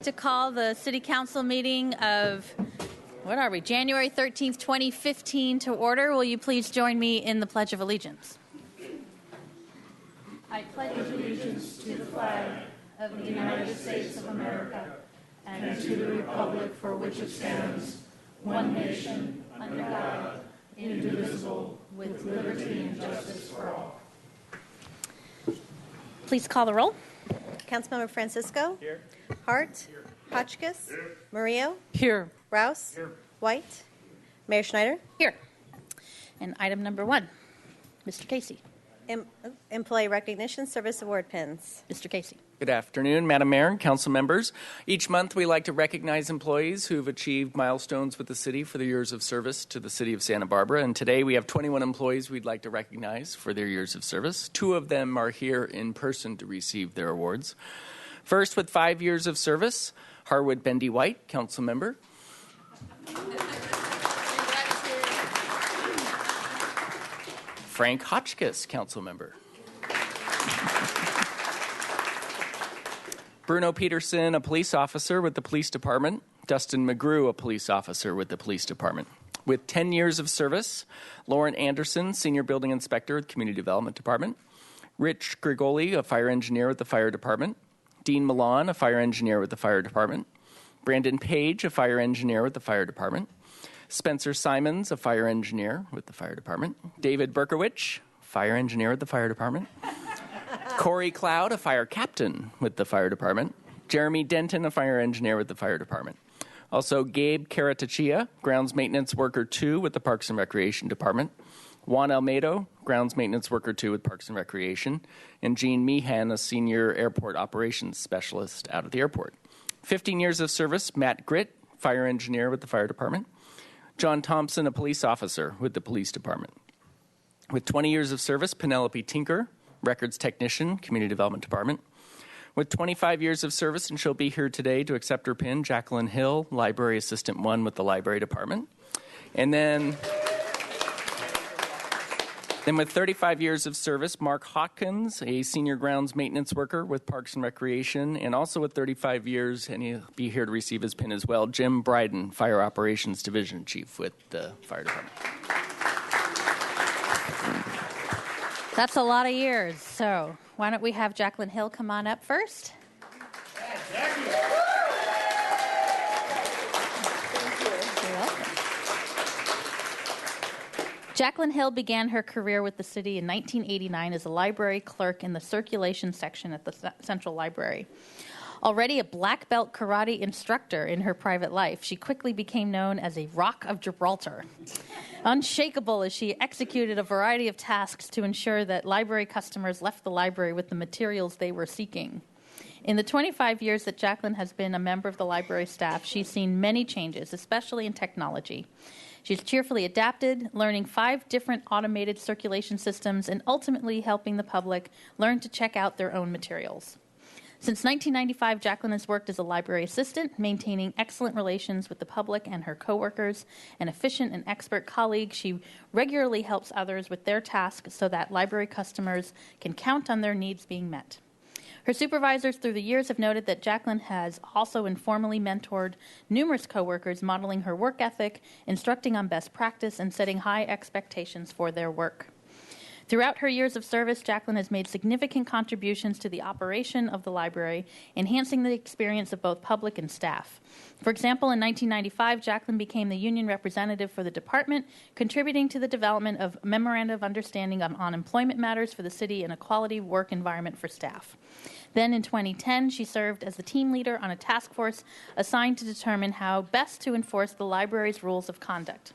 To call the City Council meeting of, January 13th, 2015 to order. Will you please join me in the Pledge of Allegiance? I pledge allegiance to the flag of the United States of America and to the republic for which it stands, one nation, under God, indivisible, with liberty and justice for all. Please call the roll. Councilmember Francisco. Here. Hart. Here. Hotchkiss. Here. Murillo. Here. Rouse. Here. White. Mayor Schneider. Here. And item number 1, Mr. Casey. Employee Recognition Service Award pins. Mr. Casey. Good afternoon, Madam Mayor and council members. Each month we like to recognize employees who have achieved milestones with the city for their years of service to the city of Santa Barbara. And today we have 21 employees we'd like to recognize for their years of service. 2 of them are here in person to receive their awards. First, with 5 years of service, Harwood Bendy White, council member. Frank Hotchkiss, council member. Bruno Peterson, a police officer with the police department. Dustin McGrew, a police officer with the police department. With 10 years of service, Lauren Anderson, senior building inspector with community development department. Rich Grigoli, a fire engineer with the fire department. Dean Milan, a fire engineer with the fire department. Brandon Page, a fire engineer with the fire department. Spencer Simons, a fire engineer with the fire department. David Berkowitz, fire engineer with the fire department. Corey Cloud, a fire captain with the fire department. Jeremy Denton, a fire engineer with the fire department. Also, Gabe Caratachia, grounds maintenance worker 2 with the Parks and Recreation Department. Juan Almedo, grounds maintenance worker 2 with Parks and Recreation. And Gene Meehan, a senior airport operations specialist out at the airport. 15 years of service, Matt Gritt, fire engineer with the fire department. John Thompson, a police officer with the police department. With 20 years of service, Penelope Tinker, records technician, community development department. With 25 years of service, and she'll be here today to accept her pin, Jacqueline Hill, library assistant 1 with the library department. And then with 35 years of service, Mark Hawkins, a senior grounds maintenance worker with Parks and Recreation, and also with 35 years, and he'll be here to receive his pin as well, Jim Bryden, fire operations division chief with the fire department. That's a lot of years. So why don't we have Jacqueline Hill come on up first? Jacqueline Hill began her career with the city in 1989 as a library clerk in the circulation section at the Central Library. Already a black belt karate instructor in her private life, she quickly became known as a Rock of Gibraltar. Unshakable as she executed a variety of tasks to ensure that library customers left the library with the materials they were seeking. In the 25 years that Jacqueline has been a member of the library staff, she's seen many changes, especially in technology. She's cheerfully adapted, learning 5 different automated circulation systems and ultimately helping the public learn to check out their own materials. Since 1995, Jacqueline has worked as a library assistant, maintaining excellent relations with the public and her coworkers. An efficient and expert colleague, she regularly helps others with their tasks so that library customers can count on their needs being met. Her supervisors through the years have noted that Jacqueline has also informally mentored numerous coworkers, modeling her work ethic, instructing on best practice, and setting high expectations for their work. Throughout her years of service, Jacqueline has made significant contributions to the operation of the library, enhancing the experience of both public and staff. For example, in 1995, Jacqueline became the union representative for the department, contributing to the development of Memorandum of Understanding on employment matters for the city and a quality work environment for staff. Then in 2010, she served as the team leader on a task force assigned to determine how best to enforce the library's rules of conduct.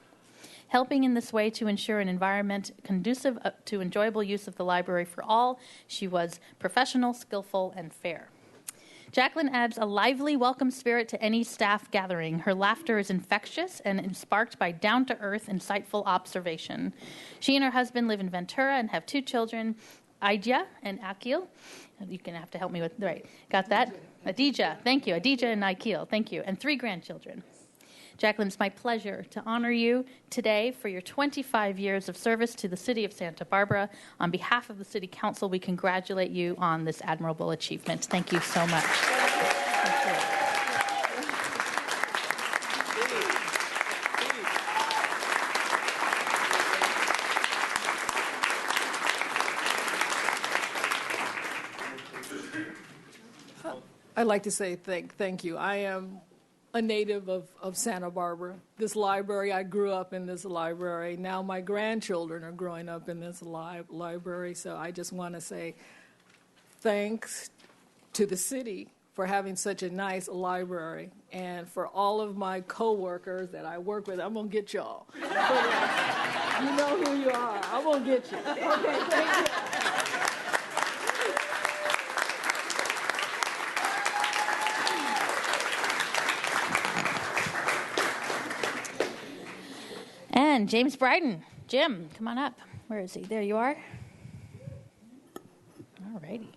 Helping in this way to ensure an environment conducive to enjoyable use of the library for all, she was professional, skillful, and fair. Jacqueline adds a lively, welcome spirit to any staff gathering. Her laughter is infectious and sparked by down-to-earth, insightful observation. She and her husband live in Ventura and have 2 children, Aidja and Akil. You're going to have to help me with, right, got that? Adija, thank you. Adija and Akil, thank you. And 3 grandchildren. Jacqueline, it's my pleasure to honor you today for your 25 years of service to the city of Santa Barbara. On behalf of the City Council, we congratulate you on this admirable achievement. Thank you so much. Thank you. I'd like to say thank you. I am a native of Santa Barbara. This library, I grew up in this library. Now my grandchildren are growing up in this library, so I just want to say thanks to the city for having such a nice library, and for all of my coworkers that I work with. I'm going to get y'all. You know who you are. I'm going to get you. Okay, thank you. And James Bryden. Jim, come on up. Where is he? There you are. All righty.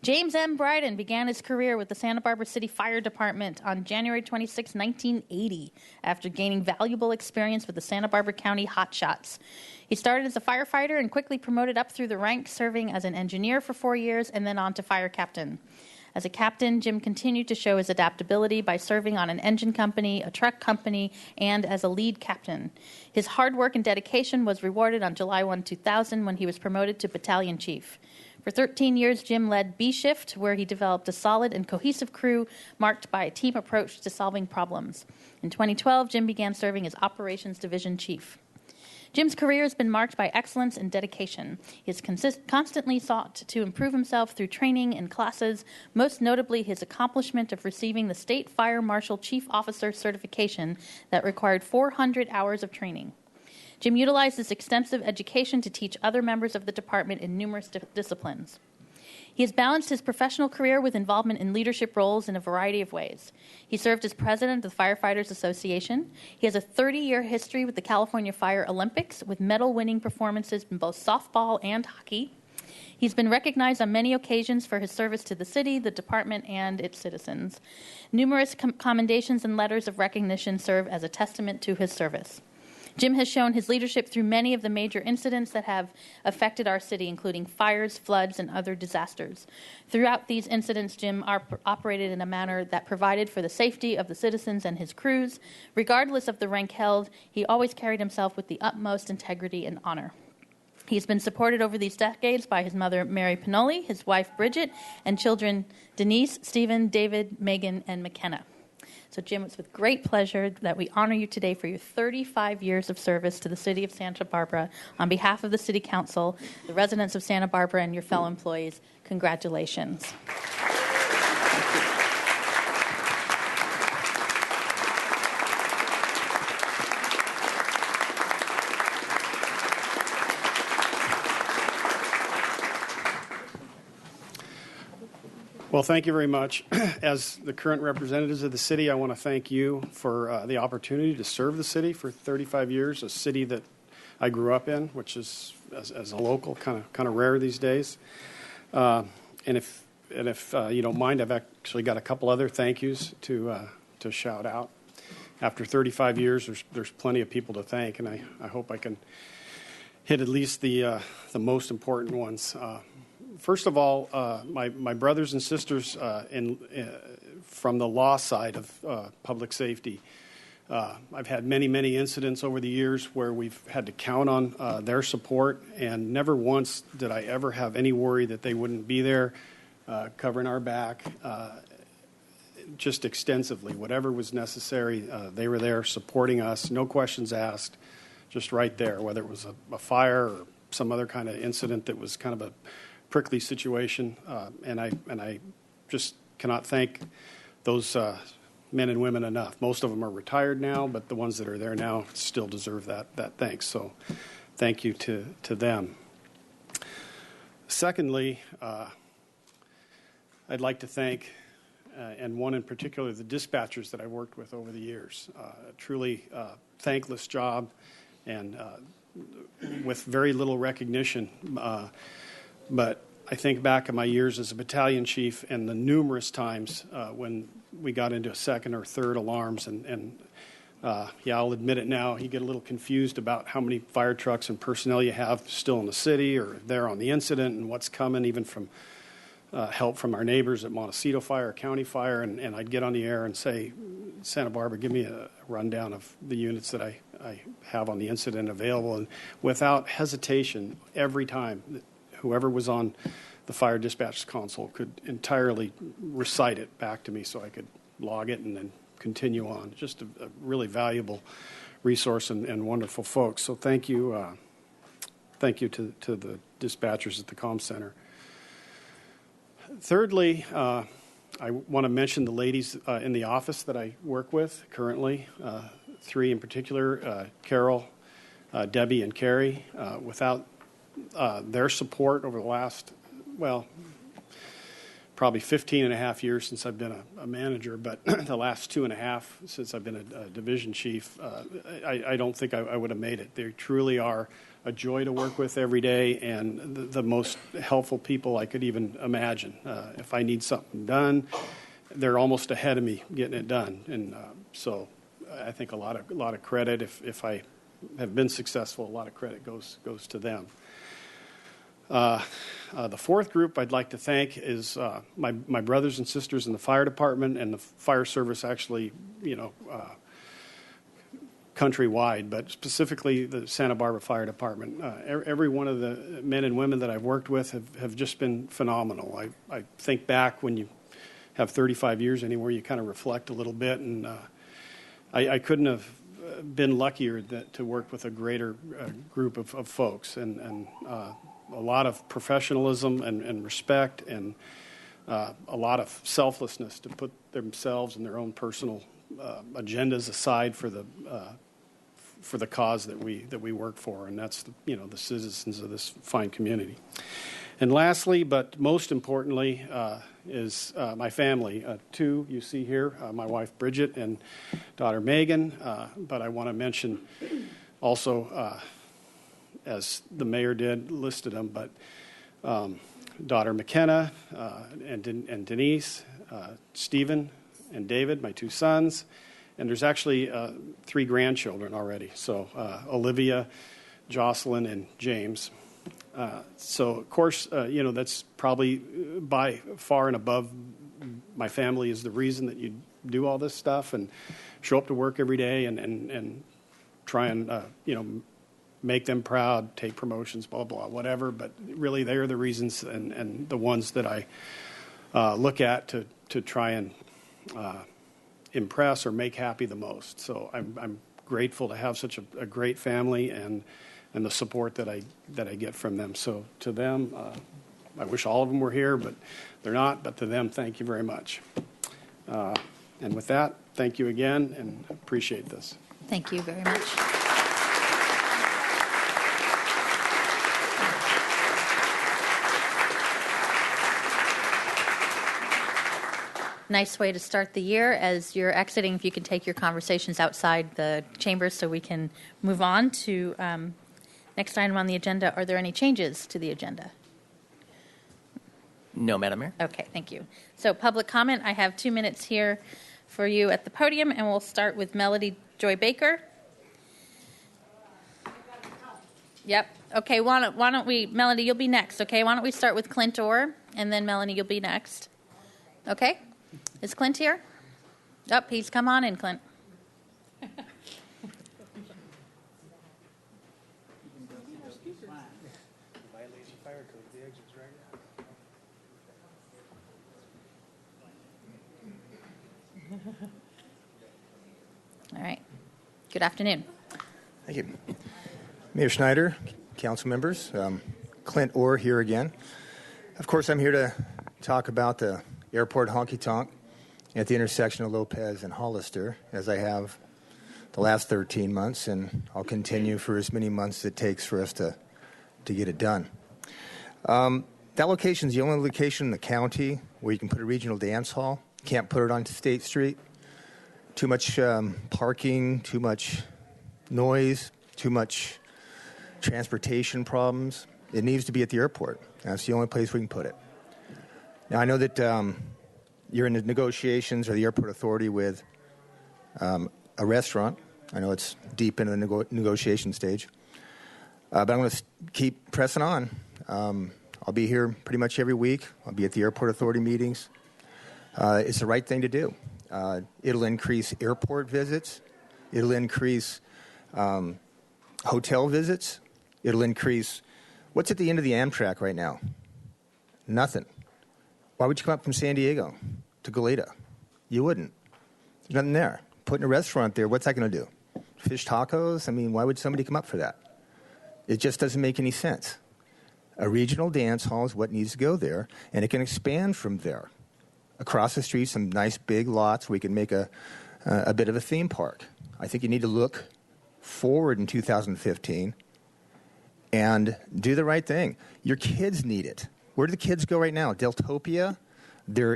James M. Bryden began his career with the Santa Barbara City Fire Department on January 26, 1980, after gaining valuable experience with the Santa Barbara County Hotshots. He started as a firefighter and quickly promoted up through the ranks, serving as an engineer for 4 years and then on to fire captain. As a captain, Jim continued to show his adaptability by serving on an engine company, a truck company, and as a lead captain. His hard work and dedication was rewarded on July 1, 2000, when he was promoted to battalion chief. For 13 years, Jim led B Shift, where he developed a solid and cohesive crew marked by a team approach to solving problems. In 2012, Jim began serving as Operations Division Chief. Jim's career has been marked by excellence and dedication. He has constantly sought to improve himself through training and classes, most notably his accomplishment of receiving the State Fire Marshal Chief Officer certification that required 400 hours of training. Jim utilized this extensive education to teach other members of the department in numerous disciplines. He has balanced his professional career with involvement in leadership roles in a variety of ways. He served as president of the Firefighters Association. He has a 30-year history with the California Fire Olympics, with medal-winning performances in both softball and hockey. He's been recognized on many occasions for his service to the city, the department, and its citizens. Numerous commendations and letters of recognition serve as a testament to his service. Jim has shown his leadership through many of the major incidents that have affected our city, including fires, floods, and other disasters. Throughout these incidents, Jim operated in a manner that provided for the safety of the citizens and his crews. Regardless of the rank held, he always carried himself with the utmost integrity and honor. He's been supported over these decades by his mother, Mary Pinoli, his wife, Bridget, and children, Denise, Stephen, David, Megan, and McKenna. So, Jim, it's with great pleasure that we honor you today for your 35 years of service to the city of Santa Barbara. On behalf of the City Council, the residents of Santa Barbara, and your fellow employees, congratulations. Well, thank you very much. As the current representatives of the city, I want to thank you for the opportunity to serve the city for 35 years, a city that I grew up in, which is, as a local, kind of rare these days. And if you don't mind, I've actually got a couple other thank yous to shout out. After 35 years, there's plenty of people to thank, and I hope I can hit at least the most important ones. First of all, my brothers and sisters from the law side of public safety. I've had many incidents over the years where we've had to count on their support, and never once did I ever have any worry that they wouldn't be there covering our back just extensively. Whatever was necessary, they were there supporting us, no questions asked, just right there, whether it was a fire or some other kind of incident that was kind of a prickly situation, and I just cannot thank those men and women enough. Most of them are retired now, but the ones that are there now still deserve that thanks. So, thank you to them. Secondly, I'd like to thank, and one in particular, the dispatchers that I worked with over the years. A truly thankless job, and with very little recognition. But I think back at my years as a battalion chief and the numerous times when we got into second or third alarms, and I'll admit it now, you get a little confused about how many fire trucks and personnel you have still in the city or there on the incident and what's coming, even from help from our neighbors at Montecito Fire, County Fire, and I'd get on the air and say, Santa Barbara, give me a rundown of the units that I have on the incident available. And without hesitation, every time, whoever was on the fire dispatch console could entirely recite it back to me so I could log it and then continue on. Just a really valuable resource and wonderful folks. So thank you to the dispatchers at the comm center. Thirdly, I want to mention the ladies in the office that I work with currently, three in particular, Carol, Debbie, and Carrie. Without their support over the last, probably 15 and a half years since I've been a manager, but the last 2.5 since I've been a division chief, I don't think I would have made it. They truly are a joy to work with every day and the most helpful people I could even imagine. If I need something done, they're almost ahead of me getting it done. And so I think a lot of credit, if I have been successful, a lot of credit goes to them. The fourth group I'd like to thank is my brothers and sisters in the fire department and the fire service, actually, countrywide, but specifically the Santa Barbara Fire Department. Every one of the men and women that I've worked with have just been phenomenal. I think back when you have 35 years anywhere, you kind of reflect a little bit, and I couldn't have been luckier to work with a greater group of folks, and a lot of professionalism and respect, and a lot of selflessness to put themselves and their own personal agendas aside for the cause that we work for, and that's the citizens of this fine community. And lastly, but most importantly, is my family. Two you see here, my wife Bridget and daughter Megan. But I want to mention also, as the mayor listed them, but daughter McKenna and Denise, Stephen and David, my two sons. And there's actually 3 grandchildren already. So Olivia, Jocelyn, and James. So, of course, that's probably by far and above my family is the reason that you do all this stuff and show up to work every day and try and, make them proud, take promotions, blah, blah, whatever. But really, they're the reasons and the ones that I look at to try and impress or make happy the most. So I'm grateful to have such a great family and the support that I get from them. So to them, I wish all of them were here, but they're not. But to them, thank you very much. And with that, thank you again, and appreciate this. Thank you very much. Nice way to start the year. As you're exiting, if you can take your conversations outside the chambers so we can move on to next item on the agenda. Are there any changes to the agenda? No, Madam Mayor. Okay, thank you. So public comment, I have 2 minutes here for you at the podium, and we'll start with Melody Joy Baker. Yep. Okay, why don't we, Melody, you'll be next, okay? Why don't we start with Clint Orr, and then Melanie, you'll be next. Okay? Is Clint here? Oh, he's come on in, Clint. All right. Good afternoon. Thank you. Mayor Schneider, council members, Clint Orr here again. Of course, I'm here to talk about the airport honky-tonk at the intersection of Lopez and Hollister, as I have the last 13 months, and I'll continue for as many months as it takes for us to get it done. That location is the only location in the county where you can put a regional dance hall. Can't put it onto State Street. Too much parking, too much noise, too much transportation problems. It needs to be at the airport. That's the only place we can put it. Now, I know that you're in the negotiations or the airport authority with a restaurant. I know it's deep into the negotiation stage. But I'm going to keep pressing on. I'll be here pretty much every week. I'll be at the airport authority meetings. It's the right thing to do. It'll increase airport visits. It'll increase hotel visits. It'll increase... What's at the end of the Amtrak right now? Nothing. Why would you come up from San Diego to Goleta? You wouldn't. There's nothing there. Putting a restaurant there, what's that going to do? Fish tacos? I mean, why would somebody come up for that? It just doesn't make any sense. A regional dance hall is what needs to go there, and it can expand from there. Across the street, some nice big lots where we can make a bit of a theme park. I think you need to look forward in 2015 and do the right thing. Your kids need it. Where do the kids go right now? Deltopia? Their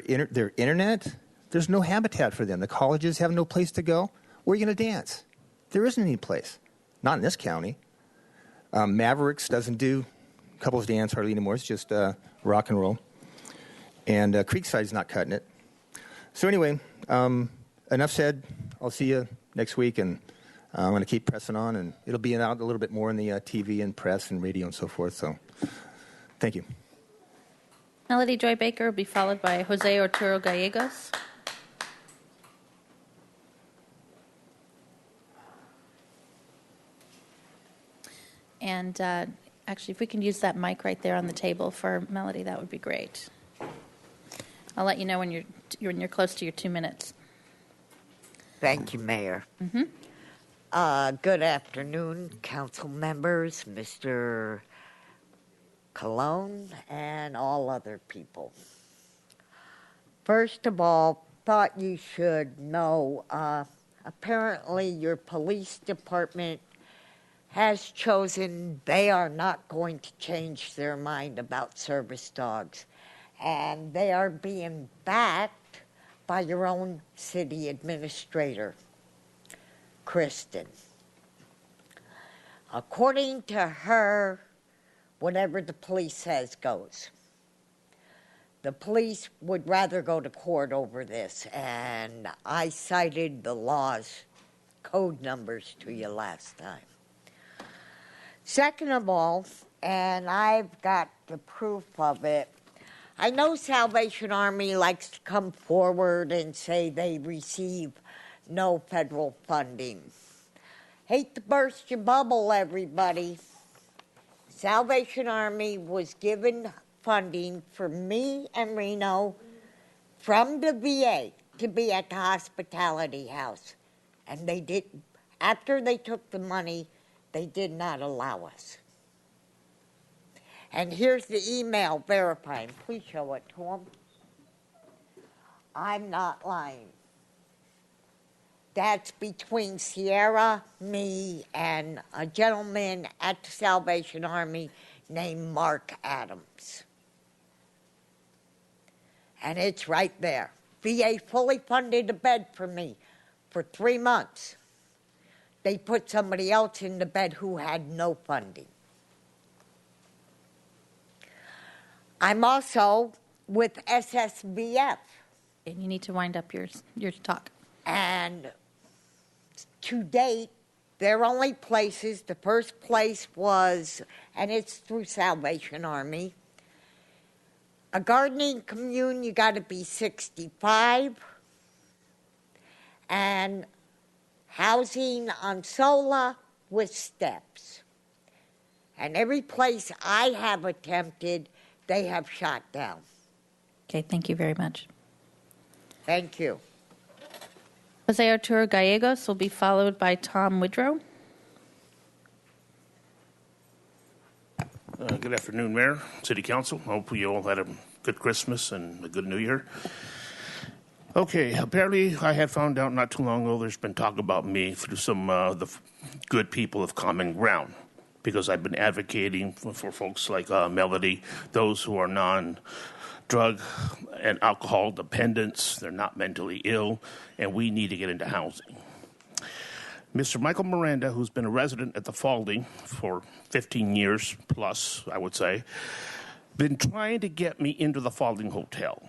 internet? There's no habitat for them. The colleges have no place to go. Where are you going to dance? There isn't any place. Not in this county. Mavericks doesn't do couples dance hardly anymore. It's just rock and roll. And Creekside's not cutting it. So anyway, enough said. I'll see you next week, and I'm going to keep pressing on, and it'll be out a little bit more in the TV and press and radio and so forth. So thank you. Melody Joy Baker will be followed by Jose Arturo Gallegos. And actually, if we can use that mic right there on the table for Melody, that would be great. I'll let you know when you're close to your 2 minutes. Thank you, Mayor. Good afternoon, council members, Mr. Colon, and all other people. First of all, thought you should know, apparently your police department has chosen they are not going to change their mind about service dogs, and they are being backed by your own city administrator, Kristen. According to her, whatever the police says goes. The police would rather go to court over this, and I cited the law's code numbers to you last time. Second of all, and I've got the proof of it, I know Salvation Army likes to come forward and say they receive no federal funding. Hate to burst your bubble, everybody. Salvation Army was given funding for me and Reno from the VA to be at the hospitality house. And they did, after they took the money, they did not allow us. And here's the email verifying. Please show it to them. I'm not lying. That's between Sierra, me, and a gentleman at the Salvation Army named Mark Adams. And it's right there. VA fully funded a bed for me for 3 months. They put somebody else in the bed who had no funding. I'm also with SSVF. And you need to wind up your talk. And to date, their only places, the first place was, and it's through Salvation Army, a gardening commune, you got to be 65, and housing on Sola with steps. And every place I have attempted, they have shot down. Okay, thank you very much. Thank you. Jose Arturo Gallegos will be followed by Tom Woodrow. Good afternoon, Mayor, City Council. I hope you all had a good Christmas and a good New Year. Okay, apparently I had found out not too long ago there's been talk about me through some of the good people of Common Ground, because I've been advocating for folks like Melody, those who are non-drug and alcohol dependents, they're not mentally ill, and we need to get into housing. Mr. Michael Miranda, who's been a resident at the Falding for 15 years plus, I would say, been trying to get me into the Falding Hotel.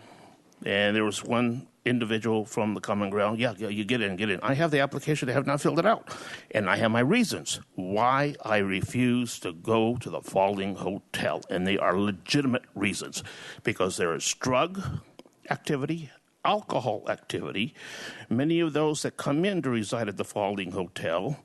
And there was one individual from the Common Ground, yeah, you get in. I have the application, I have not filled it out. And I have my reasons why I refuse to go to the Falding Hotel. And they are legitimate reasons, because there is drug activity, alcohol activity. Many of those that come in to reside at the Falding Hotel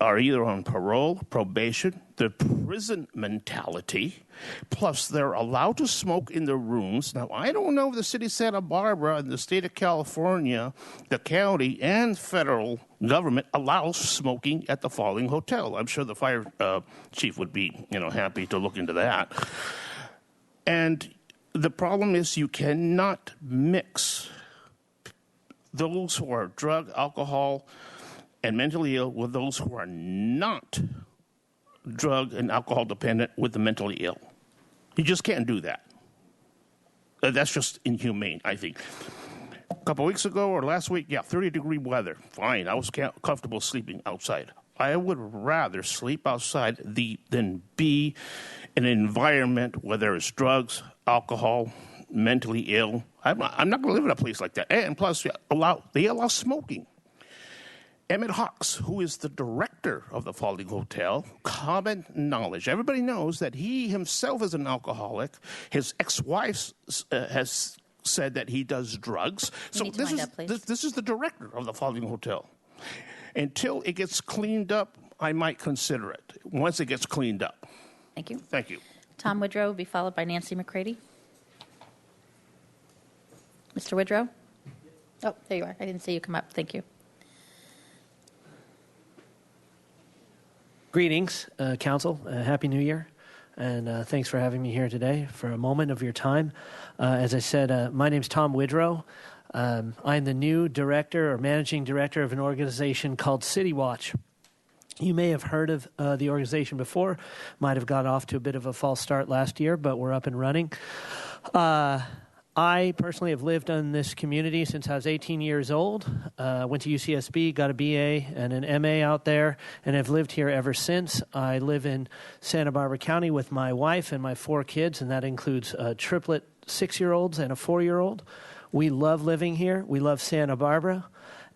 are either on parole, probation, the prison mentality, plus they're allowed to smoke in their rooms. Now, I don't know if the city of Santa Barbara and the state of California, the county, and federal government allows smoking at the Falling Hotel. I'm sure the fire chief would be, happy to look into that. And the problem is you cannot mix those who are drug, alcohol, and mentally ill with those who are not drug and alcohol dependent with the mentally ill. You just can't do that. That's just inhumane, I think. A couple weeks ago or last week, 30-degree weather. Fine, I was comfortable sleeping outside. I would rather sleep outside than be in an environment where there is drugs, alcohol, mentally ill. I'm not going to live in a place like that. And plus, they allow smoking. Emmett Hawks, who is the director of the Falling Hotel, common knowledge. Everybody knows that he himself is an alcoholic. His ex-wife has said that he does drugs. So this is the director of the Falling Hotel. Until it gets cleaned up, I might consider it. Once it gets cleaned up. Thank you. Thank you. Tom Woodrow will be followed by Nancy McCready. Mr. Woodrow? Oh, there you are. I didn't see you come up. Thank you. Greetings, Council. Happy New Year. And thanks for having me here today for a moment of your time. As I said, my name's Tom Woodrow. I'm the new director or managing director of an organization called City Watch. You may have heard of the organization before. Might have got off to a bit of a false start last year, but we're up and running. I personally have lived in this community since I was 18 years old. Went to UCSB, got a BA and an MA out there, and have lived here ever since. I live in Santa Barbara County with my wife and my 4 kids, and that includes a triplet 6-year-olds and a 4-year-old. We love living here. We love Santa Barbara.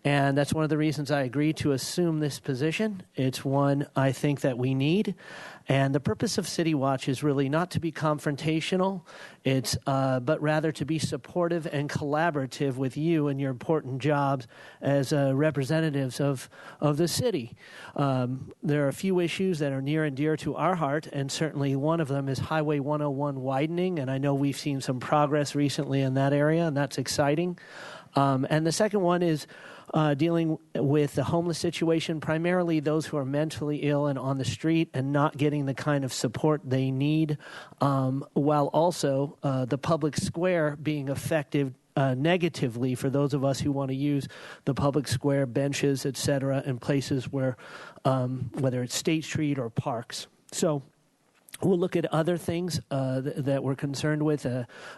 And that's one of the reasons I agreed to assume this position. It's one I think that we need. And the purpose of City Watch is really not to be confrontational, but rather to be supportive and collaborative with you in your important jobs as representatives of the city. There are a few issues that are near and dear to our heart, and certainly one of them is Highway 101 widening, and I know we've seen some progress recently in that area, and that's exciting. And the second one is dealing with the homeless situation, primarily those who are mentally ill and on the street and not getting the kind of support they need, while also the public square being affected negatively for those of us who want to use the public square, benches, et cetera, in places where, whether it's State Street or parks. So we'll look at other things that we're concerned with.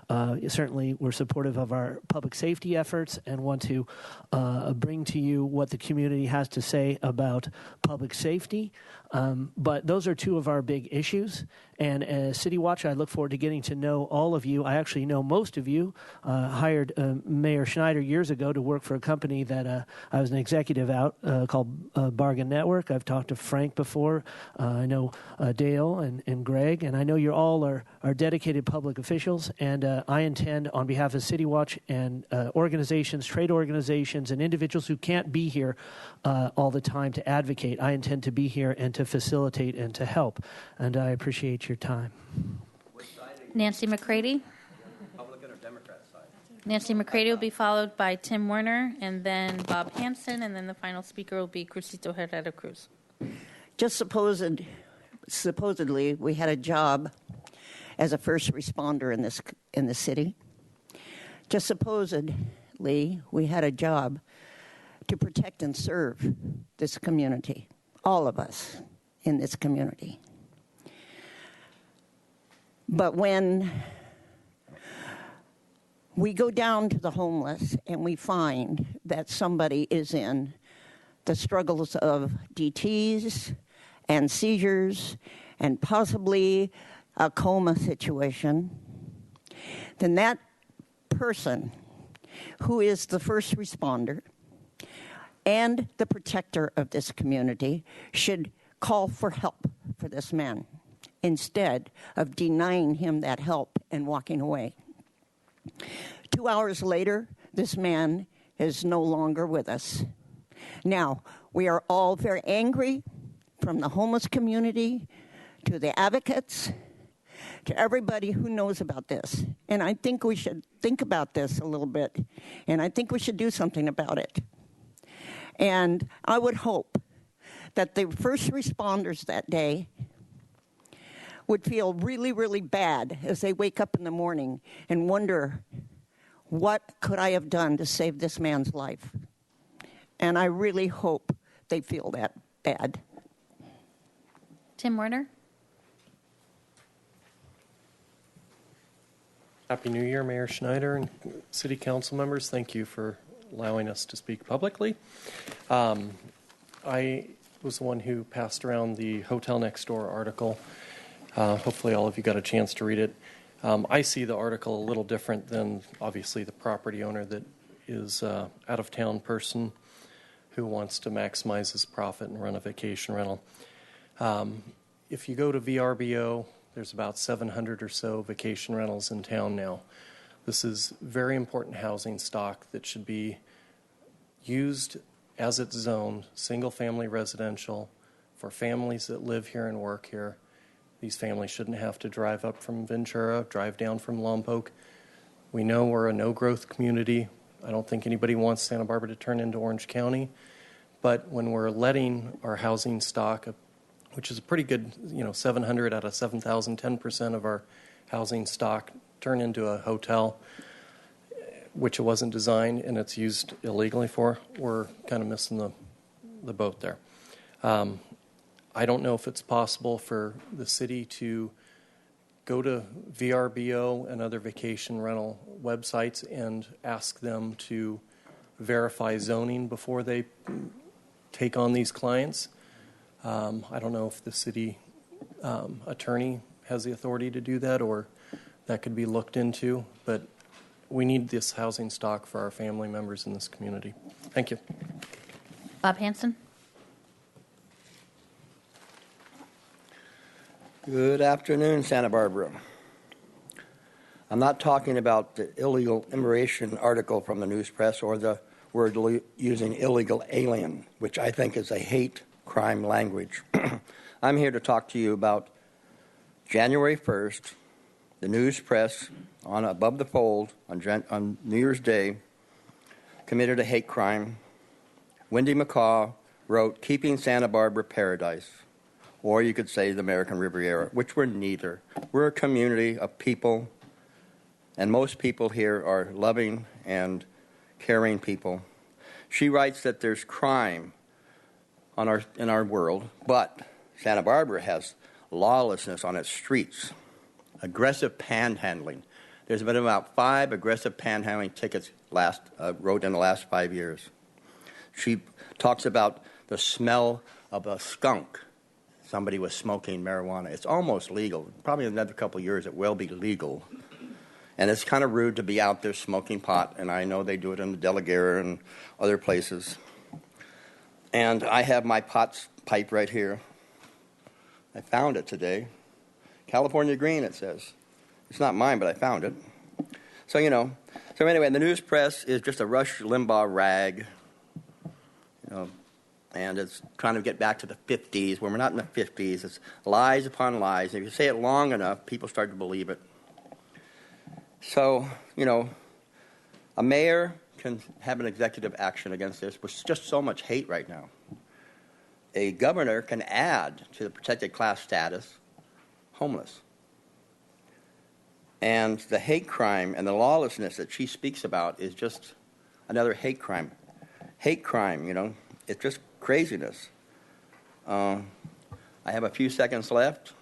Certainly, we're supportive of our public safety efforts and want to bring to you what the community has to say about public safety. But those are 2 of our big issues. And as City Watch, I look forward to getting to know all of you. I actually know most of you. Hired Mayor Schneider years ago to work for a company that I was an executive out called Bargain Network. I've talked to Frank before. I know Dale and Greg, and I know you all are dedicated public officials, and I intend, on behalf of City Watch and organizations, trade organizations, and individuals who can't be here all the time to advocate, I intend to be here and to facilitate and to help, and I appreciate your time. Nancy McCready. Republican or Democrat side? Nancy McCready will be followed by Tim Werner, and then Bob Hanson, and then the final speaker will be Crucito Herrera Cruz. Just supposedly, we had a job as a first responder in the city. Just supposedly, we had a job to protect and serve this community, all of us in this community. But when we go down to the homeless and we find that somebody is in the struggles of DTs and seizures and possibly a coma situation, then that person who is the first responder and the protector of this community should call for help for this man instead of denying him that help and walking away. 2 hours later, this man is no longer with us. Now, We are all very angry, from the homeless community to the advocates to everybody who knows about this. And I think we should think about this a little bit, and I think we should do something about it. And I would hope that the first responders that day would feel really, really bad as they wake up in the morning and wonder, what could I have done to save this man's life? And I really hope they feel that bad. Tim Werner? Happy New Year, Mayor Schneider and City Council members. Thank you for allowing us to speak publicly. I was the one who passed around the Hotel Next Door article. Hopefully all of you got a chance to read it. I see the article a little different than obviously the property owner that is out-of-town person who wants to maximize his profit and run a vacation rental. If you go to VRBO, there's about 700 or so vacation rentals in town now. This is very important housing stock that should be used as it's zoned, single-family residential, for families that live here and work here. These families shouldn't have to drive up from Ventura, drive down from Lompoc. We know we're a no-growth community. I don't think anybody wants Santa Barbara to turn into Orange County. But when we're letting our housing stock, which is a pretty good, 700 out of 7,000, 10% of our housing stock turn into a hotel, which it wasn't designed and it's used illegally for, we're kind of missing the boat there. I don't know if it's possible for the city to go to VRBO and other vacation rental websites and ask them to verify zoning before they take on these clients. I don't know if the city attorney has the authority to do that, or that could be looked into, but we need this housing stock for our family members in this community. Thank you. Bob Hanson? Good afternoon, Santa Barbara. I'm not talking about the illegal immigration article from the news press or the word using illegal alien, which I think is a hate crime language. I'm here to talk to you about January 1st, the news press on Above the Fold on New Year's Day committed a hate crime. Wendy McCaw wrote, "Keeping Santa Barbara Paradise," or you could say the American Riviera, which we're neither. We're a community of people, and most people here are loving and caring people. She writes that there's crime in our world, but Santa Barbara has lawlessness on its streets, aggressive panhandling. There's been about 5 aggressive panhandling tickets wrote in the last 5 years. She talks about the smell of a skunk. Somebody was smoking marijuana. It's almost legal. Probably in another couple of years it will be legal. And it's kind of rude to be out there smoking pot, and I know they do it in the Delaware and other places. And I have my pipe right here. I found it today. California Green, it says. It's not mine, but I found it. So anyway, the news press is just a Rush Limbaugh rag, and it's trying to get back to the 50s, when we're not in the 50s. It's lies upon lies. If you say it long enough, people start to believe it. So, a mayor can have an executive action against this, with just so much hate right now. A governor can add to the protected class status homeless. And the hate crime and the lawlessness that she speaks about is just another hate crime. Hate crime, it's just craziness. I have a few seconds left,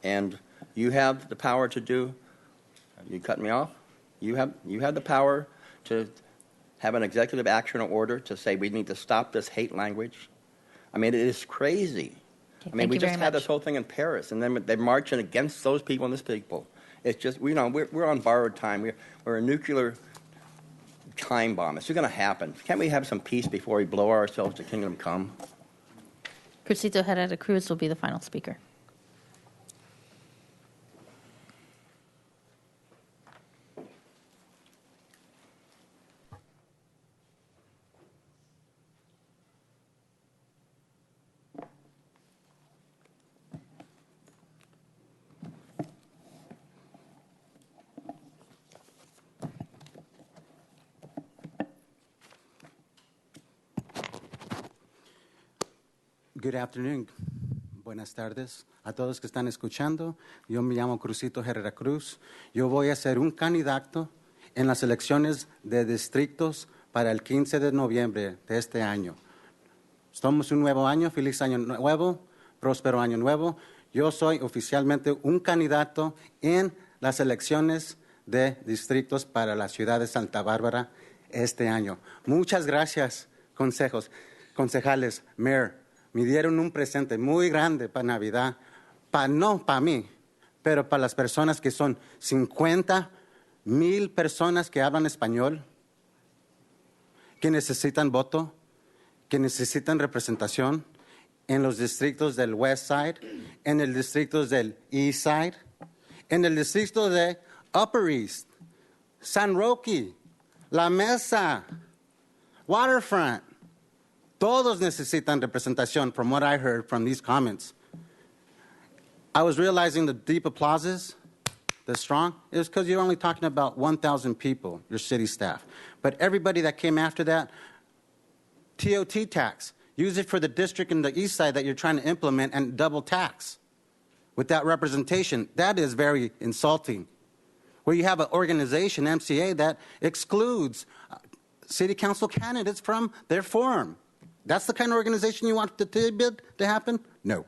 and you have the power to do. You cut me off? You have the power to have an executive action order to say we need to stop this hate language. I mean, it is crazy. Okay, we just had this whole thing in Paris, and then they're marching against those people and this people. It's just, we're on borrowed time. We're a nuclear time bomb. It's going to happen. Can't we have some peace before we blow ourselves to kingdom come? Crucito Herrera Cruz will be the final speaker. Good afternoon. Buenas tardes a todos que están escuchando. Yo me llamo Crucito Herrera Cruz. Yo voy a ser un candidato en las elecciones de distritos para el 15 de noviembre de este año. Estamos un nuevo año, feliz año nuevo, próspero año nuevo. Yo soy oficialmente un candidato en las elecciones de distritos para la ciudad de Santa Bárbara este año. Muchas gracias, concejales, mayor. Me dieron un presente muy grande para Navidad, no para mí, pero para las personas que son 50,000 personas que hablan español, que necesitan voto, que necesitan representación en los distritos del West Side, en el distrito del East Side, en el distrito de Upper East, San Roque, La Mesa, Waterfront. Todos necesitan representación, from what I heard from these comments. I was realizing the deep applauses, the strong, it was because you're only talking about 1,000 people, your city staff. But everybody that came after that, TOT tax, use it for the district in the east side that you're trying to implement and double tax without representation. That is very insulting. Where you have an organization, MCA, that excludes city council candidates from their forum. That's the kind of organization you want to happen? No.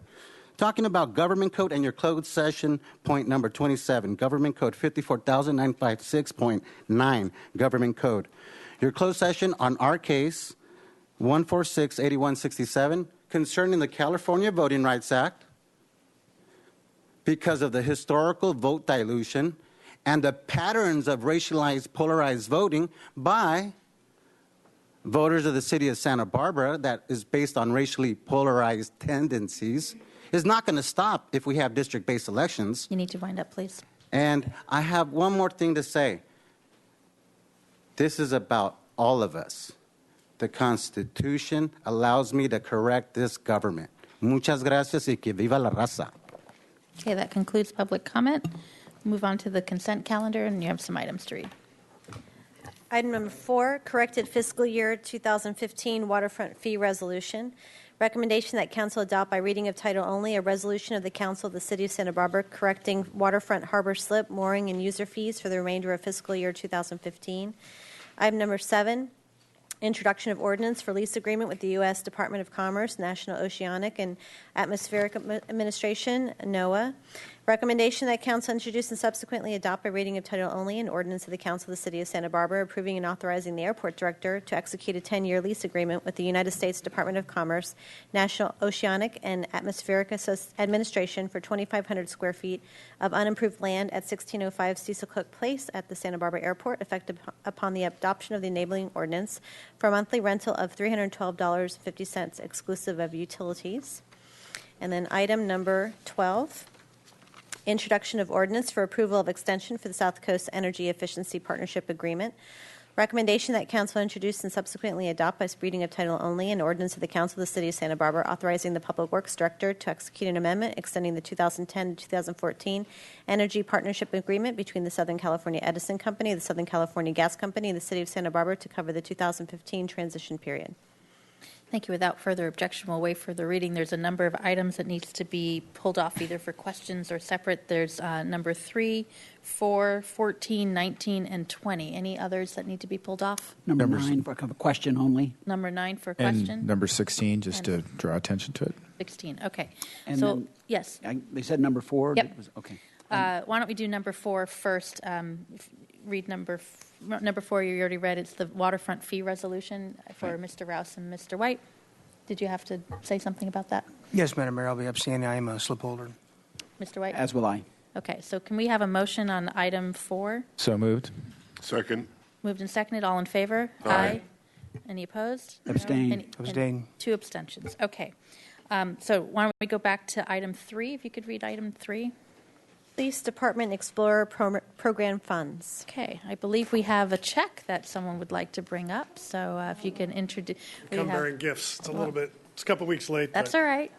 Talking about government code and your closed session, point number 27, government code 54,956.9, government code. Your closed session on our case, 146-8167, concerning the California Voting Rights Act, because of the historical vote dilution and the patterns of racialized, polarized voting by voters of the city of Santa Barbara that is based on racially polarized tendencies, is not going to stop if we have district-based elections. You need to wind up, please. And I have one more thing to say. This is about all of us. The Constitution allows me to correct this government. Muchas gracias y que viva la raza. Okay, that concludes public comment. Move on to the consent calendar, and you have some items to read. Item number 4, corrected fiscal year 2015 waterfront fee resolution. Recommendation that council adopt by reading of title only a resolution of the council of the city of Santa Barbara correcting waterfront harbor slip, mooring, and user fees for the remainder of fiscal year 2015. Item number 7, introduction of ordinance for lease agreement with the U.S. Department of Commerce, National Oceanic and Atmospheric Administration, NOAA. Recommendation that council introduce and subsequently adopt by reading of title only an ordinance of the council of the city of Santa Barbara approving and authorizing the airport director to execute a 10-year lease agreement with the United States Department of Commerce, National Oceanic and Atmospheric Administration for 2,500 square feet of unimproved land at 1605 Cecil Cook Place at the Santa Barbara Airport, effective upon the adoption of the enabling ordinance for a monthly rental of $312.50 exclusive of utilities. And then item number 12, introduction of ordinance for approval of extension for the South Coast Energy Efficiency Partnership Agreement. Recommendation that council introduce and subsequently adopt by reading of title only an ordinance of the council of the city of Santa Barbara authorizing the public works director to execute an amendment extending the 2010 to 2014 energy partnership agreement between the Southern California Edison Company, the Southern California Gas Company, and the city of Santa Barbara to cover the 2015 transition period. Thank you. Without further objection, we'll waive further reading. There's a number of items that needs to be pulled off either for questions or separate. There's number 3, 4, 14, 19, and 20. Any others that need to be pulled off? Number 9 for a question only. Number 9 for question. And number 16, just to draw attention to it. 16. Okay. And so, then, yes. They said number 4? Yep. Okay. Why don't we do number 4 first? Read number 4 you already read. It's the waterfront fee resolution for Mr. Rouse and Mr. White. Did you have to say something about that? Yes, Madam Mayor, I'll be abstaining. I am a slip holder. Mr. White? As will I. Okay, so can we have a motion on item 4? So moved. Second. Moved and seconded. All in favor? Aye. Any opposed? Abstain. No? Abstain. 2 abstentions. Okay. So why don't we go back to item 3, if you could read item 3. Police Department Explorer Program funds. Okay, I believe we have a check that someone would like to bring up. So if you can introduce. Come bearing gifts. It's it's a couple weeks late. That's all right.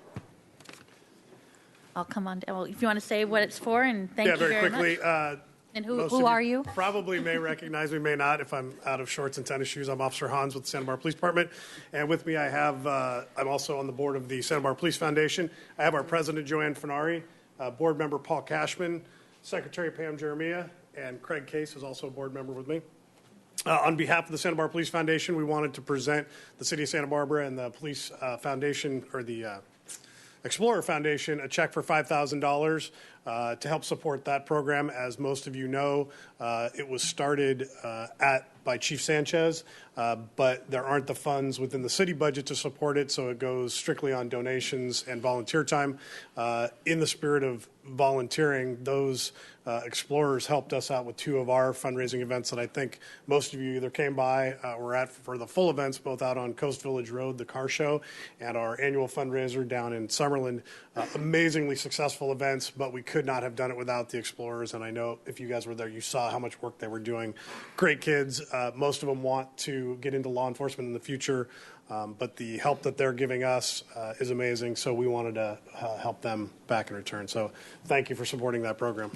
I'll come on. Well, if you want to say what it's for, and thank you very quickly. much. And who Most of are you? Probably may recognize me, may not. If I'm out of shorts and tennis shoes, I'm Officer Hans with the Santa Barbara Police Department. And with me, I have, I'm also on the board of the Santa Barbara Police Foundation. I have our president, Joanne Fenari, board member, Paul Cashman, Secretary Pam Jeremiah, and Craig Case is also a board member with me. On behalf of the Santa Barbara Police Foundation, we wanted to present the City of Santa Barbara and the Police Foundation, or the Explorer Foundation, a check for $5,000 to help support that program. As most of you know, it was started by Chief Sanchez, but there aren't the funds within the city budget to support it, so it goes strictly on donations and volunteer time. In the spirit of volunteering, those explorers helped us out with two of our fundraising events that I think most of you either came by or were at for the full events, both out on Coast Village Road, the car show, and our annual fundraiser down in Summerlin. Amazingly successful events, but we could not have done it without the explorers, and I know if you guys were there, you saw how much work they were doing. Great kids. Most of them want to get into law enforcement in the future, but the help that they're giving us is amazing, so we wanted to help them back in return. So thank you for supporting that program.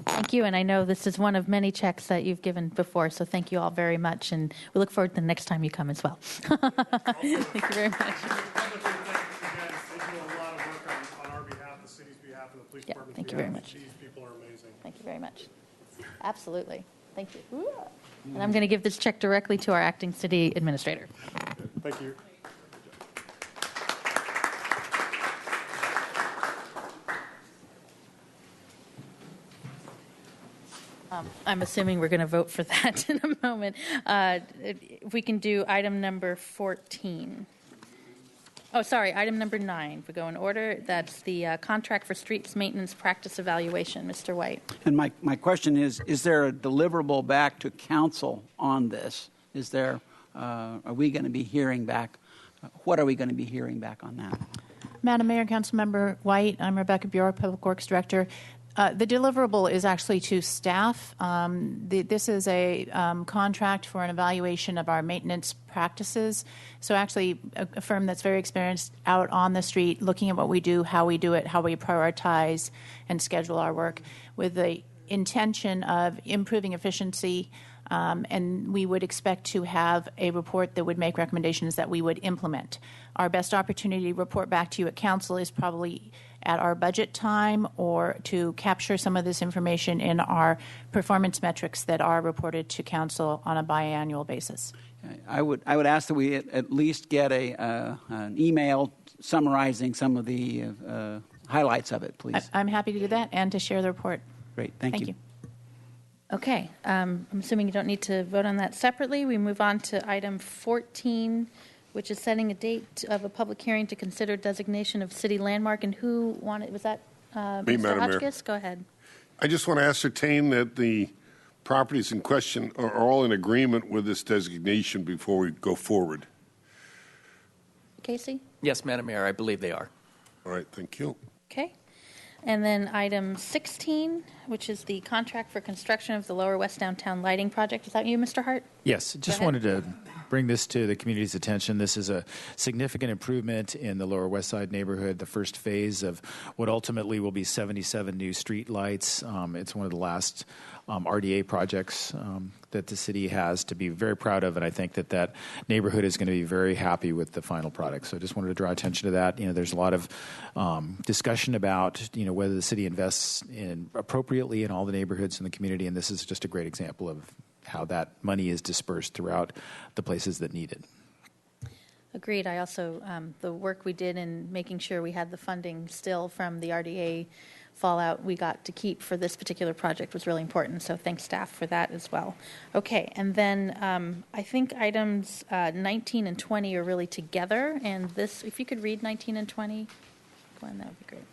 Thank you, and I know this is one of many checks that you've given before, so thank you all very much, and we look forward to the next time you come as well. Thank you very much. Thank you very much. These people are amazing. Thank you very much. Absolutely. Thank you. And I'm going to give this check directly to our acting city administrator. Thank you. I'm assuming we're going to vote for that in a moment. If we can do item number 14. Oh, sorry, item number 9. If we go in order, that's the contract for streets maintenance practice evaluation. Mr. White. And my question is there a deliverable back to council on this? Is there, are we going to be hearing back? What are we going to be hearing back on that? Madam Mayor, Councilmember White, I'm Rebecca Bureau, Public Works Director. The deliverable is actually to staff. This is a contract for an evaluation of our maintenance practices. So actually a firm that's very experienced out on the street looking at what we do, how we do it, how we prioritize and schedule our work with the intention of improving efficiency. And we would expect to have a report that would make recommendations that we would implement. Our best opportunity to report back to you at council is probably at our budget time or to capture some of this information in our performance metrics that are reported to council on a biannual basis. I would ask that we at least get an email summarizing some of the highlights of it, please. I'm happy to do that and to share the report. Great. Thank you. Okay. I'm assuming you don't need to vote on that separately. We move on to item 14, which is setting a date of a public hearing to consider designation of city landmark. And who wanted, was that Me, Mr. Madam Mayor. Hotchkiss? Go ahead. I just want to ascertain that the properties in question are all in agreement with this designation before we go forward. Casey? Yes, Madam Mayor, I believe they are. All right, thank you. Okay. And then item 16, which is the contract for construction of the Lower West Downtown Lighting Project. Is that you, Mr. Hart? Yes, just wanted to bring this to the community's attention. This is a significant improvement in the Lower West Side neighborhood, the first phase of what ultimately will be 77 new street lights. It's one of the last RDA projects that the city has to be very proud of, and I think that that neighborhood is going to be very happy with the final product. So I just wanted to draw attention to that. You know, there's a lot of discussion about, you know, whether the city invests in appropriately in all the neighborhoods in the community, and this is just a great example of how that money is dispersed throughout the places that need it. Agreed. I also, the work we did in making sure we had the funding still from the RDA fallout we got to keep for this particular project was really important. So thanks, staff, for that as well. Okay, and then I think items 19 and 20 are really together. And this, if you could read 19 and 20, Glenn, that would be great.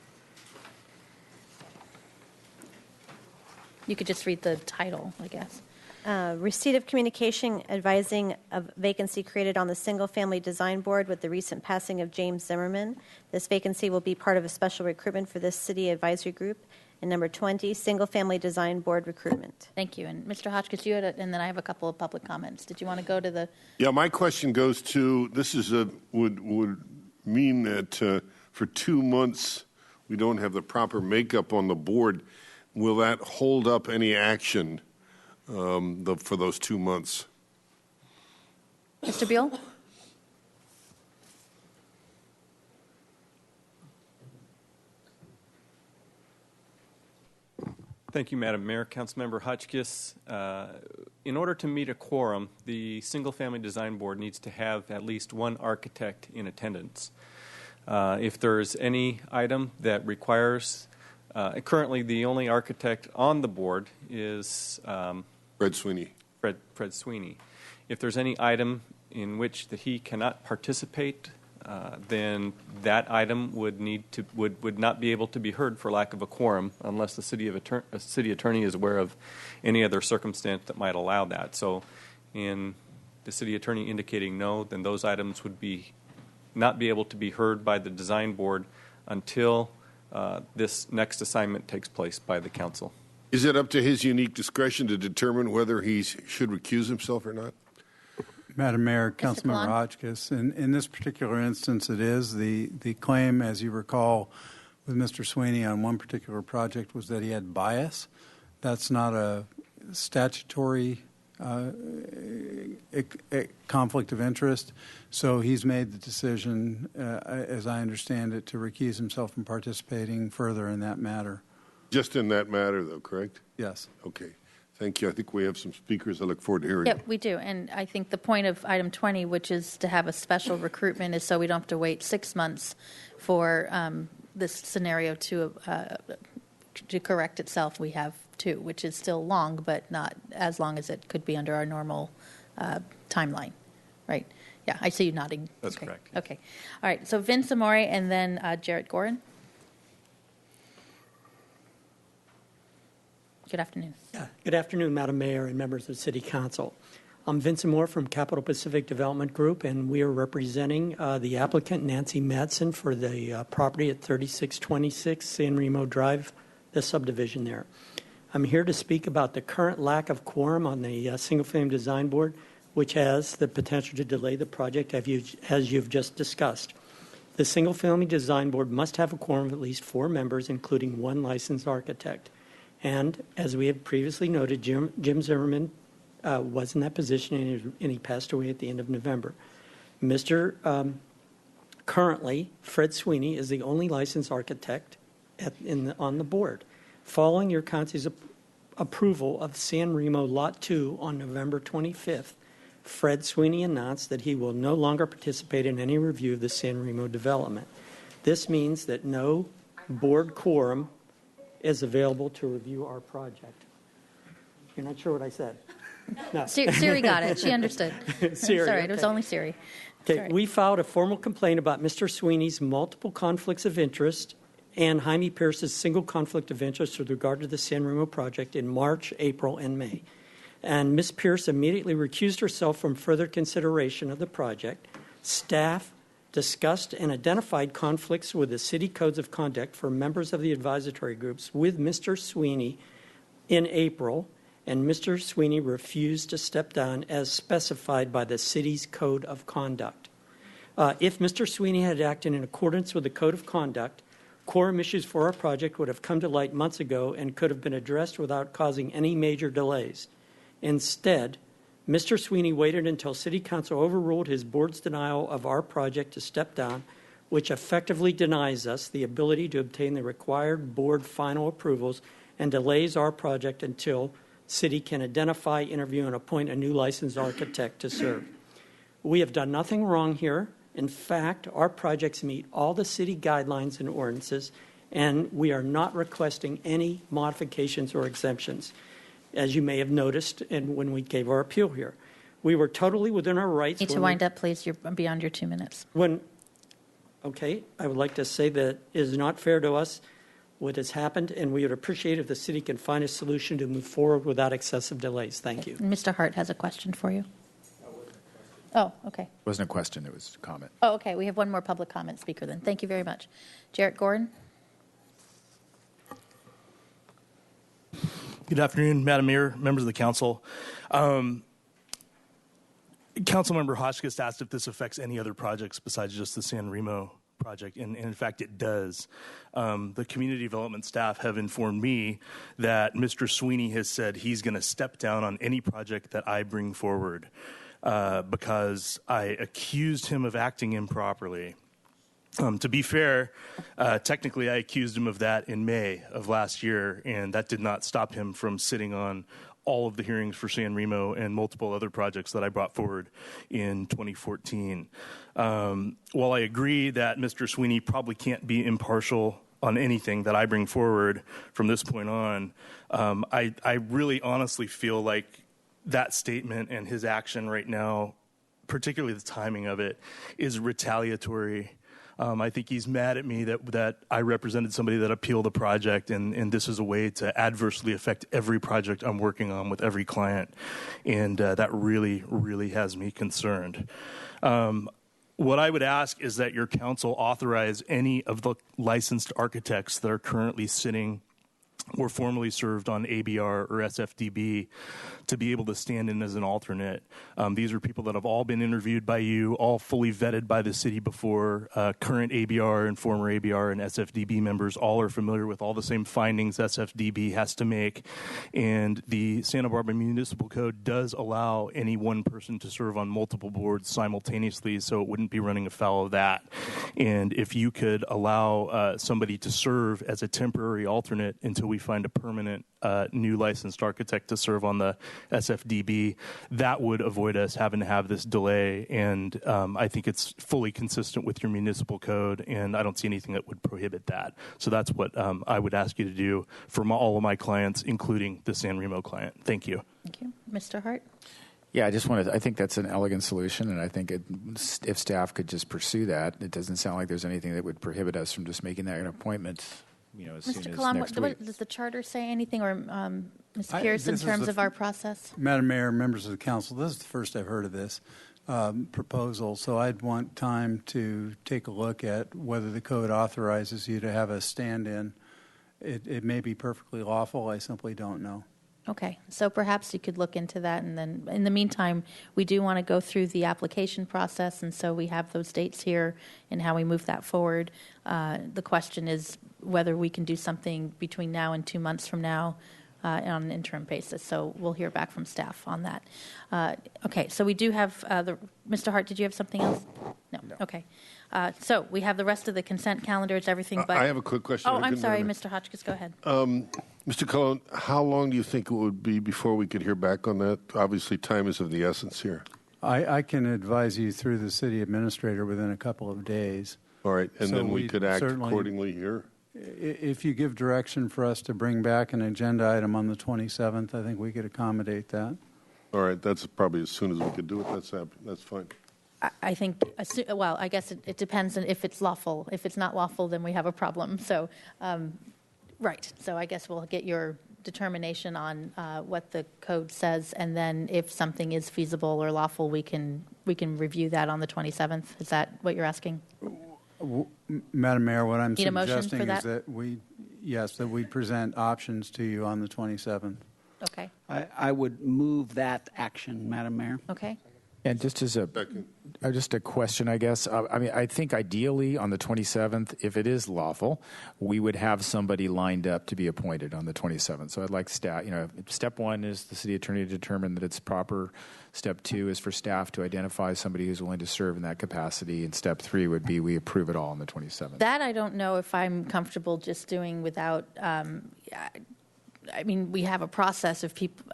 You could just read the title, I guess. Receipt of communication advising of vacancy created on the Single Family Design Board with the recent passing of James Zimmerman. This vacancy will be part of a special recruitment for this city advisory group. And number 20, Single Family Design Board recruitment. Thank you. And Mr. Hotchkiss, you had and then I have a couple of public comments. Did you want to go to the? Yeah, my question goes to, this is would mean that for 2 months we don't have the proper makeup on the board, will that hold up any action for those 2 months? Mr. Beal? Thank you, Madam Mayor. Councilmember Hotchkiss. In order to meet a quorum, the Single Family Design Board needs to have at least one architect in attendance. If there's any item that requires, currently the only architect on the board is Fred Sweeney. Fred Sweeney. If there's any item in which that he cannot participate, then that item would not be able to be heard for lack of a quorum unless the city attorney is aware of any other circumstance that might allow that. So, in the city attorney indicating no, then those items would not be able to be heard by the design board until this next assignment takes place by the council. Is it up to his unique discretion to determine whether he should recuse himself or not? Madam Mayor, Councilmember Hotchkiss, in this particular instance, it is. The claim, as you recall, with Mr. Sweeney on one particular project was that he had bias. That's not a statutory conflict of interest. So he's made the decision, as I understand it, to recuse himself from participating further in that matter. Just in that matter, though, correct? Yes. Okay. Thank you. I think we have some speakers. I look forward to hearing. Yep, we do. And I think the point of item 20, which is to have a special recruitment, is so we don't have to wait 6 months for this scenario to correct itself. We have 2, which is still long, but not as long as it could be under our normal timeline, right? Yeah, I see you nodding. That's okay. correct. Okay. All right. So Vince Amore and then Jarrett Gorin. Good afternoon. Good afternoon, Madam Mayor and members of the City Council. I'm Vincent Moore from Capital Pacific Development Group, and we are representing the applicant, Nancy Madsen, for the property at 3626 San Remo Drive, the subdivision there. I'm here to speak about the current lack of quorum on the Single Family Design Board, which has the potential to delay the project as you've just discussed. The Single Family Design Board must have a quorum of at least 4 members, including 1 licensed architect. And as we have previously noted, Jim Zimmerman was in that position, and he passed away at the end of November. Currently, Fred Sweeney is the only licensed architect on the board. Following your council's approval of San Remo Lot 2 on November 25th, Fred Sweeney announced that he will no longer participate in any review of the San Remo development. This means that no board quorum is available to review our project. You're not sure what I said? No. Siri got it. She understood. Siri, Sorry, it was only Siri. Okay, Sorry. we filed a formal complaint about Mr. Sweeney's multiple conflicts of interest and Jaime Pierce's single conflict of interest with regard to the San Remo project in March, April, and May. And Ms. Pierce immediately recused herself from further consideration of the project. Staff discussed and identified conflicts with the city codes of conduct for members of the advisory groups with Mr. Sweeney in April, and Mr. Sweeney refused to step down as specified by the city's code of conduct. If Mr. Sweeney had acted in accordance with the code of conduct, quorum issues for our project would have come to light months ago and could have been addressed without causing any major delays. Instead, Mr. Sweeney waited until City Council overruled his board's denial of our project to step down, which effectively denies us the ability to obtain the required board final approvals and delays our project until City can identify, interview, and appoint a new licensed architect to serve. We have done nothing wrong here. In fact, our projects meet all the city guidelines and ordinances, and we are not requesting any modifications or exemptions, as you may have noticed and when we gave our appeal here. We were totally within our rights. Need to wind up, please. You're beyond your 2 minutes. Okay, I would like to say that it is not fair to us what has happened, and we would appreciate if the city can find a solution to move forward without excessive delays. Thank you. Mr. Hart has a question for you. Oh, okay. It wasn't a question, it was a comment. Oh, okay. We have one more public comment speaker then. Thank you very much. Jarrett Gordon. Good afternoon, Madam Mayor, members of the council. Councilmember Hotchkiss asked if this affects any other projects besides just the San Remo project, and in fact it does. The community development staff have informed me that Mr. Sweeney has said he's going to step down on any project that I bring forward because I accused him of acting improperly. To be fair, technically I accused him of that in May of last year, and that did not stop him from sitting on all of the hearings for San Remo and multiple other projects that I brought forward in 2014. While I agree that Mr. Sweeney probably can't be impartial on anything that I bring forward from this point on, I really honestly feel like that statement and his action right now, particularly the timing of it, is retaliatory. I think he's mad at me that I represented somebody that appealed a project, and this is a way to adversely affect every project I'm working on with every client, and that really, really has me concerned. What I would ask is that your council authorize any of the licensed architects that are currently sitting or formerly served on ABR or SFDB to be able to stand in as an alternate. These are people that have all been interviewed by you, all fully vetted by the city before. Current ABR and former ABR and SFDB members all are familiar with all the same findings SFDB has to make. And the Santa Barbara Municipal Code does allow any one person to serve on multiple boards simultaneously, so it wouldn't be running afoul of that. And if you could allow somebody to serve as a temporary alternate until we find a permanent new licensed architect to serve on the SFDB, that would avoid us having to have this delay. And I think it's fully consistent with your municipal code, and I don't see anything that would prohibit that. So that's what I would ask you to do for all of my clients, including the San Remo client. Thank you. Thank you. Mr. Hart? Yeah, I think that's an elegant solution, and I think if staff could just pursue that, it doesn't sound like there's anything that would prohibit us from just making that an appointment, as soon Mr. as Kalam, next week. does the charter say anything, or Ms. Pierce, in terms of our process? Madam Mayor, members of the council, this is the first I've heard of this proposal, so I'd want time to take a look at whether the code authorizes you to have a stand-in. It may be perfectly lawful. I simply don't know. Okay, so perhaps you could look into that, and then in the meantime, we do want to go through the application process, and so we have those dates here and how we move that forward. The question is whether we can do something between now and 2 months from now on an interim basis. So we'll hear back from staff on that. Okay, so we do have Mr. Hart. Did you have something else? No. Okay. So we have the rest of the consent calendar. It's everything but. I have a quick question. Oh, I'm sorry, Mr. Hotchkiss. Go ahead. Mr. Colon, how long do you think it would be before we could hear back on that? Obviously, time is of the essence here. I can advise you through the city administrator within a couple of days. All right, and So then we could act certainly- accordingly here? If you give direction for us to bring back an agenda item on the 27th, I think we could accommodate that. All right, that's probably as soon as we could do it. That's fine. I think, well, I guess it depends on if it's lawful. If it's not lawful, then we have a problem. So, right. So I guess we'll get your determination on what the code says, and then if something is feasible or lawful, we can review that on the 27th. Is that what you're asking? Madam Mayor, what I'm Need a motion suggesting for is that? that we present options to you on the 27th. Okay. I would move that action, Madam Mayor. Okay. And just as just a question, I guess. I think ideally on the 27th, if it is lawful, we would have somebody lined up to be appointed on the 27th. So I'd like staff. Step one is the city attorney to determine that it's proper. Step two is for staff to identify somebody who's willing to serve in that capacity. And step three would be we approve it all on the 27th. That I don't know if I'm comfortable just doing without. We have a process of people.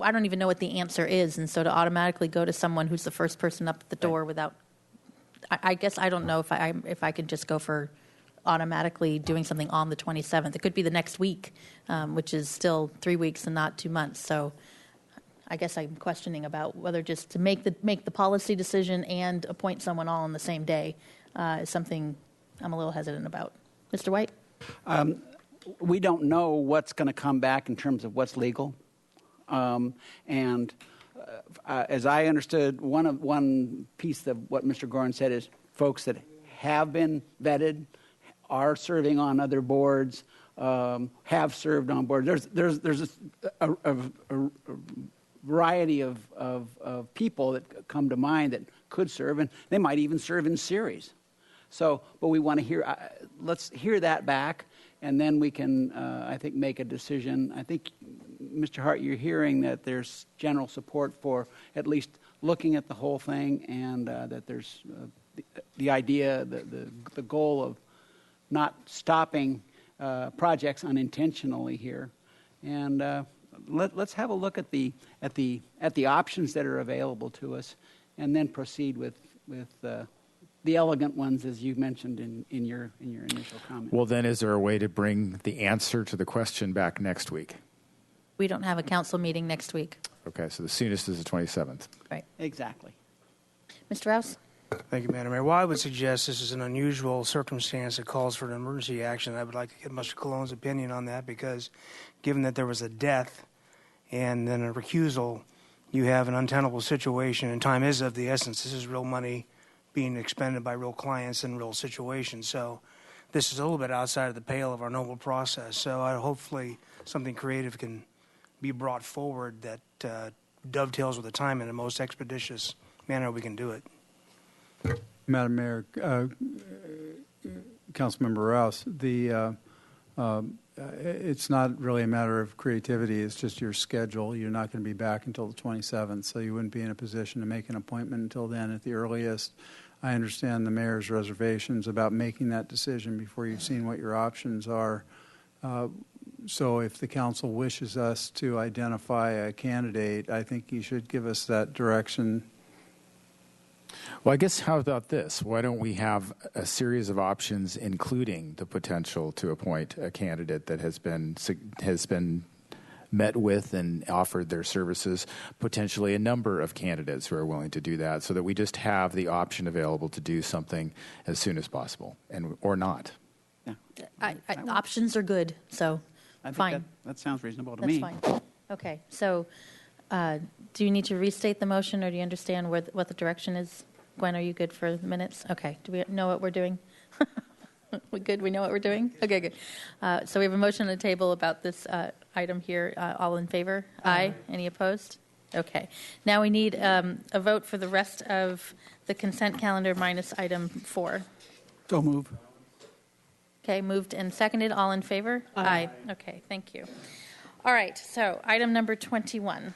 I don't even know what the answer is, and so to automatically go to someone who's the first person up at the door without, I guess I don't know if I could just go for automatically doing something on the 27th. It could be the next week, which is still 3 weeks and not 2 months. So I guess I'm questioning about whether just to make the policy decision and appoint someone all on the same day is something I'm a little hesitant about. Mr. White? We don't know what's going to come back in terms of what's legal. As I understood, one piece of what Mr. Gorin said is folks that have been vetted, are serving on other boards, have served on boards. There's a variety of people that come to mind that could serve, and they might even serve in series. So, but we want to hear, let's hear that back, and then we can, I think, make a decision. I think, Mr. Hart, you're hearing that there's general support for at least looking at the whole thing, and that there's the idea, the goal of not stopping projects unintentionally here. And let's have a look at the options that are available to us, and then proceed with the elegant ones, as you mentioned in your initial comment. Well, then, is there a way to bring the answer to the question back next week? We don't have a council meeting next week. Okay, so the soonest is the 27th. Right. Exactly. Mr. Rouse? Thank you, Madam Mayor. Well, I would suggest this is an unusual circumstance that calls for an emergency action. I would like to get Mr. Cologne's opinion on that, because given that there was a death and then a recusal, you have an untenable situation, and time is of the essence. This is real money being expended by real clients in real situations. So this is a little bit outside of the pale of our normal process. So hopefully something creative can be brought forward that dovetails with the time in the most expeditious manner we can do it. Madam Mayor, Councilmember Rouse, it's not really a matter of creativity. It's just your schedule. You're not going to be back until the 27th, so you wouldn't be in a position to make an appointment until then at the earliest. I understand the mayor's reservations about making that decision before you've seen what your options are. So if the council wishes us to identify a candidate, I think you should give us that direction. Well, I guess how about this? Why don't we have a series of options, including the potential to appoint a candidate that has been met with and offered their services, potentially a number of candidates who are willing to do that, so that we just have the option available to do something as soon as possible, or not. Yeah. Options are good, so I think fine. That sounds reasonable to That's me. fine. Okay, so do you need to restate the motion, or do you understand what the direction is? Gwen, are you good for the minutes? Okay. Do we know what we're doing? We good? We know what we're doing? Okay, good. So we have a motion on the table about this item here. All in favor? Aye. Any opposed? Okay. Now we need a vote for the rest of the consent calendar minus item 4. So move. Okay, moved and seconded. All in favor? Aye. Okay, thank you. All right, so item number 21.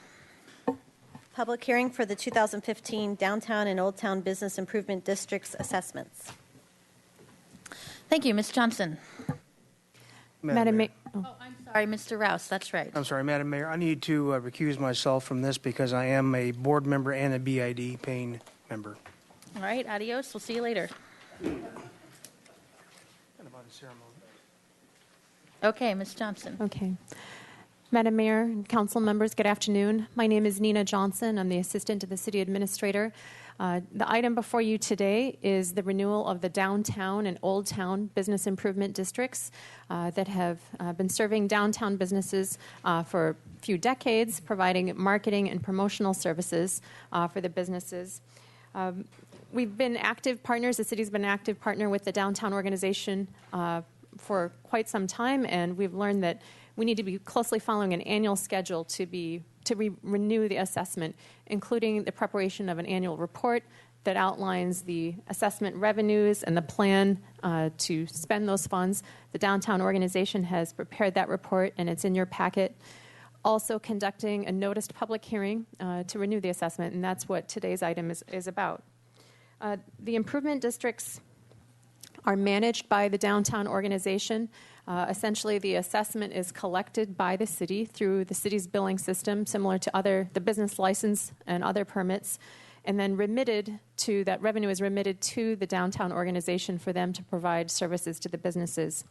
Public hearing for the 2015 Downtown and Old Town Business Improvement Districts assessments. Thank you. Ms. Johnson. Madam Mayor. Oh, I'm sorry, Mr. Rouse. That's right. I'm sorry, Madam Mayor. I need to recuse myself from this because I am a board member and a BID paying member. All right, adios. We'll see you later. Okay, Ms. Johnson. Okay. Madam Mayor and council members, good afternoon. My name is Nina Johnson. I'm the assistant to the city administrator. The item before you today is the renewal of the downtown and old town business improvement districts that have been serving downtown businesses for a few decades, providing marketing and promotional services for the businesses. We've been active partners. The city's been an active partner with the downtown organization for quite some time, and we've learned that we need to be closely following an annual schedule to renew the assessment, including the preparation of an annual report that outlines the assessment revenues and the plan to spend those funds. The downtown organization has prepared that report, and it's in your packet. Also conducting a noticed public hearing to renew the assessment, and that's what today's item is about. The improvement districts are managed by the downtown organization. Essentially, the assessment is collected by the city through the city's billing system, similar to the business license and other permits, and then that revenue is remitted to the downtown organization for them to provide services to the businesses.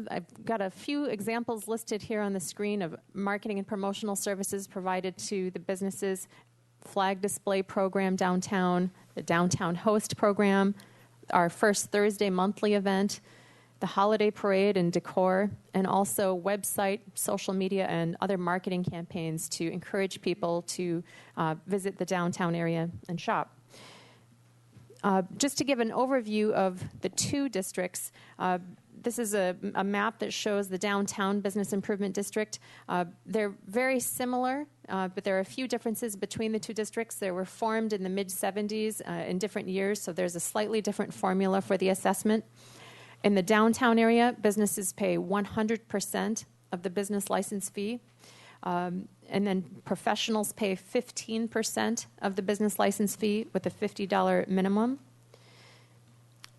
I've got a few examples listed here on the screen of marketing and promotional services provided to the businesses: flag display program downtown, the downtown host program, our first Thursday monthly event, the holiday parade and decor, and also website, social media, and other marketing campaigns to encourage people to visit the downtown area and shop. Just to give an overview of the two districts, this is a map that shows the downtown business improvement district. They're very similar, but there are a few differences between the two districts. They were formed in the mid-'70s in different years, so there's a slightly different formula for the assessment. In the downtown area, businesses pay 100% of the business license fee. And then professionals pay 15% of the business license fee with a $50 minimum.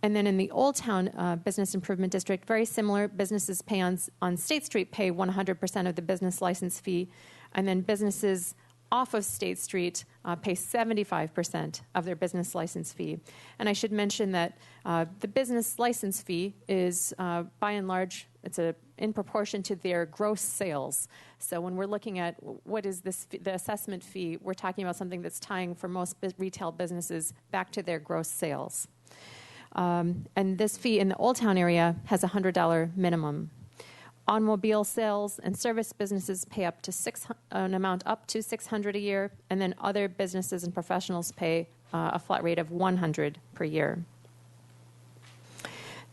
And then in the Old Town Business Improvement District, very similar. Businesses pay on State Street pay 100% of the business license fee, and then businesses off of State Street pay 75% of their business license fee. And I should mention that the business license fee is, by and large, it's in proportion to their gross sales. So when we're looking at what is the assessment fee, we're talking about something that's tying for most retail businesses back to their gross sales. And this fee in the Old Town area has a $100 minimum. Automobile sales and service businesses pay up to an amount up to $600 a year, and then other businesses and professionals pay a flat rate of $100 per year.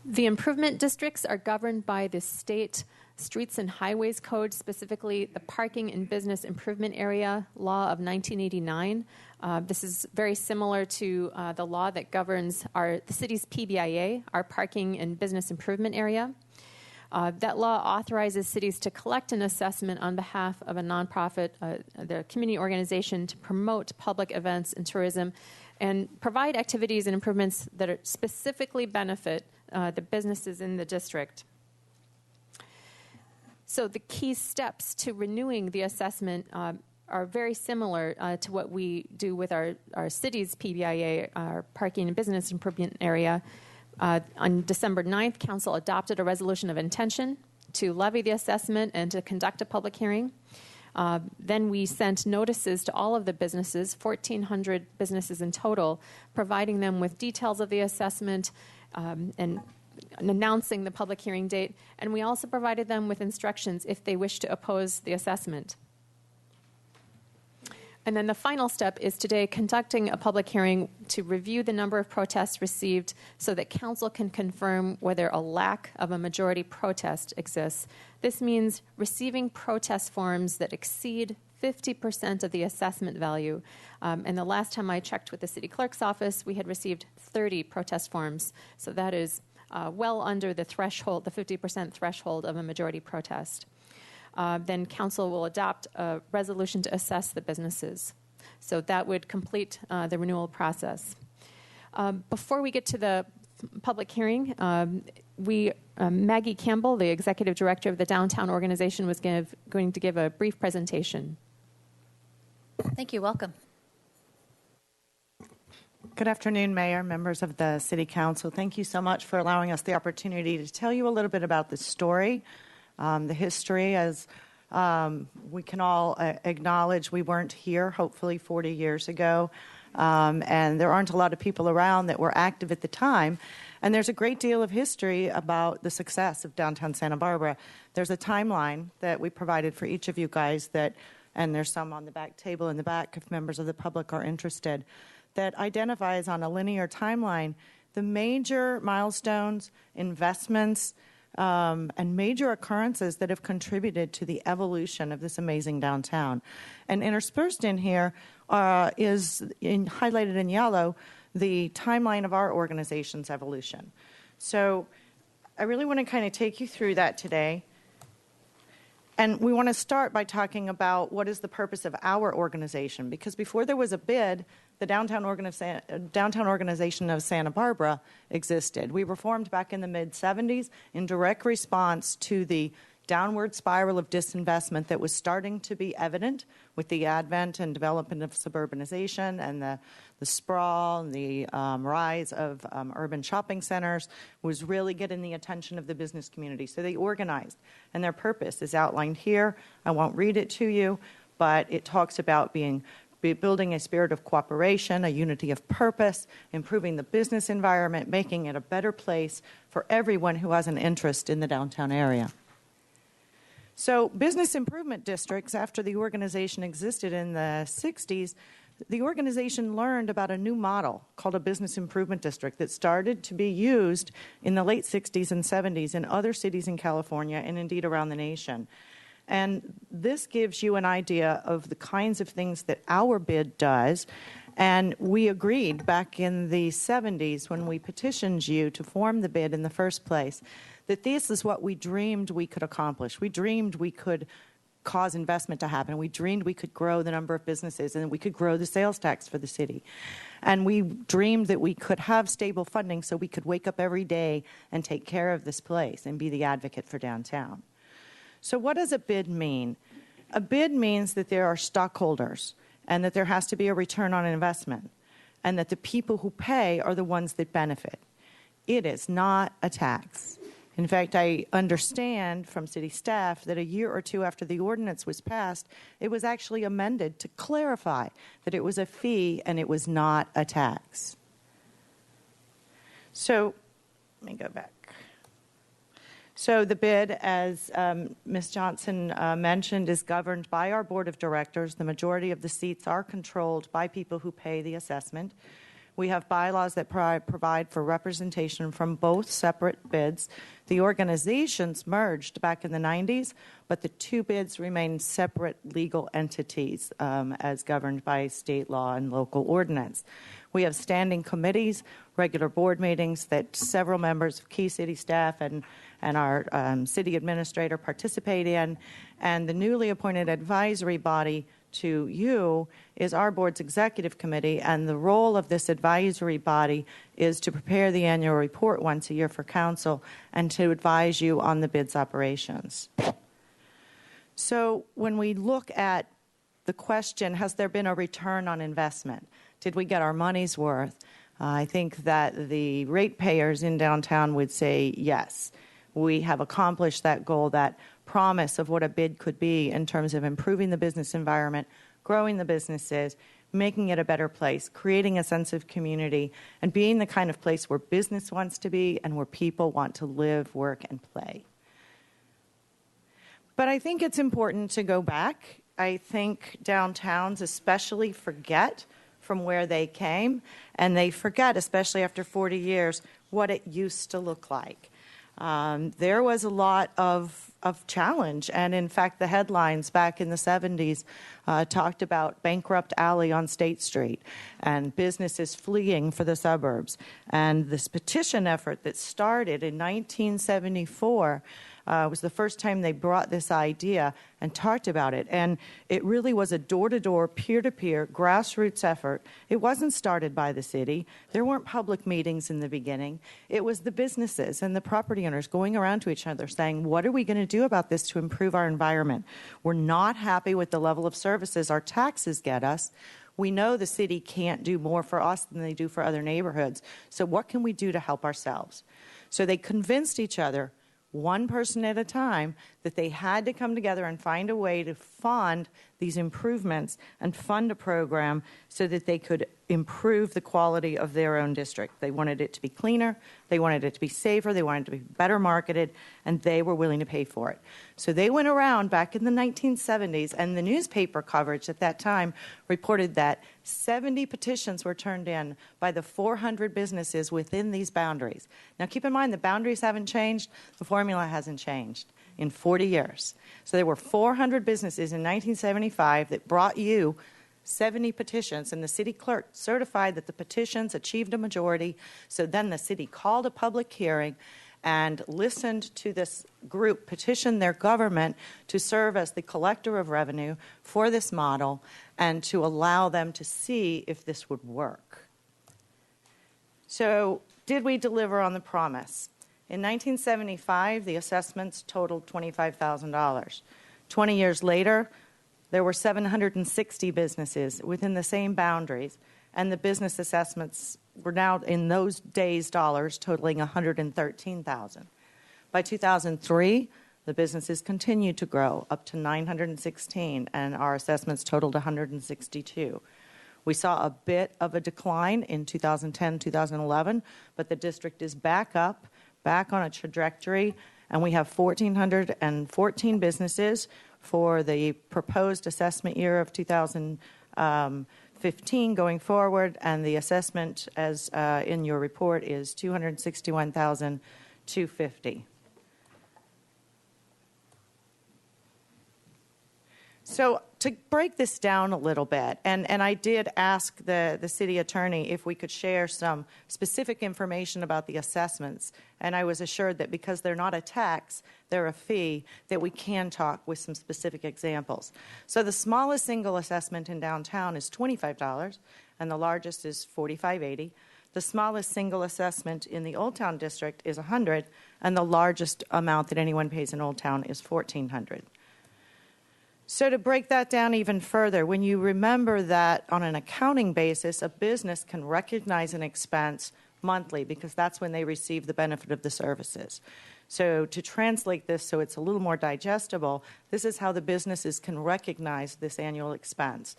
The improvement districts are governed by the state Streets and Highways Code, specifically the Parking and Business Improvement Area Law of 1989. This is very similar to the law that governs the city's PBIA, our Parking and Business Improvement Area. That law authorizes cities to collect an assessment on behalf of a nonprofit, the community organization, to promote public events and tourism and provide activities and improvements that specifically benefit the businesses in the district. So the key steps to renewing the assessment are very similar to what we do with our city's PBIA, our Parking and Business Improvement Area. On December 9th, Council adopted a resolution of intention to levy the assessment and to conduct a public hearing. Then we sent notices to all of the businesses, 1,400 businesses in total, providing them with details of the assessment and announcing the public hearing date. And we also provided them with instructions if they wish to oppose the assessment. And then the final step is today conducting a public hearing to review the number of protests received so that Council can confirm whether a lack of a majority protest exists. This means receiving protest forms that exceed 50% of the assessment value. And the last time I checked with the city clerk's office, we had received 30 protest forms. So that is well under the threshold, the 50% threshold of a majority protest. Then Council will adopt a resolution to assess the businesses. So that would complete the renewal process. Before we get to the public hearing, Maggie Campbell, the Executive Director of the Downtown Organization, was going to give a brief presentation. Thank you. Welcome. Good afternoon, Mayor, members of the City Council. Thank you so much for allowing us the opportunity to tell you a little bit about the story. The history, as we can all acknowledge, we weren't here, hopefully, 40 years ago, and there aren't a lot of people around that were active at the time, and there's a great deal of history about the success of downtown Santa Barbara. There's a timeline that we provided for each of you guys and there's some on the back table in the back if members of the public are interested, that identifies on a linear timeline the major milestones, investments, and major occurrences that have contributed to the evolution of this amazing downtown. And interspersed in here is highlighted in yellow the timeline of our organization's evolution. So I really want to kind of take you through that today. And we want to start by talking about what is the purpose of our organization, because before there was a bid, the Downtown Organization of Santa Barbara existed. We were formed back in the mid-'70s in direct response to the downward spiral of disinvestment that was starting to be evident with the advent and development of suburbanization and the sprawl and the rise of urban shopping centers was really getting the attention of the business community. So they organized, and their purpose is outlined here. I won't read it to you, but it talks about building a spirit of cooperation, a unity of purpose, improving the business environment, making it a better place for everyone who has an interest in the downtown area. So business improvement districts, after the organization existed in the 60s, the organization learned about a new model called a business improvement district that started to be used in the late 60s and 70s in other cities in California and indeed around the nation. And this gives you an idea of the kinds of things that our bid does. And we agreed back in the 70s when we petitioned you to form the bid in the first place that this is what we dreamed we could accomplish. We dreamed we could cause investment to happen. We dreamed we could grow the number of businesses and we could grow the sales tax for the city. And we dreamed that we could have stable funding so we could wake up every day and take care of this place and be the advocate for downtown. So what does a bid mean? A bid means that there are stockholders and that there has to be a return on investment and that the people who pay are the ones that benefit. It is not a tax. In fact, I understand from city staff that a year or two after the ordinance was passed, it was actually amended to clarify that it was a fee and it was not a tax. So let me go back. So the bid, as Ms. Johnson mentioned, is governed by our board of directors. The majority of the seats are controlled by people who pay the assessment. We have bylaws that provide for representation from both separate bids. The organizations merged back in the 90s, but the two bids remain separate legal entities as governed by state law and local ordinance. We have standing committees, regular board meetings that several members of key city staff and our city administrator participate in, and the newly appointed advisory body to you is our board's executive committee, and the role of this advisory body is to prepare the annual report once a year for council and to advise you on the bid's operations. So when we look at the question, has there been a return on investment? Did we get our money's worth? I think that the ratepayers in downtown would say yes. We have accomplished that goal, that promise of what a bid could be in terms of improving the business environment, growing the businesses, making it a better place, creating a sense of community, and being the kind of place where business wants to be and where people want to live, work, and play. But I think it's important to go back. I think downtowns especially forget from where they came, and they forget, especially after 40 years, what it used to look like. There was a lot of challenge, and in fact, the headlines back in the 70s talked about bankrupt alley on State Street and businesses fleeing for the suburbs. And this petition effort that started in 1974 was the first time they brought this idea and talked about it. And it really was a door-to-door, peer-to-peer, grassroots effort. It wasn't started by the city. There weren't public meetings in the beginning. It was the businesses and the property owners going around to each other saying, what are we going to do about this to improve our environment? We're not happy with the level of services our taxes get us. We know the city can't do more for us than they do for other neighborhoods. So what can we do to help ourselves? So they convinced each other, one person at a time, that they had to come together and find a way to fund these improvements and fund a program so that they could improve the quality of their own district. They wanted it to be cleaner, they wanted it to be safer, they wanted it to be better marketed, and they were willing to pay for it. So they went around back in the 1970s, and the newspaper coverage at that time reported that 70 petitions were turned in by the 400 businesses within these boundaries. Now keep in mind, the boundaries haven't changed, the formula hasn't changed in 40 years. So there were 400 businesses in 1975 that brought you 70 petitions, and the city clerk certified that the petitions achieved a majority. So then the city called a public hearing and listened to this group petition their government to serve as the collector of revenue for this model and to allow them to see if this would work. So did we deliver on the promise? In 1975, the assessments totaled $25,000. 20 years later, there were 760 businesses within the same boundaries, and the business assessments were now, in those days' dollars, totaling $113,000. By 2003, the businesses continued to grow up to 916, and our assessments totaled 162. We saw a bit of a decline in 2010, 2011, but the district is back up, back on a trajectory, and we have 1,414 businesses for the proposed assessment year of 2013 2015 going forward, and the assessment as in your report is $261,250. So to break this down a little bit, and I did ask the city attorney if we could share some specific information about the assessments, and I was assured that because they're not a tax, they're a fee, that we can talk with some specific examples. So the smallest single assessment in downtown is $25, and the largest is $45.80. The smallest single assessment in the Old Town District is $100, and the largest amount that anyone pays in Old Town is $1,400. So to break that down even further, when you remember that on an accounting basis, a business can recognize an expense monthly because that's when they receive the benefit of the services. So to translate this so it's a little more digestible, this is how the businesses can recognize this annual expense.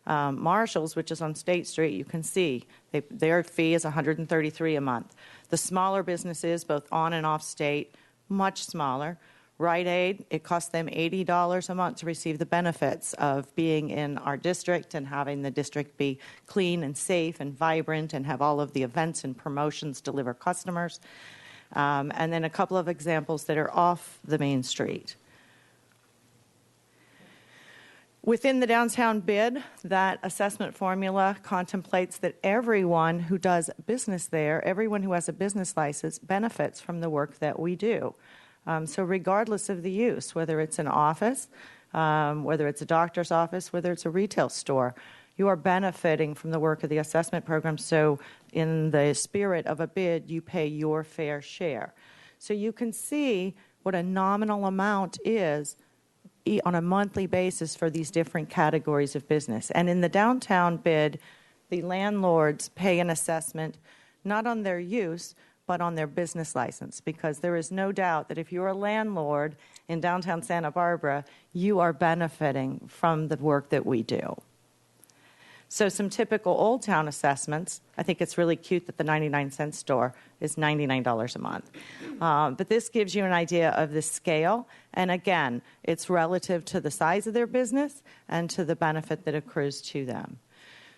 Marshall's, which is on State Street, you can see their fee is $133 a month. The smaller businesses, both on and off state, much smaller. Rite Aid, it costs them $80 a month to receive the benefits of being in our district and having the district be clean and safe and vibrant and have all of the events and promotions deliver customers. And then a couple of examples that are off the main street. Within the downtown bid, that assessment formula contemplates that everyone who does business there, everyone who has a business license, benefits from the work that we do. So regardless of the use, whether it's an office, whether it's a doctor's office, whether it's a retail store, you are benefiting from the work of the assessment program. So in the spirit of a bid, you pay your fair share. So you can see what a nominal amount is on a monthly basis for these different categories of business. And in the downtown bid, the landlords pay an assessment not on their use, but on their business license, because there is no doubt that if you're a landlord in downtown Santa Barbara, you are benefiting from the work that we do. So some typical Old Town assessments, I think it's really cute that the 99-cent store is $99 a month. But this gives you an idea of the scale. And again, it's relative to the size of their business and to the benefit that accrues to them.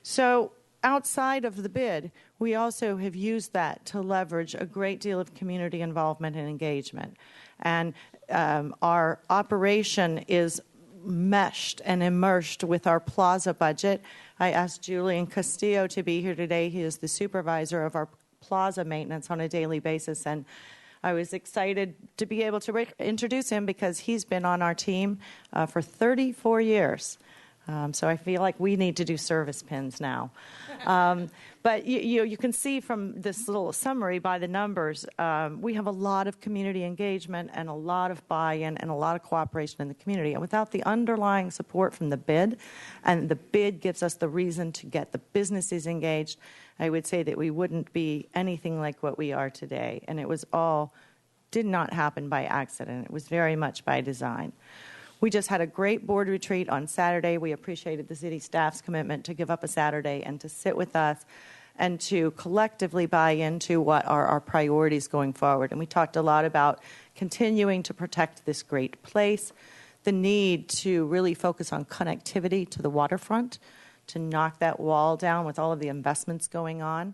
So outside of the bid, we also have used that to leverage a great deal of community involvement and engagement. And our operation is meshed and immersed with our plaza budget. I asked Julian Castillo to be here today. He is the supervisor of our plaza maintenance on a daily basis, and I was excited to be able to introduce him because he's been on our team for 34 years. So I feel like we need to do service pins now. But you can see from this little summary by the numbers, we have a lot of community engagement and a lot of buy-in and a lot of cooperation in the community. And without the underlying support from the bid, and the bid gives us the reason to get the businesses engaged, I would say that we wouldn't be anything like what we are today. And it was all, did not happen by accident. It was very much by design. We just had a great board retreat on Saturday. We appreciated the city staff's commitment to give up a Saturday and to sit with us and to collectively buy into what are our priorities going forward. And we talked a lot about continuing to protect this great place, the need to really focus on connectivity to the waterfront, to knock that wall down with all of the investments going on,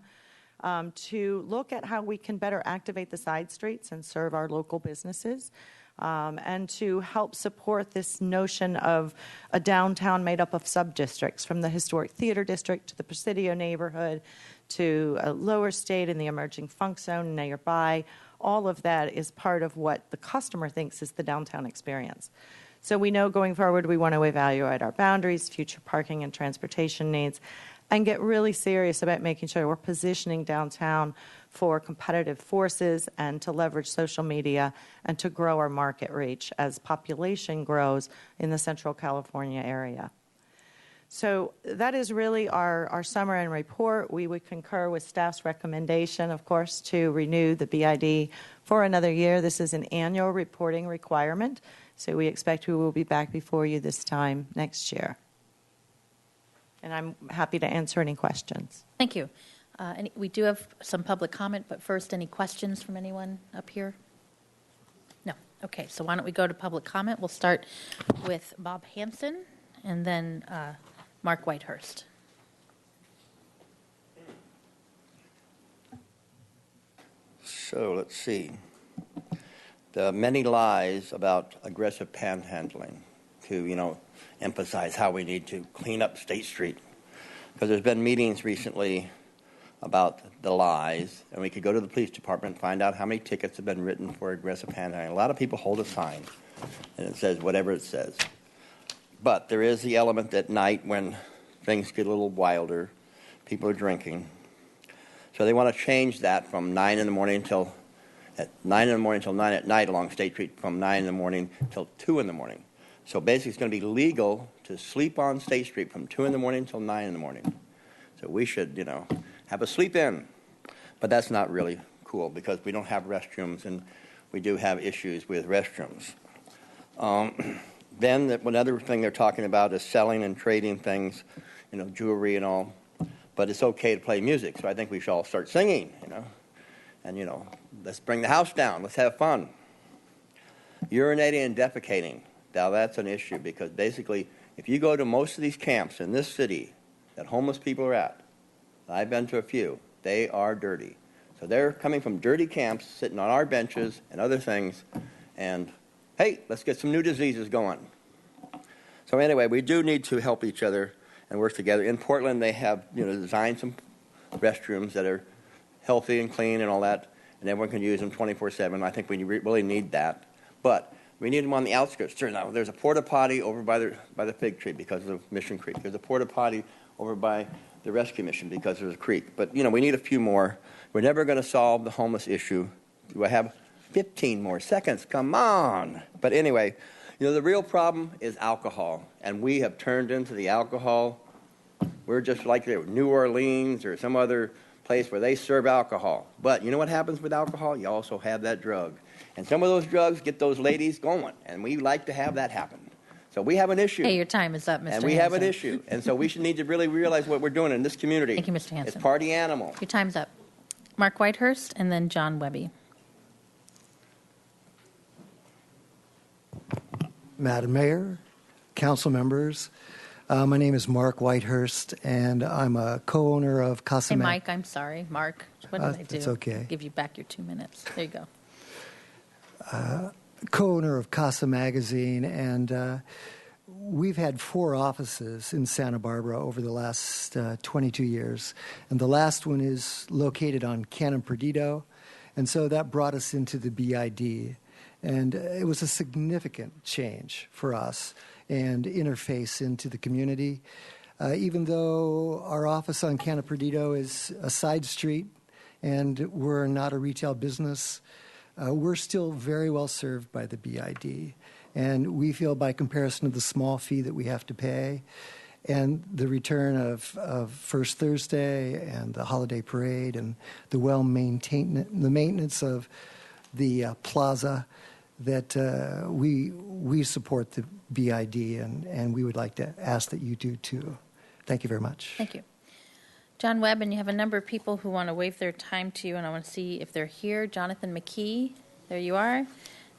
to look at how we can better activate the side streets and serve our local businesses, and to help support this notion of a downtown made up of sub-districts, from the historic theater district to the Presidio neighborhood to Lower State and the emerging funk zone nearby. All of that is part of what the customer thinks is the downtown experience. So we know going forward we want to evaluate our boundaries, future parking and transportation needs, and get really serious about making sure we're positioning downtown for competitive forces and to leverage social media and to grow our market reach as population grows in the Central California area. So that is really our summary and report. We would concur with staff's recommendation, of course, to renew the BID for another year. This is an annual reporting requirement, so we expect we will be back before you this time next year. And I'm happy to answer any questions. Thank you. We do have some public comment, but first, any questions from anyone up here? No. Okay, so why don't we go to public comment? We'll start with Bob Hanson and then Mark Whitehurst. So let's see. The many lies about aggressive panhandling to, emphasize how we need to clean up State Street. Because there's been meetings recently about the lies, and we could go to the police department and find out how many tickets have been written for aggressive panhandling. A lot of people hold a sign, and it says whatever it says. But there is the element at night when things get a little wilder, people are drinking. So they want to change that from 9 in the morning till 9 at night along State Street, from 9 in the morning till 2 in the morning. So basically, it's going to be legal to sleep on State Street from 2 in the morning till 9 in the morning. So we should, have a sleep in. But that's not really cool because we don't have restrooms, and we do have issues with restrooms. Then another thing they're talking about is selling and trading things, jewelry and all. But it's okay to play music, so I think we should all start singing, And, let's bring the house down. Let's have fun. Urinating and defecating. Now, that's an issue because basically, if you go to most of these camps in this city that homeless people are at, I've been to a few, they are dirty. So they're coming from dirty camps, sitting on our benches and other things, and, hey, let's get some new diseases going. So anyway, we do need to help each other and work together. In Portland, they have, designed some restrooms that are healthy and clean and all that, and everyone can use them 24/7. I think we really need that. But we need them on the outskirts. Now, there's a porta potty over by the fig tree because of Mission Creek. There's a porta potty over by the rescue mission because there's a creek. But, we need a few more. We're never going to solve the homeless issue. Do I have 15 more seconds? Come on. But anyway, the real problem is alcohol. And we have turned into the alcohol. We're just like New Orleans or some other place where they serve alcohol. But you know what happens with alcohol? You also have that drug. And some of those drugs get those ladies going, and we like to have that happen. So we have an issue. Hey, your time is up, Mr. And we have an issue. And so we should need to really realize what we're doing in this community. Thank you, Mr. Hanson. It's party animal. Your time's up. Mark Whitehurst and then John Webby. Madam Mayor, council members, my name is Mark Whitehurst, and I'm a co-owner of Casa Hey, Mike, I'm sorry. Mark, what did I do? It's okay. Give you back your 2 minutes. There you go. Co-owner of Casa Magazine, and we've had 4 offices in Santa Barbara over the last 22 years, and the last one is located on Canon Perdido, and so that brought us into the BID, and it was a significant change for us and interface into the community. Even though our office on Canon Perdido is a side street and we're not a retail business, we're still very well served by the BID. And we feel by comparison of the small fee that we have to pay and the return of First Thursday and the holiday parade and the maintenance of the plaza, that we support the BID, and we would like to ask that you do too. Thank you very much. Thank you. John Webb, and you have a number of people who want to waive their time to you, and I want to see if they're here. Jonathan McKee, there you are.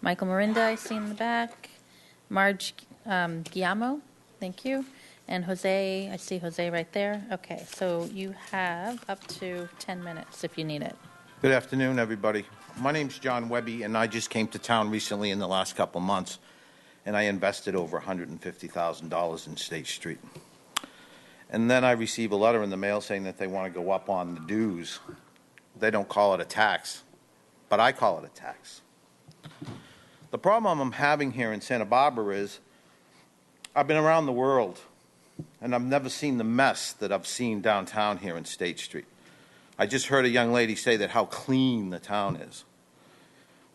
Michael Marinda, I see in the back. Marge Guillermo, thank you. And Jose, I see Jose right there. Okay, so you have up to 10 minutes if you need it. Good afternoon, everybody. My name's John Webby, and I just came to town recently in the last couple months, and I invested over $150,000 in State Street. And then I receive a letter in the mail saying that they want to go up on the dues. They don't call it a tax, but I call it a tax. The problem I'm having here in Santa Barbara is I've been around the world, and I've never seen the mess that I've seen downtown here in State Street. I just heard a young lady say that how clean the town is.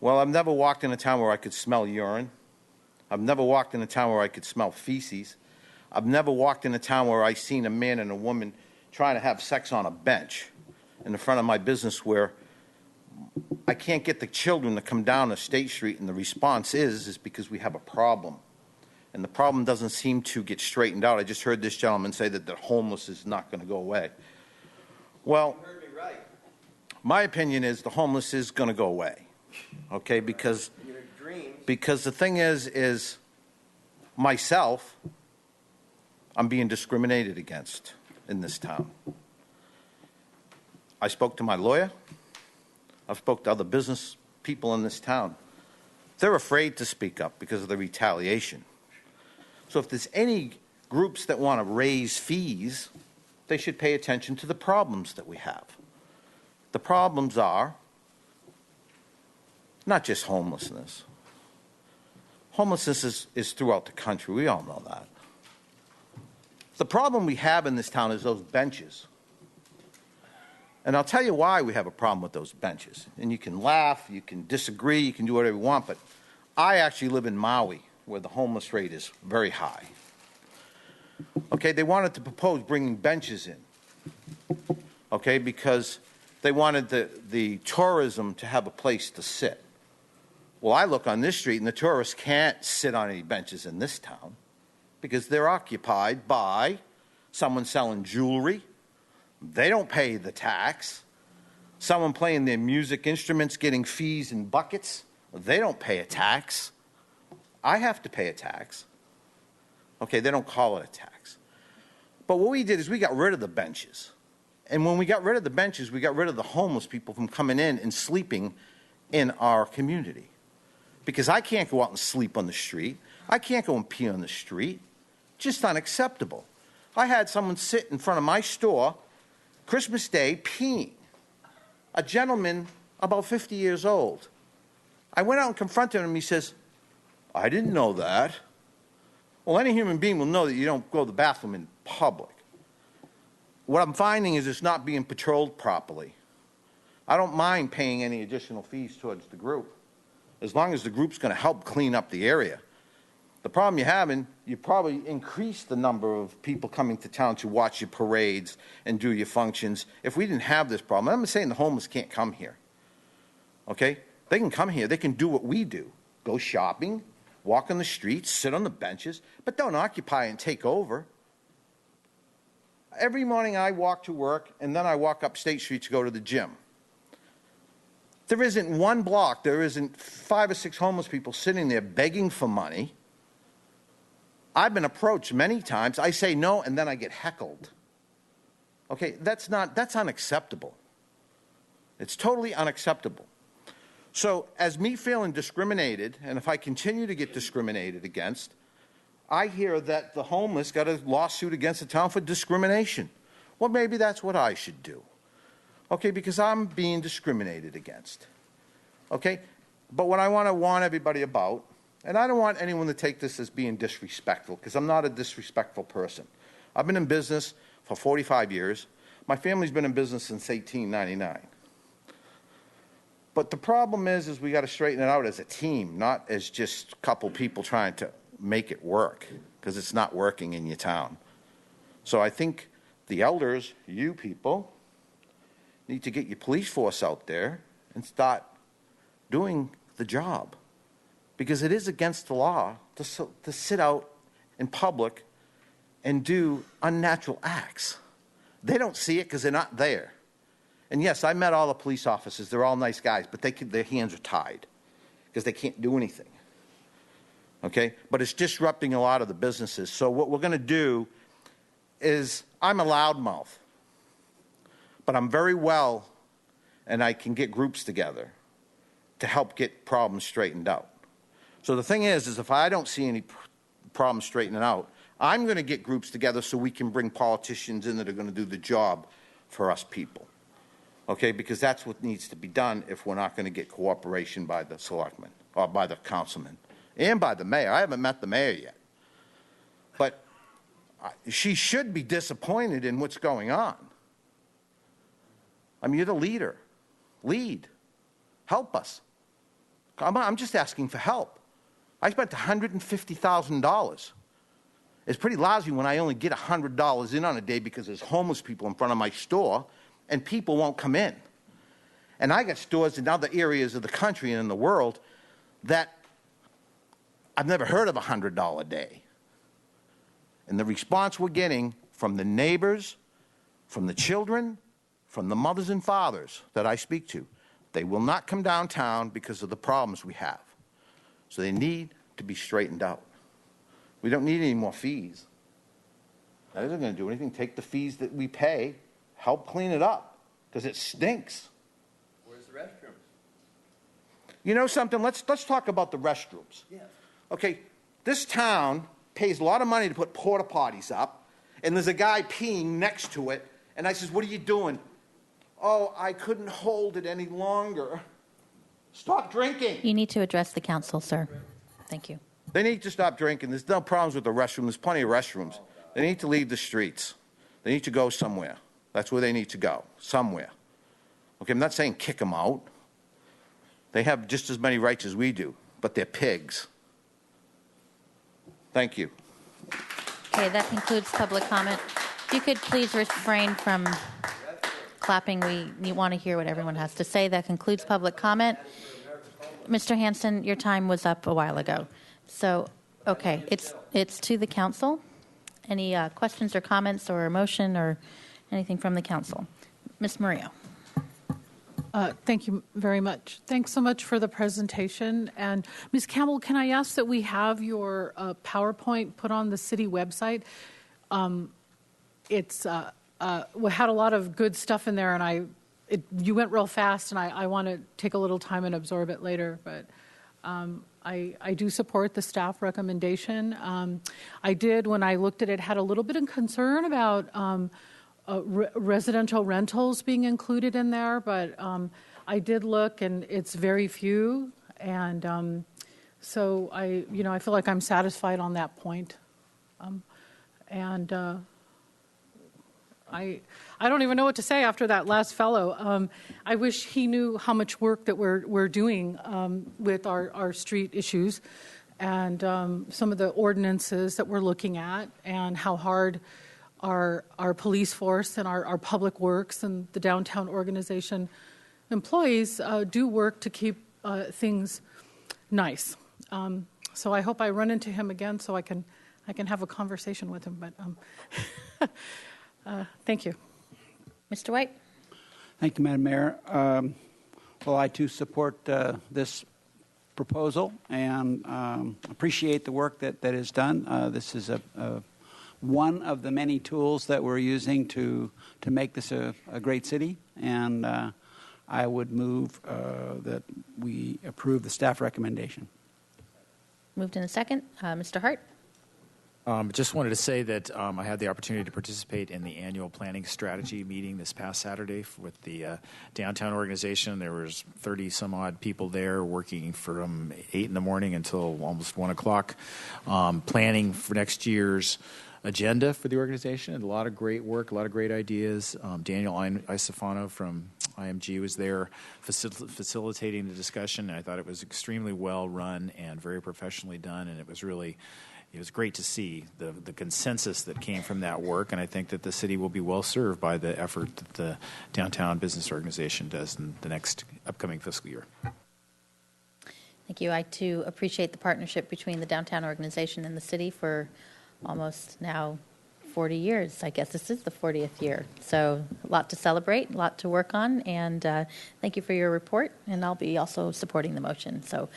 Well, I've never walked in a town where I could smell urine. I've never walked in a town where I could smell feces. I've never walked in a town where I've seen a man and a woman trying to have sex on a bench in the front of my business where I can't get the children to come down to State Street, and the response is because we have a problem. And the problem doesn't seem to get straightened out. I just heard this gentleman say that the homeless is not going to go away. Well, my opinion is the homeless is going to go away, okay? Because the thing is myself, I'm being discriminated against in this town. I spoke to my lawyer. I've spoke to other business people in this town. They're afraid to speak up because of the retaliation. So if there's any groups that want to raise fees, they should pay attention to the problems that we have. The problems are not just homelessness. Homelessness is throughout the country. We all know that. The problem we have in this town is those benches. And I'll tell you why we have a problem with those benches. And you can laugh, you can disagree, you can do whatever you want, but I actually live in Maui, where the homeless rate is very high. Okay, they wanted to propose bringing benches in, okay, because they wanted the tourism to have a place to sit. Well, I look on this street, and the tourists can't sit on any benches in this town because they're occupied by someone selling jewelry. They don't pay the tax. Someone playing their music instruments, getting fees in buckets. They don't pay a tax. I have to pay a tax. Okay, they don't call it a tax. But what we did is we got rid of the benches. And when we got rid of the benches, we got rid of the homeless people from coming in and sleeping in our community. Because I can't go out and sleep on the street. I can't go and pee on the street. Just unacceptable. I had someone sit in front of my store Christmas Day peeing. A gentleman about 50 years old. I went out and confronted him. He says, I didn't know that. Well, any human being will know that you don't go to the bathroom in public. What I'm finding is it's not being patrolled properly. I don't mind paying any additional fees towards the group, as long as the group's going to help clean up the area. The problem you're having, you probably increase the number of people coming to town to watch your parades and do your functions. If we didn't have this problem, I'm not saying the homeless can't come here. Okay? They can come here. They can do what we do. Go shopping, walk on the streets, sit on the benches, but don't occupy and take over. Every morning I walk to work, and then I walk up State Street to go to the gym. There isn't one block, there isn't 5 or 6 homeless people sitting there begging for money. I've been approached many times. I say no, and then I get heckled. Okay, that's unacceptable. It's totally unacceptable. So as me feeling discriminated, and if I continue to get discriminated against, I hear that the homeless got a lawsuit against the town for discrimination. Well, maybe that's what I should do. Okay, because I'm being discriminated against. Okay? But what I want to warn everybody about, and I don't want anyone to take this as being disrespectful, because I'm not a disrespectful person. I've been in business for 45 years. My family's been in business since 1899. But the problem is we got to straighten it out as a team, not as just a couple people trying to make it work, because it's not working in your town. So I think the elders, you people, need to get your police force out there and start doing the job. Because it is against the law to sit out in public and do unnatural acts. They don't see it because they're not there. And yes, I met all the police officers. They're all nice guys, but their hands are tied because they can't do anything. Okay? But it's disrupting a lot of the businesses. So what we're going to do is, I'm a loudmouth, but I'm very well, and I can get groups together to help get problems straightened out. So the thing is if I don't see any problems straightening out, I'm going to get groups together so we can bring politicians in that are going to do the job for us people. Okay, because that's what needs to be done if we're not going to get cooperation by the selectmen or by the councilman and by the mayor. I haven't met the mayor yet. But she should be disappointed in what's going on. I mean, you're the leader. Lead. Help us. I'm just asking for help. I spent $150,000. It's pretty lousy when I only get $100 in on a day because there's homeless people in front of my store and people won't come in. And I got stores in other areas of the country and in the world that I've never heard of a $100 day. And the response we're getting from the neighbors, from the children, from the mothers and fathers that I speak to, they will not come downtown because of the problems we have. So they need to be straightened out. We don't need any more fees. That isn't going to do anything. Take the fees that we pay, help clean it up, because it stinks. Where's the restrooms? You know something? Let's talk about the restrooms. Yes. Okay, this town pays a lot of money to put porta potties up, and there's a guy peeing next to it, and I says, what are you doing? Oh, I couldn't hold it any longer. Stop drinking. You need to address the council, sir. Thank you. They need to stop drinking. There's no problems with the restroom. There's plenty of restrooms. They need to leave the streets. They need to go somewhere. That's where they need to go, somewhere. Okay, I'm not saying kick them out. They have just as many rights as we do, but they're pigs. Thank you. Okay, that concludes public comment. If you could please refrain from clapping. We want to hear what everyone has to say. That concludes public comment. Mr. Hanson, your time was up a while ago. So, okay, it's to the council. Any questions or comments or motion or anything from the council? Ms. Murillo. Thank you very much. Thanks so much for the presentation. And Ms. Campbell, can I ask that we have your PowerPoint put on the city website? We had a lot of good stuff in there, and you went real fast, and I want to take a little time and absorb it later. But I do support the staff recommendation. I did, when I looked at it, had a little bit of concern about residential rentals being included in there, but I did look, and it's very few, and so I feel like I'm satisfied on that point, and I don't even know what to say after that last fellow. I wish he knew how much work that we're doing with our street issues, and some of the ordinances that we're looking at, and how hard our police force and our public works and the downtown organization employees do work to keep things nice. So I hope I run into him again so I can have a conversation with him. But thank you. Mr. White. Thank you, Madam Mayor. Well, I too support this proposal and appreciate the work that is done. This is one of the many tools that we're using to make this a great city, and I would move that we approve the staff recommendation. Moved in a second. Mr. Hart. Just wanted to say that I had the opportunity to participate in the annual planning strategy meeting this past Saturday with the downtown organization. There was 30 some odd people there working from 8 in the morning until almost 1 o'clock, planning for next year's agenda for the organization, and a lot of great work, a lot of great ideas. Daniel Isofano from IMG was there facilitating the discussion, and I thought it was extremely well run and very professionally done, and it was great to see the consensus that came from that work, and I think that the city will be well served by the effort that the downtown business organization does in the next upcoming fiscal year. Thank you. I too appreciate the partnership between the downtown organization and the city for almost now 40 years. I guess this is the 40th year. So a lot to celebrate, a lot to work on, and thank you for your report, and I'll be also supporting the motion. So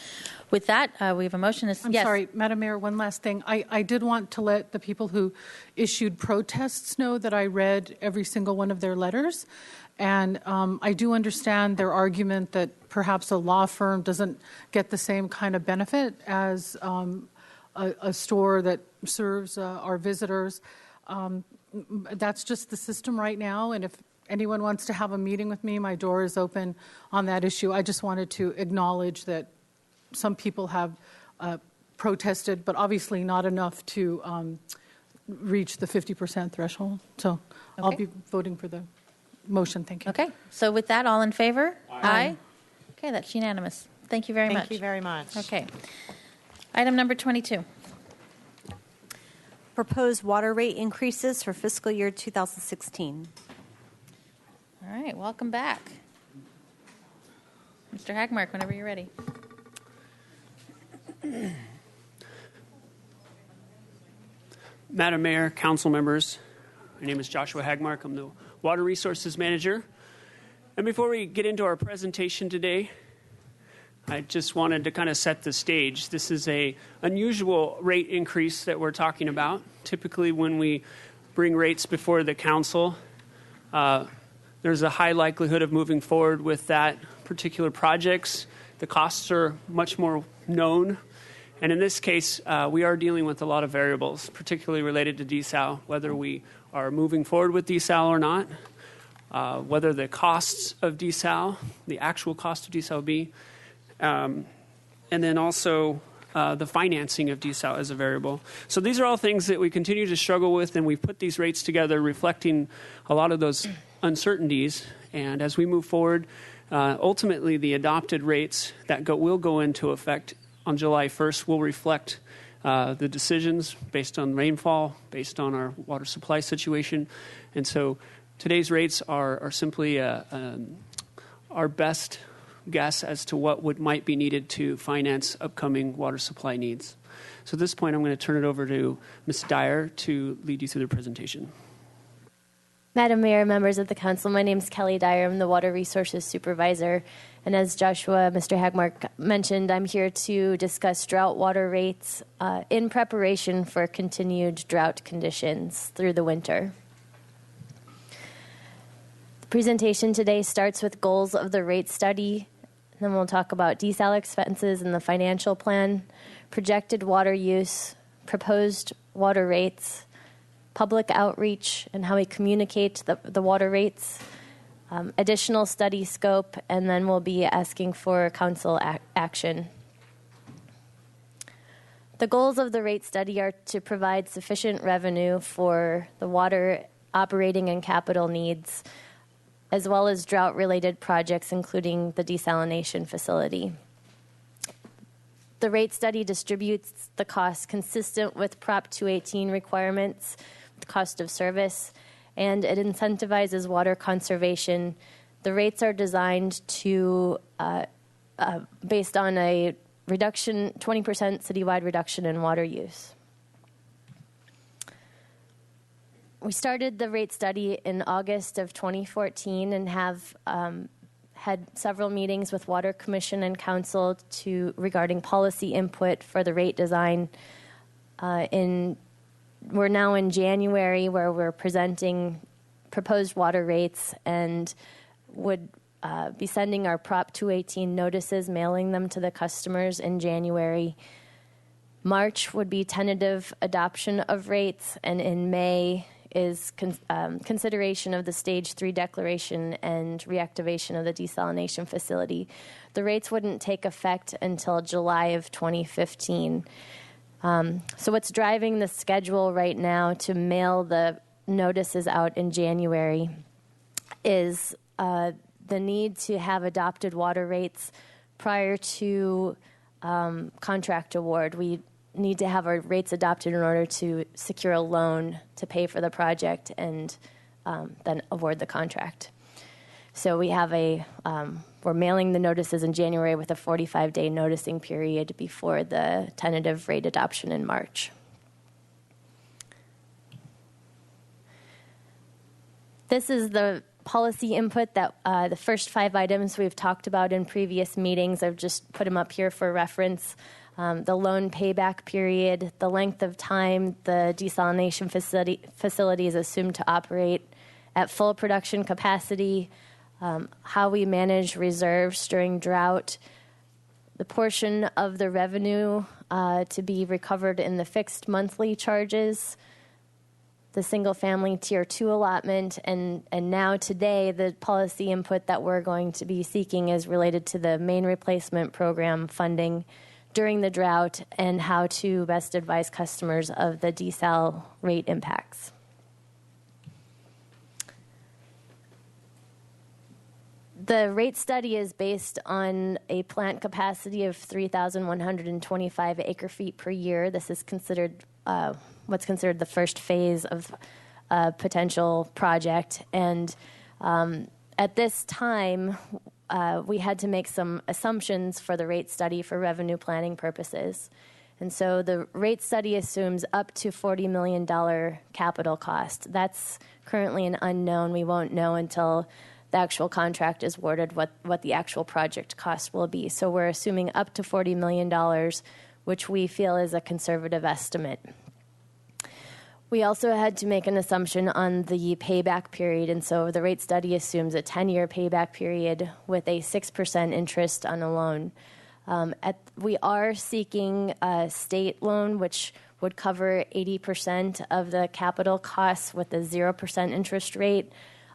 with that, we have a motion. I'm sorry, Madam Mayor, one last thing. I did want to let the people who issued protests know that I read every single one of their letters, and I do understand their argument that perhaps a law firm doesn't get the same kind of benefit as a store that serves our visitors. That's just the system right now, and if anyone wants to have a meeting with me, my door is open on that issue. I just wanted to acknowledge that some people have protested, but obviously not enough to reach the 50% threshold. So okay. I'll be voting for the motion. Thank you. Okay. So with that, all in favor? Aye. Okay, that's unanimous. Thank you very much. Thank you very much. Okay. Item number 22. Proposed water rate increases for fiscal year 2016. All right, welcome back. Mr. Hagmark, whenever you're ready. Madam Mayor, council members, my name is Joshua Hagmark. I'm the Water Resources Manager. And before we get into our presentation today, I just wanted to kind of set the stage. This is an unusual rate increase that we're talking about. Typically, when we bring rates before the council, there's a high likelihood of moving forward with that particular projects the costs are much more known. And in this case, we are dealing with a lot of variables, particularly related to desal, whether we are moving forward with desal or not, whether the costs of desal, the actual cost of desal be, and then also the financing of desal as a variable. So these are all things that we continue to struggle with, and we've put these rates together reflecting a lot of those uncertainties. And as we move forward, ultimately the adopted rates that will go into effect on July 1st will reflect the decisions based on rainfall, based on our water supply situation. And so today's rates are simply our best guess as to what might be needed to finance upcoming water supply needs. So at this point, I'm going to turn it over to Ms. Dyer to lead you through the presentation. Madam Mayor, members of the council, my name is Kelly Dyer. I'm the Water Resources Supervisor. And as Mr. Hagmark mentioned, I'm here to discuss drought water rates in preparation for continued drought conditions through the winter. The presentation today starts with goals of the rate study. Then we'll talk about desal expenses and the financial plan, projected water use, proposed water rates, public outreach and how we communicate the water rates, additional study scope, and then we'll be asking for council action. The goals of the rate study are to provide sufficient revenue for the water operating and capital needs, as well as drought-related projects, including the desalination facility. The rate study distributes the costs consistent with Prop 218 requirements, the cost of service, and it incentivizes water conservation. The rates are designed to, based on a reduction, 20% citywide reduction in water use. We started the rate study in August of 2014 and have had several meetings with Water Commission and Council regarding policy input for the rate design. We're now in January, where we're presenting proposed water rates and would be sending our Prop 218 notices, mailing them to the customers in January. March would be tentative adoption of rates, and in May is consideration of the Stage 3 declaration and reactivation of the desalination facility. The rates wouldn't take effect until July of 2015. So what's driving the schedule right now to mail the notices out in January is the need to have adopted water rates prior to contract award. We need to have our rates adopted in order to secure a loan to pay for the project and then award the contract. So we have we're mailing the notices in January with a 45-day noticing period before the tentative rate adoption in March. This is the policy input that the first 5 items we've talked about in previous meetings. I've just put them up here for reference. The loan payback period, the length of time the desalination facility is assumed to operate at full production capacity, how we manage reserves during drought, the portion of the revenue to be recovered in the fixed monthly charges, the single-family Tier 2 allotment, and now today the policy input that we're going to be seeking is related to the main replacement program funding during the drought and how to best advise customers of the desal rate impacts. The rate study is based on a plant capacity of 3,125 acre-feet per year. This is considered what's considered the first phase of a potential project. And at this time, we had to make some assumptions for the rate study for revenue planning purposes. And so the rate study assumes up to $40 million capital cost. That's currently an unknown. We won't know until the actual contract is awarded what the actual project cost will be. So we're assuming up to $40 million, which we feel is a conservative estimate. We also had to make an assumption on the payback period, and so the rate study assumes a 10-year payback period with a 6% interest on a loan. We are seeking a state loan, which would cover 80% of the capital costs with a 0% interest rate.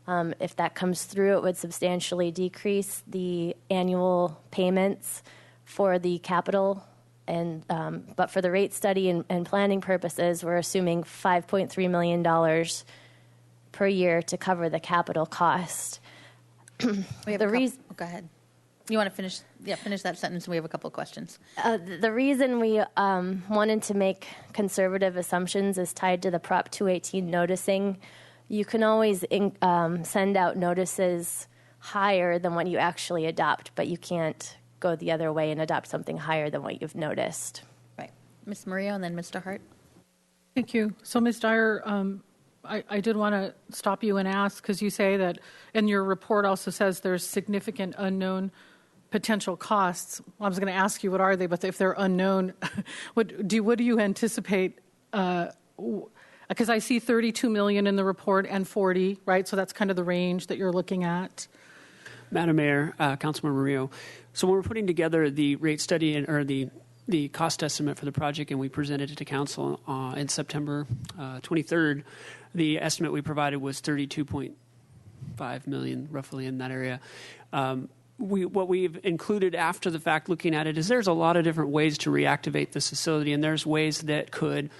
If that comes through, it would substantially decrease the annual payments for the capital. But for the rate study and planning purposes, we're assuming $5.3 million per year to cover the capital cost. Go ahead. You want to finish? Yeah, finish that sentence. We have a couple of questions. The reason we wanted to make conservative assumptions is tied to the Prop 218 noticing. You can always send out notices higher than what you actually adopt, but you can't go the other way and adopt something higher than what you've noticed. Right. Ms. Murillo and then Mr. Hart. Thank you. So, Ms. Dyer, I did want to stop you and ask, because you say that, and your report also says there's significant unknown potential costs. Well, I was going to ask you what are they, but if they're unknown, what do you anticipate? Because I see $32 million in the report and 40, right? So that's kind of the range that you're looking at. Madam Mayor, Councilman Murillo. So when we're putting together the rate study or the cost estimate for the project, and we presented it to council in September 23rd, the estimate we provided was $32.5 million, roughly in that area. What we've included after the fact, looking at it, is there's a lot of different ways to reactivate this facility, and there's ways that could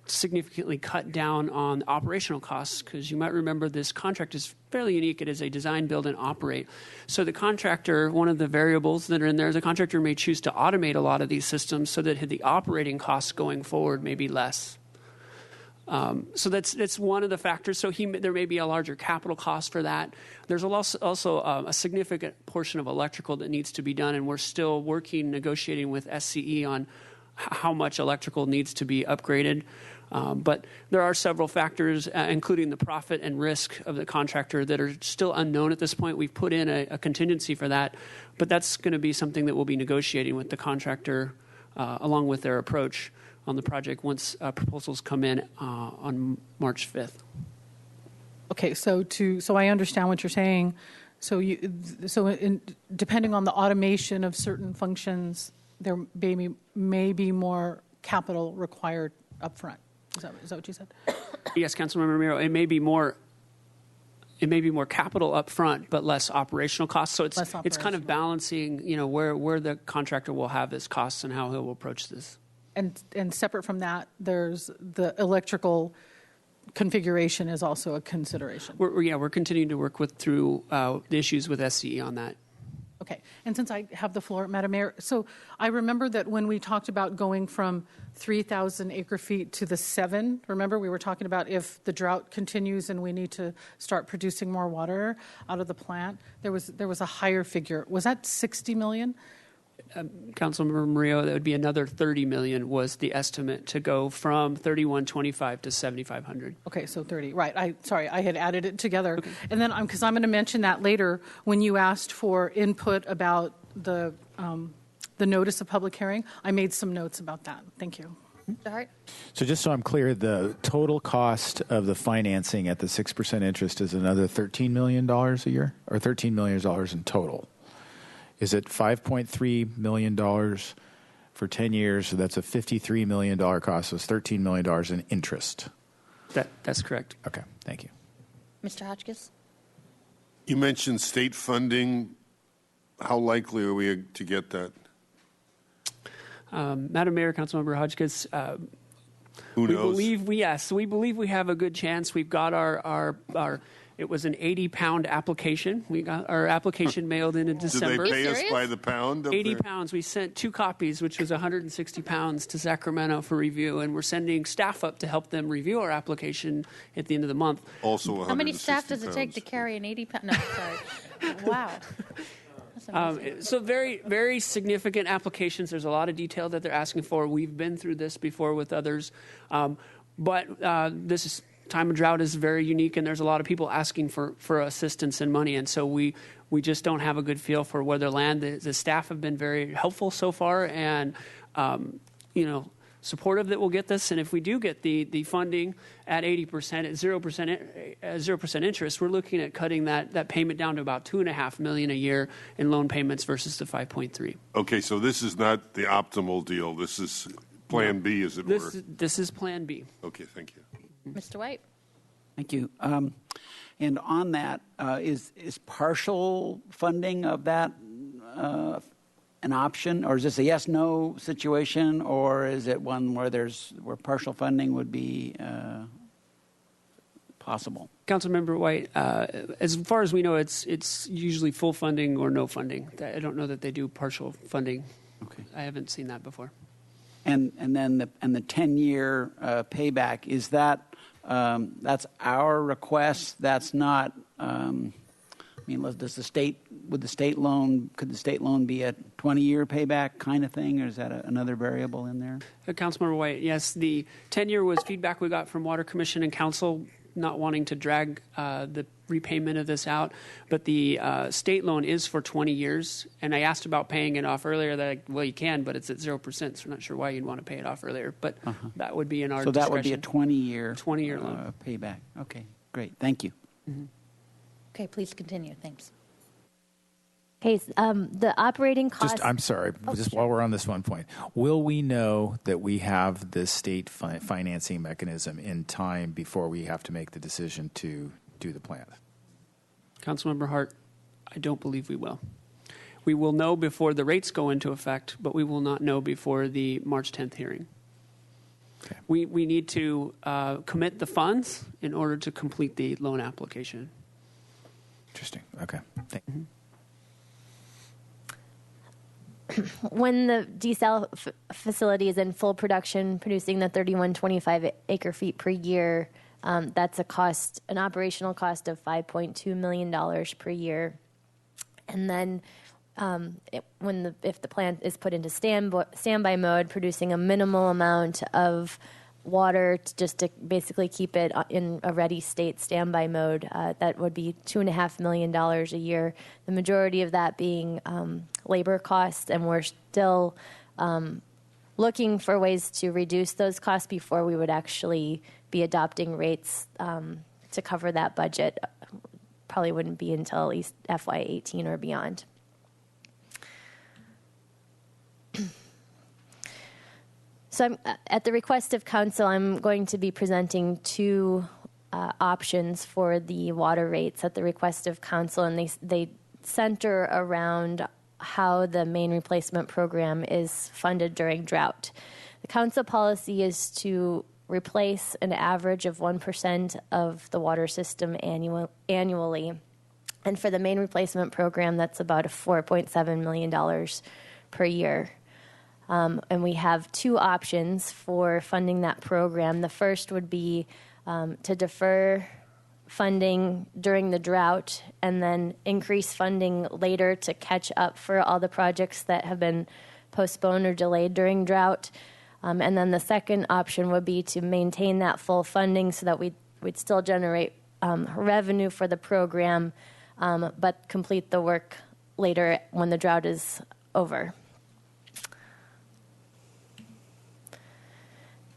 significantly cut down on operational costs, because you might remember this contract is fairly unique. It is a design, build, and operate. So the contractor, one of the variables that are in there, the contractor may choose to automate a lot of these systems so that the operating costs going forward may be less. So that's one of the factors. So there may be a larger capital cost for that. There's also a significant portion of electrical that needs to be done, and we're still negotiating with SCE on how much electrical needs to be upgraded. But there are several factors, including the profit and risk of the contractor, that are still unknown at this point. We've put in a contingency for that, but that's going to be something that we'll be negotiating with the contractor along with their approach on the project once proposals come in on March 5th. Okay, so I understand what you're saying. Depending on the automation of certain functions, there may be more capital required up front. Is that what you said? Yes, Councilmember Romero. It may be more capital up front, but less operational costs. So it's kind of balancing, where the contractor will have his costs and how he'll approach this. And separate from that, there's the electrical configuration is also a consideration. We're continuing to work through the issues with SCE on that. Okay. And since I have the floor, Madam Mayor, so I remember that when we talked about going from 3,000 acre-feet to the 7, remember we were talking about if the drought continues and we need to start producing more water out of the plant, there was a higher figure. Was that $60 million? Councilmember Murillo, that would be another $30 million was the estimate to go from 3,125 to 7,500. Okay, so 30. Right. I had added it together. Okay. And then because I'm going to mention that later when you asked for input about the notice of public hearing, I made some notes about that. Thank you. Mr. Hart? So just so I'm clear, the total cost of the financing at the 6% interest is another $13 million a year, or $13 million in total? Is it $5.3 million for 10 years? So that's a $53 million cost. So it's $13 million in interest. That's correct. Okay, thank you. Mr. Hotchkiss? You mentioned state funding. How likely are we to get that? Madam Mayor, Councilmember Hotchkiss, who knows? We believe we have a good chance. We've got our it was an 80-pound application. We got our application mailed in December. Did they pay us by the pound? 80 pounds. We sent 2 copies, which was 160 pounds, to Sacramento for review, and we're sending staff up to help them review our application at the end of the month. Also 160 How many staff does pounds. it take to carry an 80-pound? No, sorry. Wow. So very, very significant applications. There's a lot of detail that they're asking for. We've been through this before with others. But this time of drought is very unique, and there's a lot of people asking for assistance and money. And so we just don't have a good feel for where they'll land. The staff have been very helpful so far, and, supportive that we'll get this. And if we do get the funding at 80% at 0% interest, we're looking at cutting that payment down to about $2.5 million a year in loan payments versus the 5.3. Okay, so this is not the optimal deal. This is Plan B, as it were. This is Plan B. Okay, thank you. Mr. White? Thank you. And on that, is partial funding of that an option, or is this a yes/no situation, or is it one where partial funding would be possible? Councilmember White, as far as we know, it's usually full funding or no funding. I don't know that they do partial funding. Okay, I haven't seen that before. And then the 10-year payback, is that that's our request? That's not. Could the state loan be a 20-year payback kind of thing, or is that another variable in there? Councilmember White, yes, the 10-year was feedback we got from Water Commission and Council, not wanting to drag the repayment of this out, but the state loan is for 20 years, and I asked about paying it off earlier. Well, you can, but it's at 0%, so I'm not sure why you'd want to pay it off earlier, but that would be in our discretion. So that would be a 20-year loan payback. Okay, great. Thank you. Mm-hmm. Okay, please continue. Thanks. Okay, the operating cost. I'm sorry, while we're on this one point, will we know that we have this state financing mechanism in time before we have to make the decision to do the plan? Councilmember Hart, I don't believe we will. We will know before the rates go into effect, but we will not know before the March 10th hearing. Okay. We need to commit the funds in order to complete the loan application. Interesting. Okay. Mm-hmm. When the desal facility is in full production, producing the 3125 acre feet per year, that's an operational cost of $5.2 million per year. And then if the plant is put into standby mode, producing a minimal amount of water just to basically keep it in a ready state standby mode, that would be $2.5 million a year. The majority of that being labor costs, and we're still looking for ways to reduce those costs before we would actually be adopting rates to cover that budget. Probably wouldn't be until at least FY18 or beyond. So at the request of council, I'm going to be presenting two options for the water rates at the request of council, and they center around how the main replacement program is funded during drought. The council policy is to replace an average of 1% of the water system annually. And for the main replacement program, that's about $4.7 million per year. And we have two options for funding that program. The first would be to defer funding during the drought and then increase funding later to catch up for all the projects that have been postponed or delayed during drought. And then the second option would be to maintain that full funding so that we'd still generate revenue for the program, but complete the work later when the drought is over.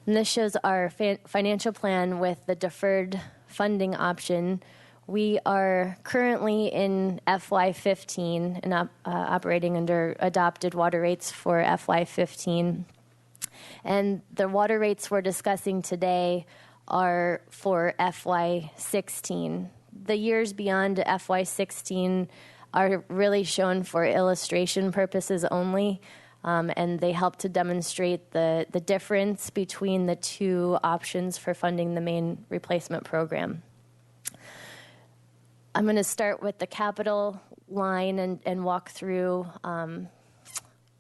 And this shows our financial plan with the deferred funding option. We are currently in FY15 and operating under adopted water rates for FY15. And the water rates we're discussing today are for FY16. The years beyond FY16 are really shown for illustration purposes only. And they help to demonstrate the difference between the two options for funding the main replacement program. I'm going to start with the capital line and walk through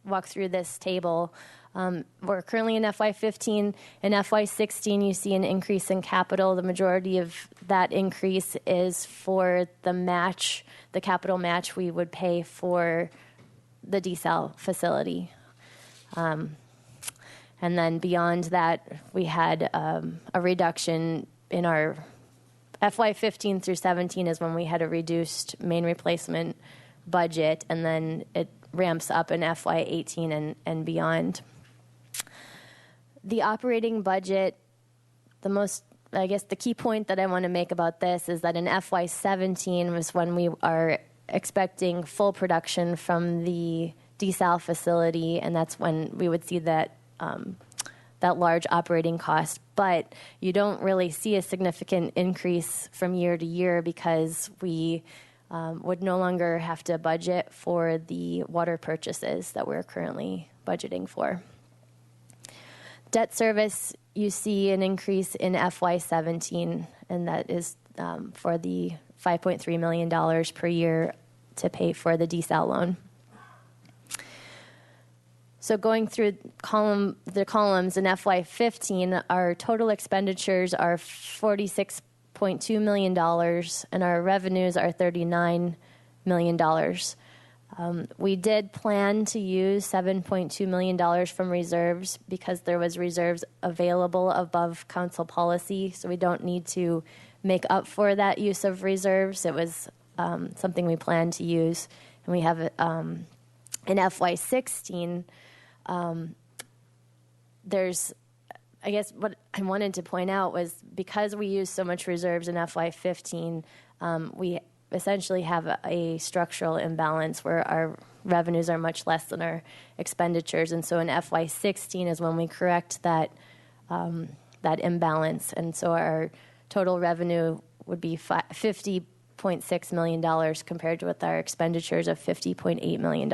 this table. We're currently in FY15. In FY16, you see an increase in capital. The majority of that increase is for the match, the capital match we would pay for the desal facility. And then beyond that, we had a reduction in our FY15 through 17 is when we had a reduced main replacement budget, and then it ramps up in FY18 and beyond. The operating budget, the key point that I want to make about this is that in FY17 was when we are expecting full production from the desal facility, and that's when we would see that that large operating cost. But you don't really see a significant increase from year to year because we would no longer have to budget for the water purchases that we're currently budgeting for. Debt service, you see an increase in FY17, and that is for the $5.3 million per year to pay for the desal loan. So going through the columns in FY15, our total expenditures are $46.2 million, and our revenues are $39 million. We did plan to use $7.2 million from reserves because there was reserves available above council policy, so we don't need to make up for that use of reserves. It was something we planned to use, and we have in FY16. There's, I guess, what I wanted to point out was because we used so much reserves in FY15, we essentially have a structural imbalance where our revenues are much less than our expenditures, and so in FY16 is when we correct that imbalance, and so our total revenue would be $50.6 million compared to with our expenditures of $50.8 million.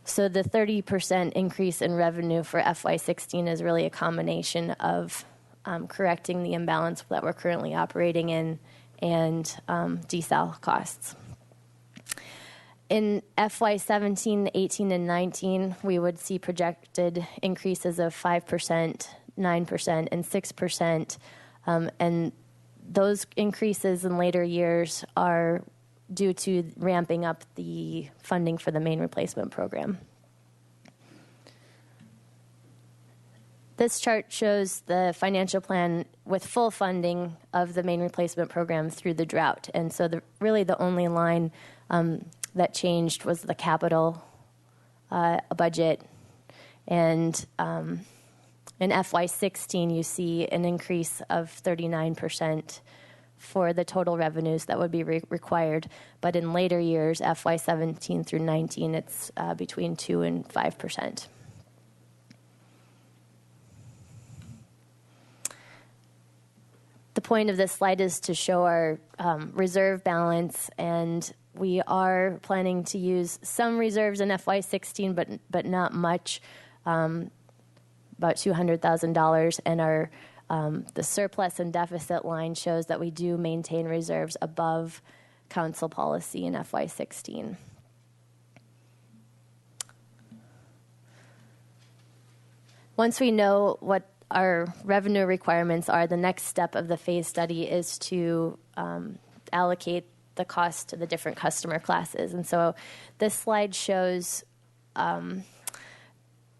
So the 30% increase in revenue for FY16 is really a combination of correcting the imbalance that we're currently operating in and desal costs. In FY17, 18, and 19, we would see projected increases of 5%, 9%, and 6%. And those increases in later years are due to ramping up the funding for the main replacement program. This chart shows the financial plan with full funding of the main replacement program through the drought. And so really the only line that changed was the capital budget. And in FY16, you see an increase of 39% for the total revenues that would be required. But in later years, FY17 through 19, it's between 2 and 5%. The point of this slide is to show our reserve balance, and we are planning to use some reserves in FY16, but not much, about $200,000, and our the surplus and deficit line shows that we do maintain reserves above council policy in FY16. Once we know what our revenue requirements are, the next step of the phase study is to allocate the cost to the different customer classes. And so this slide shows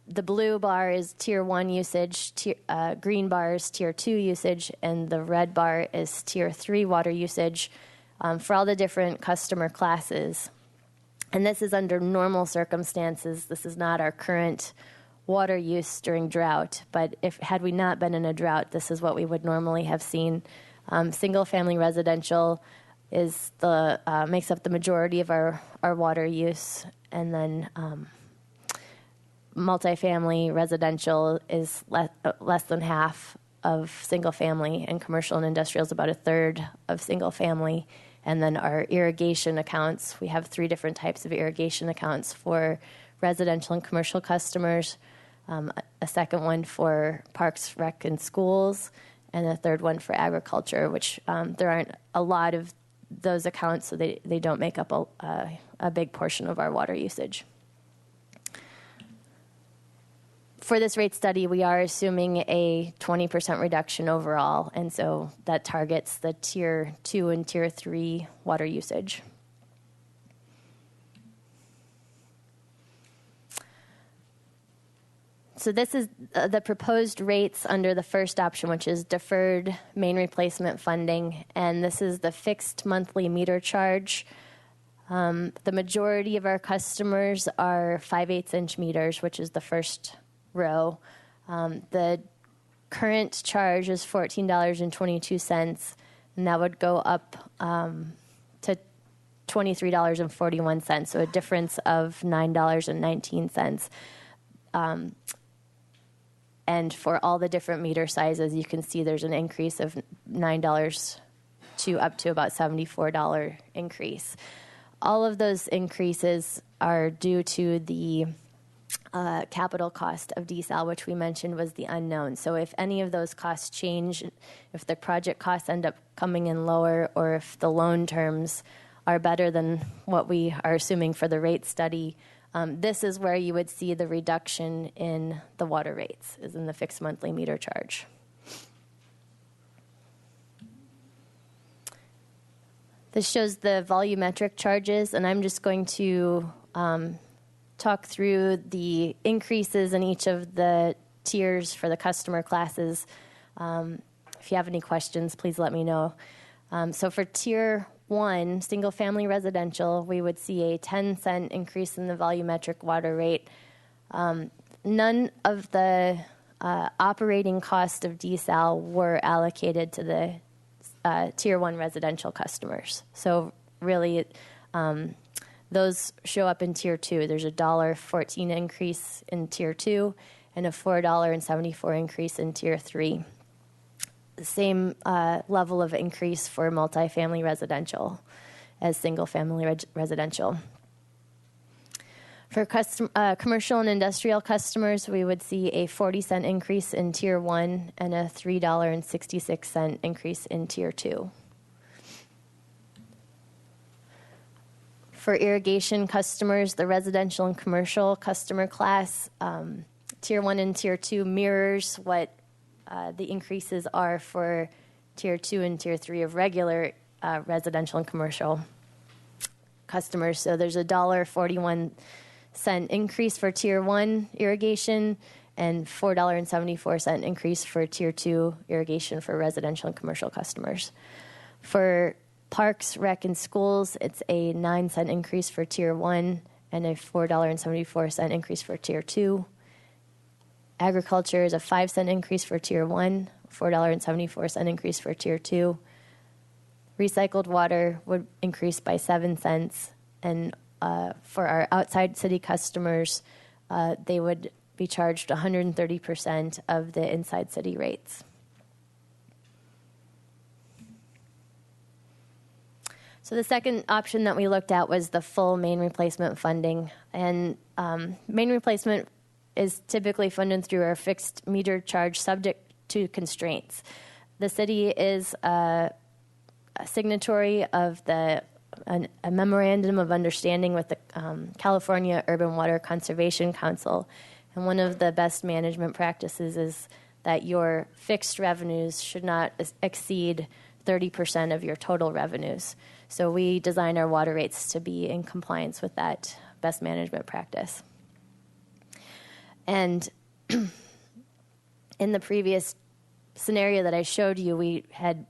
the blue bar is Tier 1 usage, green bar is Tier 2 usage, and the red bar is Tier 3 water usage for all the different customer classes. And this is under normal circumstances. This is not our current water use during drought, but had we not been in a drought, this is what we would normally have seen. Single-family residential is makes up the majority of our water use, and then multifamily residential is less than half of single family, and commercial and industrial is about a third of single family. And then our irrigation accounts, we have 3 different types of irrigation accounts for residential and commercial customers, a second one for parks, rec, and schools, and a third one for agriculture, which there aren't a lot of those accounts, so they don't make up a big portion of our water usage. For this rate study, we are assuming a 20% reduction overall, and so that targets the Tier 2 and Tier 3 water usage. So this is the proposed rates under the first option, which is deferred main replacement funding, and this is the fixed monthly meter charge. The majority of our customers are 5/8 inch meters, which is the first row. The current charge is $14.22, and that would go up to $23.41, so a difference of $9.19. And for all the different meter sizes, you can see there's an increase of $9 to up to about $74 increase. All of those increases are due to the capital cost of desal, which we mentioned was the unknown. So if any of those costs change, if the project costs end up coming in lower, or if the loan terms are better than what we are assuming for the rate study, this is where you would see the reduction in the water rates, is in the fixed monthly meter charge. This shows the volumetric charges, and I'm just going to talk through the increases in each of the tiers for the customer classes. If you have any questions, please let me know. So for Tier 1, single-family residential, we would see a 10-cent increase in the volumetric water rate. None of the operating cost of desal were allocated to the Tier 1 residential customers. So really, those show up in Tier 2. There's a $1.14 increase in Tier 2 and a $4.74 increase in Tier 3. The same level of increase for multifamily residential as single-family residential. For commercial and industrial customers, we would see a 40-cent increase in Tier 1 and a $3.66 increase in Tier 2. For irrigation customers, the residential and commercial customer class, Tier 1 and Tier 2 mirrors what the increases are for Tier 2 and Tier 3 of regular residential and commercial customers. So there's a $1.41 increase for Tier 1 irrigation and $4.74 increase for Tier 2 irrigation for residential and commercial customers. For parks, rec, and schools, it's a 9-cent increase for Tier 1 and a $4.74 increase for Tier 2. Agriculture is a 5-cent increase for Tier 1, $4.74 increase for Tier 2. Recycled water would increase by 7 cents, and for our outside city customers, they would be charged 130% of the inside city rates. So the second option that we looked at was the full main replacement funding. And main replacement is typically funded through our fixed meter charge subject to constraints. The city is a signatory of a memorandum of understanding with the California Urban Water Conservation Council. And one of the best management practices is that your fixed revenues should not exceed 30% of your total revenues. So we design our water rates to be in compliance with that best management practice. And in the previous scenario that I showed you, we had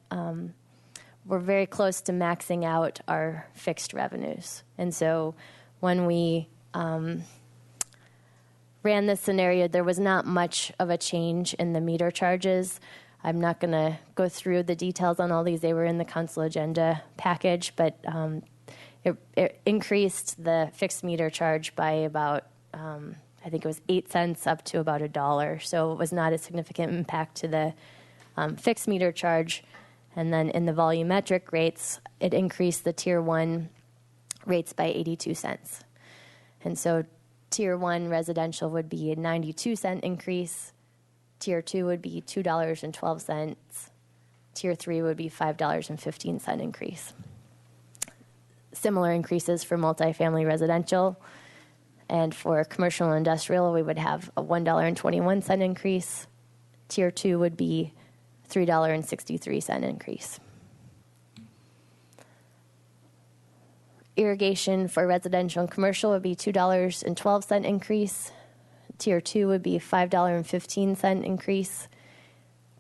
we're very close to maxing out our fixed revenues. And so when we ran this scenario, there was not much of a change in the meter charges. I'm not going to go through the details on all these. They were in the council agenda package, but it increased the fixed meter charge by about, I think it was 8 cents up to about $1. So it was not a significant impact to the fixed meter charge. And then in the volumetric rates, it increased the Tier 1 rates by 82 cents. And so Tier 1 residential would be a 92-cent increase. Tier 2 would be $2.12. Tier 3 would be $5.15 increase. Similar increases for multifamily residential. And for commercial and industrial, we would have a $1.21 increase. Tier 2 would be $3.63 increase. Irrigation for residential and commercial would be $2.12 increase. Tier 2 would be $5.15 increase.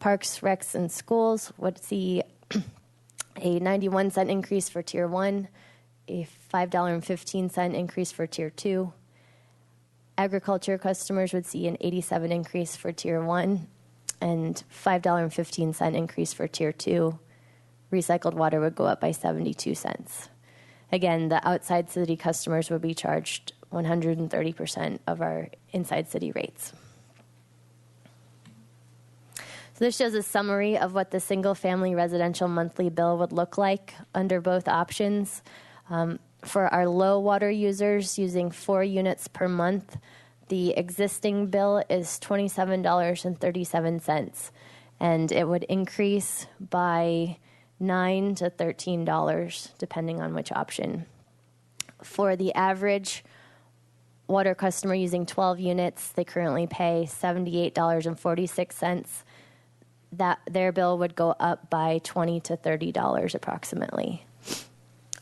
Parks, recs, and schools would see a 91-cent increase for Tier 1, a $5.15 increase for Tier 2. Agriculture customers would see an 87 increase for Tier 1 and $5.15 increase for Tier 2. Recycled water would go up by 72 cents. Again, the outside city customers would be charged 130% of our inside city rates. So this shows a summary of what the single-family residential monthly bill would look like under both options. For our low water users using 4 units per month, the existing bill is $27.37, and it would increase by $9 to $13, depending on which option. For the average water customer using 12 units, they currently pay $78.46. That their bill would go up by $20 to $30 approximately.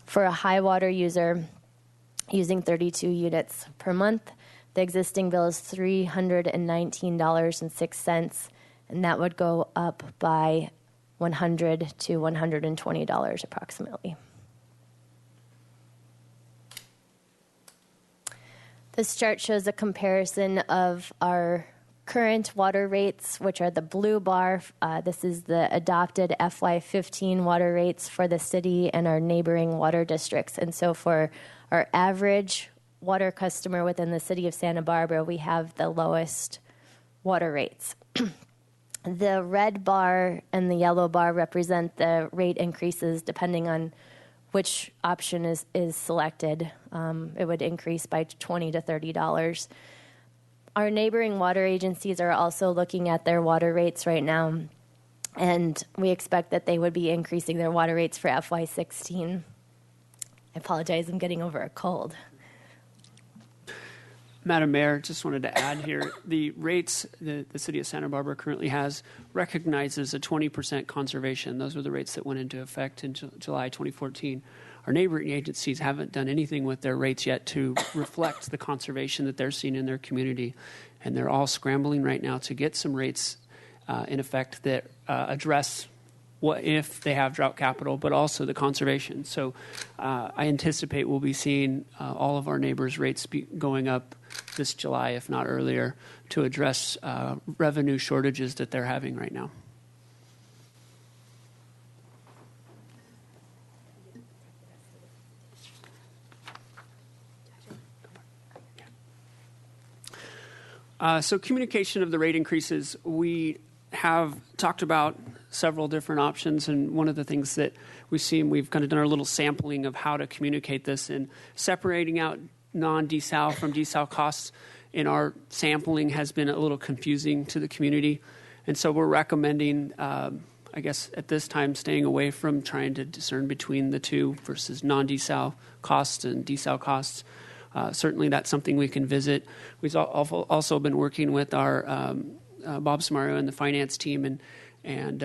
For a high water user using 32 units per month, the existing bill is $319.06, and that would go up by $100 to $120 approximately. This chart shows a comparison of our current water rates, which are the blue bar. This is the adopted FY15 water rates for the city and our neighboring water districts. And so for our average water customer within the city of Santa Barbara, we have the lowest water rates. The red bar and the yellow bar represent the rate increases depending on which option is selected. It would increase by $20 to $30. Our neighboring water agencies are also looking at their water rates right now, and we expect that they would be increasing their water rates for FY16. I apologize, I'm getting over a cold. Madam Mayor, just wanted to add here, the rates that the city of Santa Barbara currently has recognizes a 20% conservation. Those were the rates that went into effect in July 2014. Our neighboring agencies haven't done anything with their rates yet to reflect the conservation that they're seeing in their community, and they're all scrambling right now to get some rates in effect that address what if they have drought capital, but also the conservation. So I anticipate we'll be seeing all of our neighbors' rates going up this July, if not earlier, to address revenue shortages that they're having right now. So communication of the rate increases, we have talked about several different options, and one of the things that we've seen, we've kind of done our little sampling of how to communicate this, and separating out non-desal from desal costs in our sampling has been a little confusing to the community. And so we're recommending, I guess at this time, staying away from trying to discern between the two versus non-desal costs and desal costs. Certainly that's something we can visit. We've also been working with our Bob Samario and the finance team, and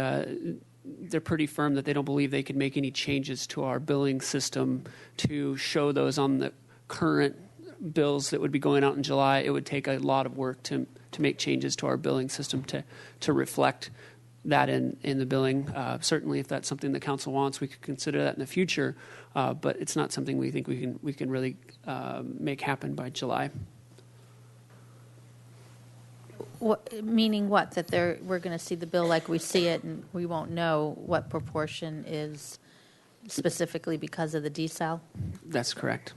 they're pretty firm that they don't believe they could make any changes to our billing system to show those on the current bills that would be going out in July. It would take a lot of work to make changes to our billing system to reflect that in the billing. Certainly, if that's something the council wants, we could consider that in the future, but it's not something we think we can really make happen by July. Meaning what? That we're going to see the bill like we see it, and we won't know what proportion is specifically because of the desal? That's correct.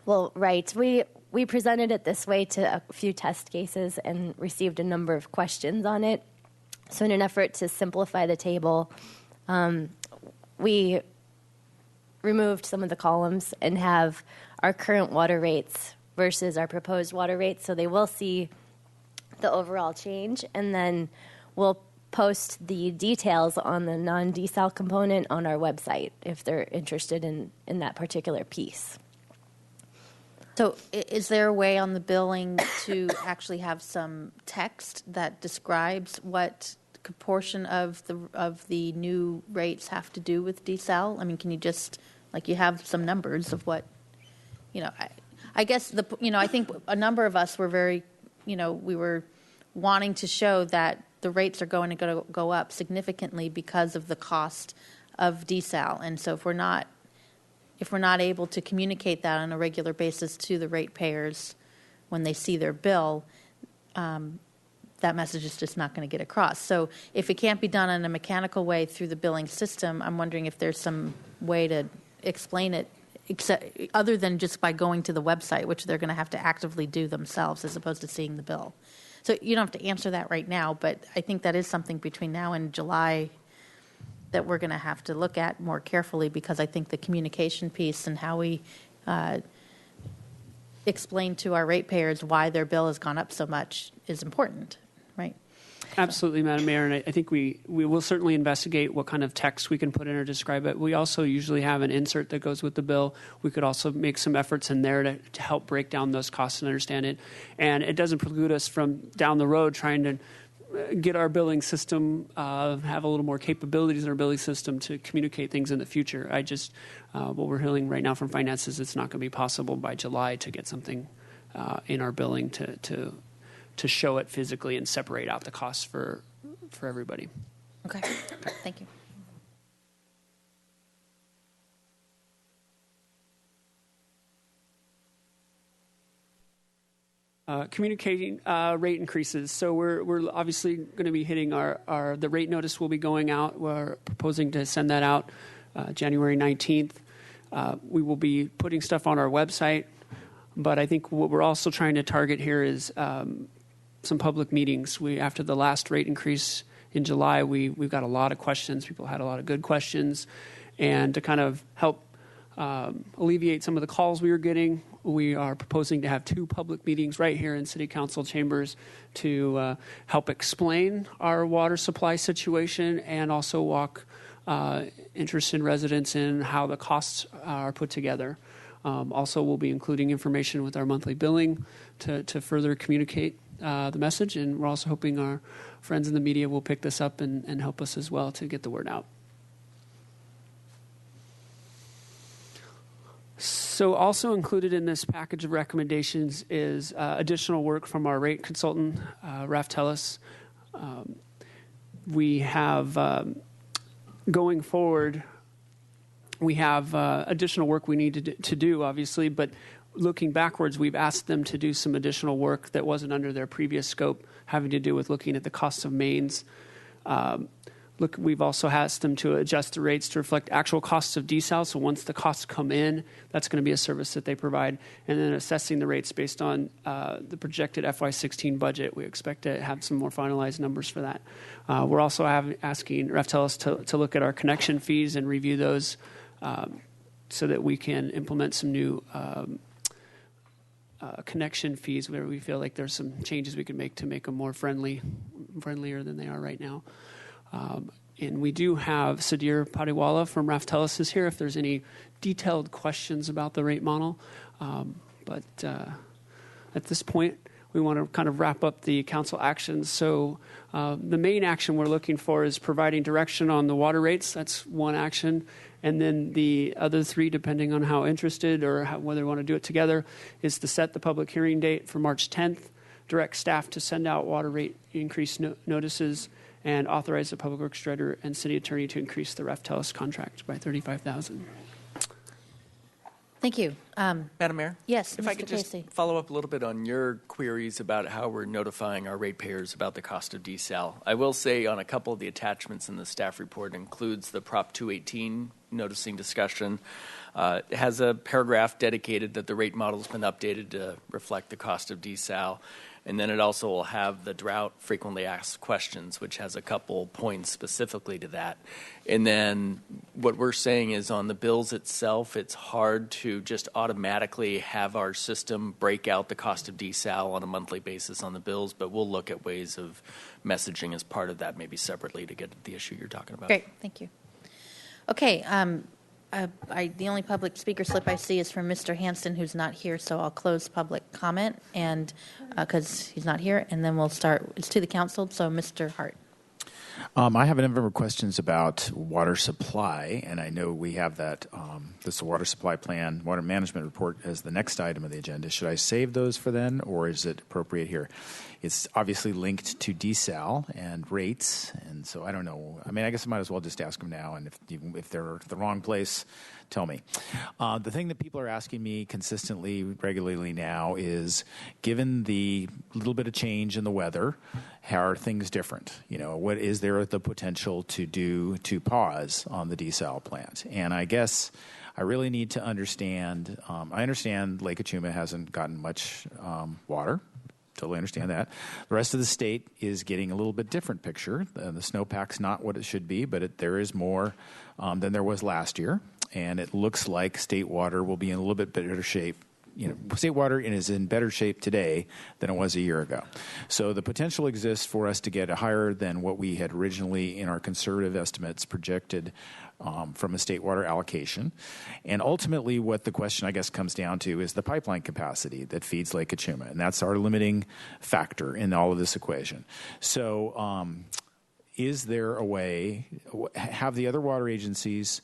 Well, right. We presented it this way to a few test cases and received a number of questions on it. So in an effort to simplify the table, we removed some of the columns and have our current water rates versus our proposed water rates. So they will see the overall change, and then we'll post the details on the non-desal component on our website if they're interested in that particular piece. So is there a way on the billing to actually have some text that describes what portion of the new rates have to do with desal? I mean, can you just, like, you have some numbers of what, I guess I think a number of us were very, we were wanting to show that the rates are going to go up significantly because of the cost of desal. And so if we're not able to communicate that on a regular basis to the ratepayers, when they see their bill, that message is just not going to get across. So if it can't be done in a mechanical way through the billing system, I'm wondering if there's some way to explain it other than just by going to the website, which they're going to have to actively do themselves as opposed to seeing the bill. So you don't have to answer that right now, but I think that is something between now and July that we're going to have to look at more carefully, because I think the communication piece and how we explain to our ratepayers why their bill has gone up so much is important, right? Absolutely, Madam Mayor, and I think we will certainly investigate what kind of text we can put in or describe it. We also usually have an insert that goes with the bill. We could also make some efforts in there to help break down those costs and understand it. And it doesn't preclude us from down the road trying to get our billing system, have a little more capabilities in our billing system to communicate things in the future. What we're hearing right now from finance is it's not going to be possible by July to get something in our billing to show it physically and separate out the costs for everybody. Okay, thank you. Communicating rate increases. So we're obviously going to be hitting the rate notice will be going out. We're proposing to send that out January 19th. We will be putting stuff on our website, but I think what we're also trying to target here is some public meetings. After the last rate increase in July, we've got a lot of questions. People had a lot of good questions, and to kind of help alleviate some of the calls we were getting, we are proposing to have 2 public meetings right here in City Council chambers to help explain our water supply situation and also walk interested residents in how the costs are put together. Also, we'll be including information with our monthly billing to further communicate the message, and we're also hoping our friends in the media will pick this up and help us as well to get the word out. So also included in this package of recommendations is additional work from our rate consultant, Raftellus. We have, going forward, we have additional work we need to do, obviously, but looking backwards, we've asked them to do some additional work that wasn't under their previous scope, having to do with looking at the costs of mains. We've also asked them to adjust the rates to reflect actual costs of desal. So once the costs come in, that's going to be a service that they provide. And then assessing the rates based on the projected FY16 budget. We expect to have some more finalized numbers for that. We're also asking Raftellus to look at our connection fees and review those so that we can implement some new connection fees where we feel like there's some changes we can make to make them more friendlier than they are right now. And we do have Sadir Padiwala from Raftellus is here if there's any detailed questions about the rate model. But at this point, we want to kind of wrap up the council actions. So the main action we're looking for is providing direction on the water rates. That's one action. And then the other 3, depending on how interested or whether we want to do it together, is to set the public hearing date for March 10th, direct staff to send out water rate increase notices, and authorize the Public Works Director and City Attorney to increase the Raftellus contract by $35,000. Thank you. Madam Mayor? Yes, If Mr. I could just Casey. follow up a little bit on your queries about how we're notifying our ratepayers about the cost of desal. I will say on a couple of the attachments in the staff report includes the Prop 218 noticing discussion. It has a paragraph dedicated that the rate model has been updated to reflect the cost of desal. And then it also will have the drought frequently asked questions, which has a couple points specifically to that. And then what we're saying is on the bills itself, it's hard to just automatically have our system break out the cost of desal on a monthly basis on the bills, but we'll look at ways of messaging as part of that, maybe separately to get at the issue you're talking about. Great, thank you. Okay, the only public speaker slip I see is from Mr. Hanson, who's not here, so I'll close public comment, and because he's not here, and then we'll start. It's to the council, so Mr. Hart. I have a number of questions about water supply, and I know we have that, this water supply plan, water management report as the next item of the agenda. Should I save those for then, or is it appropriate here? It's obviously linked to desal and rates, and so I don't know. I mean, I guess I might as well just ask them now, and if they're at the wrong place, tell me. The thing that people are asking me consistently, regularly now is, given the little bit of change in the weather, how are things different? What is there the potential to pause on the desal plant? And I guess I really need to understand. I understand Lake Achuma hasn't gotten much water. Totally understand that. The rest of the state is getting a little bit different picture. The snowpack's not what it should be, but there is more than there was last year. And it looks like state water will be in a little bit better shape. State water is in better shape today than it was a year ago. So the potential exists for us to get higher than what we had originally in our conservative estimates projected from a state water allocation. And ultimately what the question, I guess, comes down to is the pipeline capacity that feeds Lake Achuma. And that's our limiting factor in all of this equation. So is there a way, have the other water agencies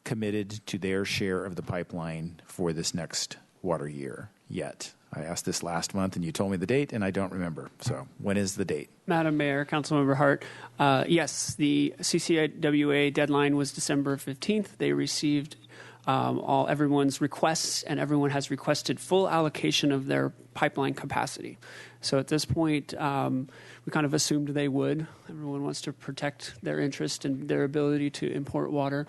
committed to their share of the pipeline for this next water year yet? I asked this last month, and you told me the date, and I don't remember. So when is the date? Madam Mayor, Councilmember Hart, yes, the CCWA deadline was December 15th. They received everyone's requests, and everyone has requested full allocation of their pipeline capacity. So at this point, we kind of assumed they would. Everyone wants to protect their interest and their ability to import water.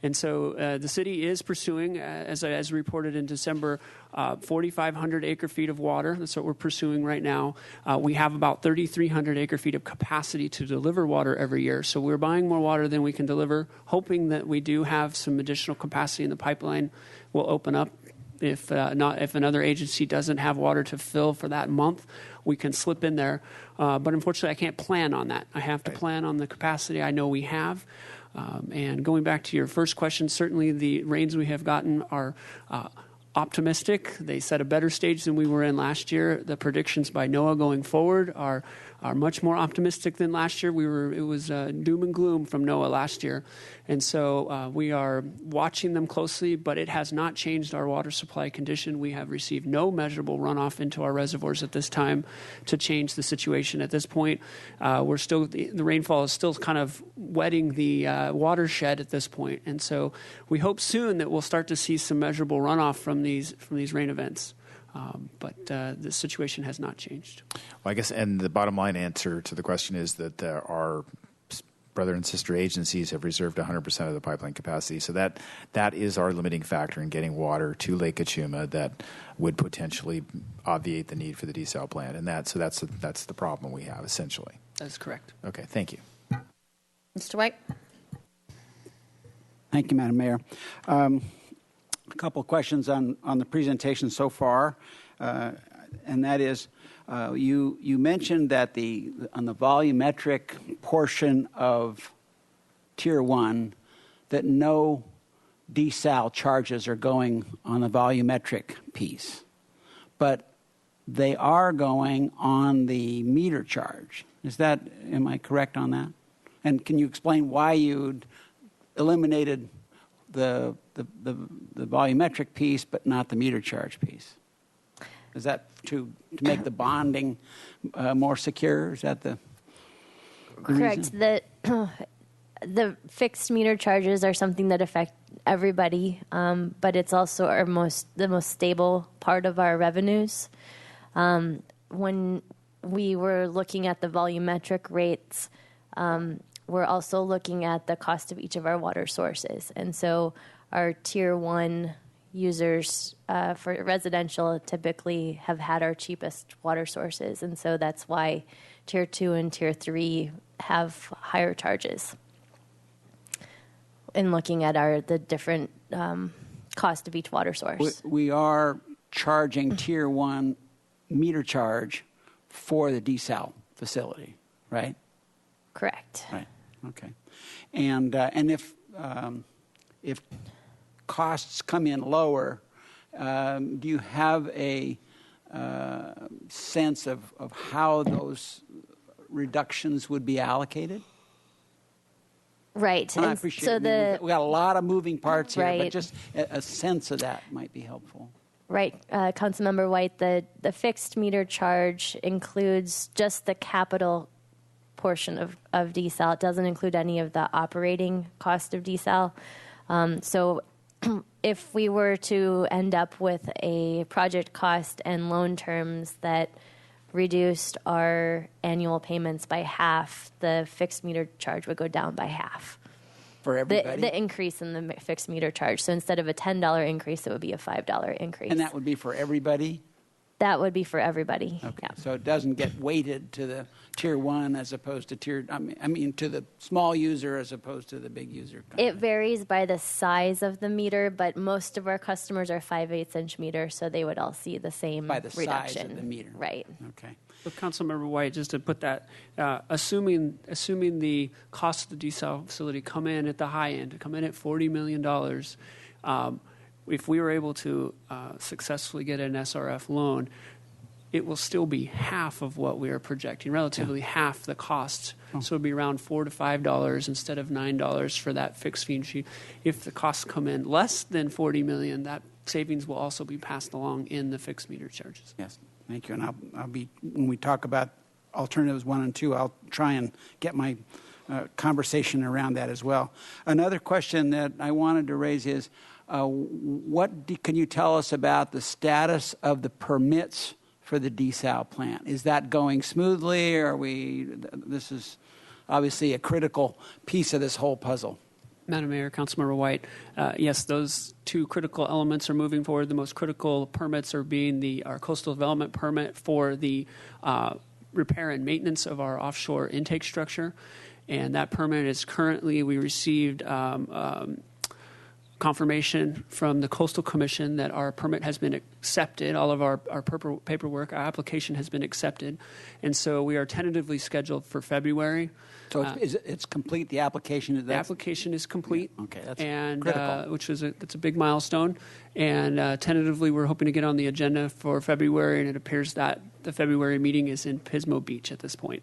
And so the city is pursuing, as reported in December, 4,500 acre-feet of water. That's what we're pursuing right now. We have about 3,300 acre-feet of capacity to deliver water every year. So we're buying more water than we can deliver, hoping that we do have some additional capacity in the pipeline will open up. If another agency doesn't have water to fill for that month, we can slip in there. But unfortunately, I can't plan on that. I have to plan on the capacity I know we have. And going back to your first question, certainly the rains we have gotten are optimistic. They set a better stage than we were in last year. The predictions by NOAA going forward are much more optimistic than last year. It was doom and gloom from NOAA last year. And so we are watching them closely, but it has not changed our water supply condition. We have received no measurable runoff into our reservoirs at this time to change the situation. At this point, the rainfall is still kind of wetting the watershed at this point. And so we hope soon that we'll start to see some measurable runoff from these rain events. But the situation has not changed. Well, I guess, and the bottom line answer to the question is that our brother and sister agencies have reserved 100% of the pipeline capacity. So that is our limiting factor in getting water to Lake Achuma that would potentially obviate the need for the desal plant. And that's the problem we have, essentially. That's correct. Okay, thank you. Mr. White? Thank you, Madam Mayor. A couple of questions on the presentation so far, and that is, you mentioned that on the volumetric portion of Tier 1 that no desal charges are going on the volumetric piece, but they are going on the meter charge. Am I correct on that? And can you explain why you eliminated the volumetric piece but not the meter charge piece? Is that to make the bonding more secure? Is that the correct? reason? The fixed meter charges are something that affect everybody, but it's also the most stable part of our revenues. When we were looking at the volumetric rates, we're also looking at the cost of each of our water sources. And so our Tier 1 users for residential typically have had our cheapest water sources. And so that's why Tier 2 and Tier 3 have higher charges in looking at the different cost of each water source. We are charging Tier 1 meter charge for the desal facility, right? Correct. Right. Okay. And if costs come in lower, do you have a sense of how those reductions would be allocated? Right. And I appreciate we got a lot of moving parts here, right. But just a sense of that might be helpful. Right. Councilmember White, the fixed meter charge includes just the capital portion of desal. It doesn't include any of the operating cost of desal. So if we were to end up with a project cost and loan terms that reduced our annual payments by half, the fixed meter charge would go down by half. For everybody? The increase in the fixed meter charge. So instead of a $10 increase, it would be a $5 increase. And that would be for everybody? That would be for everybody. Okay. Yeah. So it doesn't get weighted to the tier 1 as opposed to to the small user as opposed to the big user. It varies by the size of the meter, but most of our customers are 5/8 inch meters, so they would all see the same by the reduction. size of the meter. Right. Okay. So Councilmember White, just to put that, assuming the cost of the desal facility come in at the high end, come in at $40 million, if we were able to successfully get an SRF loan, it will still be half of what we are projecting, relatively half the cost. So it would be around $4 to $5 instead of $9 for that fixed fee sheet. If the costs come in less than $40 million, that savings will also be passed along in the fixed meter charges. Yes, thank you. And I'll be, when we talk about alternatives 1 and 2, I'll try and get my conversation around that as well. Another question that I wanted to raise is, can you tell us about the status of the permits for the desal plant? Is that going smoothly? This is obviously a critical piece of this whole puzzle. Madam Mayor, Councilmember White, yes, those two critical elements are moving forward. The most critical permits are being our coastal development permit for the repair and maintenance of our offshore intake structure. And that permit is currently, we received confirmation from the Coastal Commission that our permit has been accepted. All of our paperwork, our application has been accepted. And so we are tentatively scheduled for February. So it's complete, the application? The application is complete. Yeah. Okay, that's critical. Which is that's a big milestone. And tentatively we're hoping to get on the agenda for February, and it appears that the February meeting is in Pismo Beach at this point.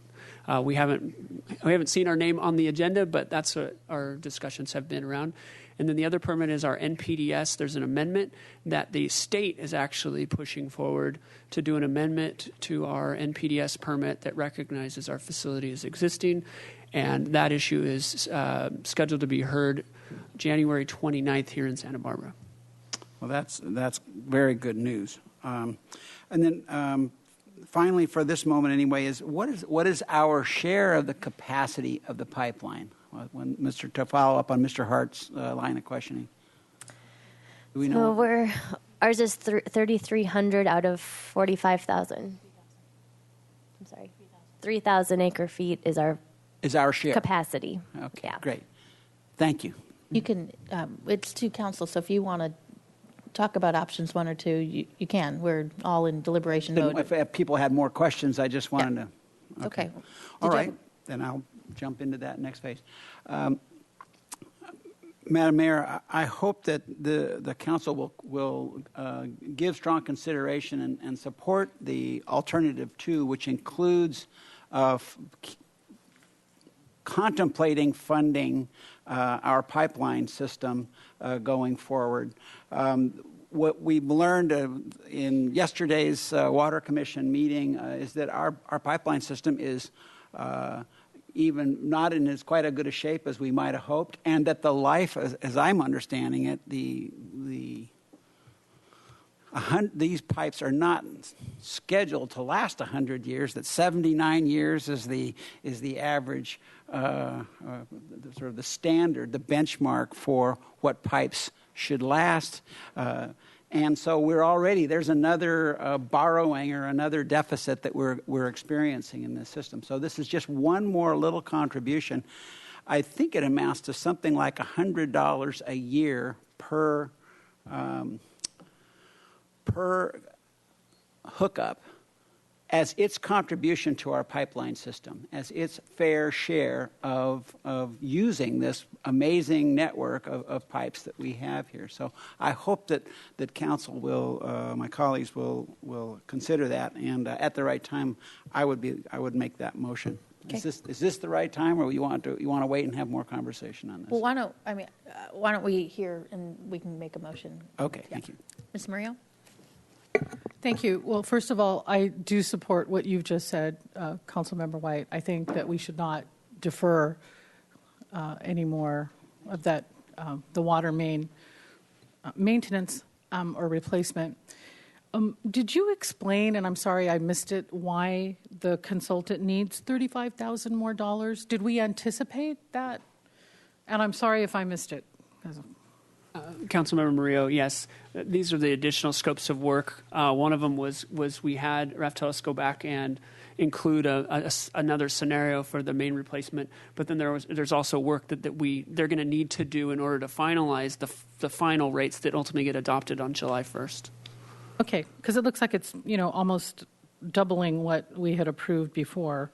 We haven't seen our name on the agenda, but that's what our discussions have been around. And then the other permit is our NPDS. There's an amendment that the state is actually pushing forward to do an amendment to our NPDS permit that recognizes our facility as existing. And that issue is scheduled to be heard January 29th here in Santa Barbara. Well, that's very good news. And then finally, for this moment anyway, what is our share of the capacity of the pipeline? To follow up on Mr. Hart's line of questioning. Do we know? So ours is 3,300 out of 45,000. I'm sorry, 3,000 acre feet is our share capacity. Okay, yeah. Great. Thank you. You can. It's to council, so if you want to talk about options 1 or 2, you can. We're all in deliberation mode. If people had more questions, I just wanted to. Okay. All right. Then I'll jump into that next phase. Madam Mayor, I hope that the council will give strong consideration and support the alternative 2, which includes contemplating funding our pipeline system going forward. What we've learned in yesterday's Water Commission meeting is that our pipeline system is even not in as quite a good a shape as we might have hoped, and that the life, as I'm understanding it, these pipes are not scheduled to last 100 years. That 79 years is the average, sort of the standard, the benchmark for what pipes should last. And so there's another borrowing or another deficit that we're experiencing in this system. So this is just one more little contribution. I think it amounts to something like $100 a year per hookup as its contribution to our pipeline system, as its fair share of using this amazing network of pipes that we have here. So I hope that council will, my colleagues will consider that, and at the right time, I would make that motion. Okay. Is this the right time, or you want to wait and have more conversation on this? Well, why don't we hear and we can make a motion? Okay, thank you. Ms. Murillo? Thank you. Well, first of all, I do support what you've just said, Councilmember White. I think that we should not defer any more of that, the water main maintenance or replacement. Did you explain, and I'm sorry I missed it, why the consultant needs $35,000 more dollars? Did we anticipate that? And I'm sorry if I missed it. Councilmember Murillo, yes, these are the additional scopes of work. One of them was we had Raftellus go back and include another scenario for the main replacement, but then there's also work that they're going to need to do in order to finalize the final rates that ultimately get adopted on July 1st. Okay, because it looks like it's almost doubling what we had approved before.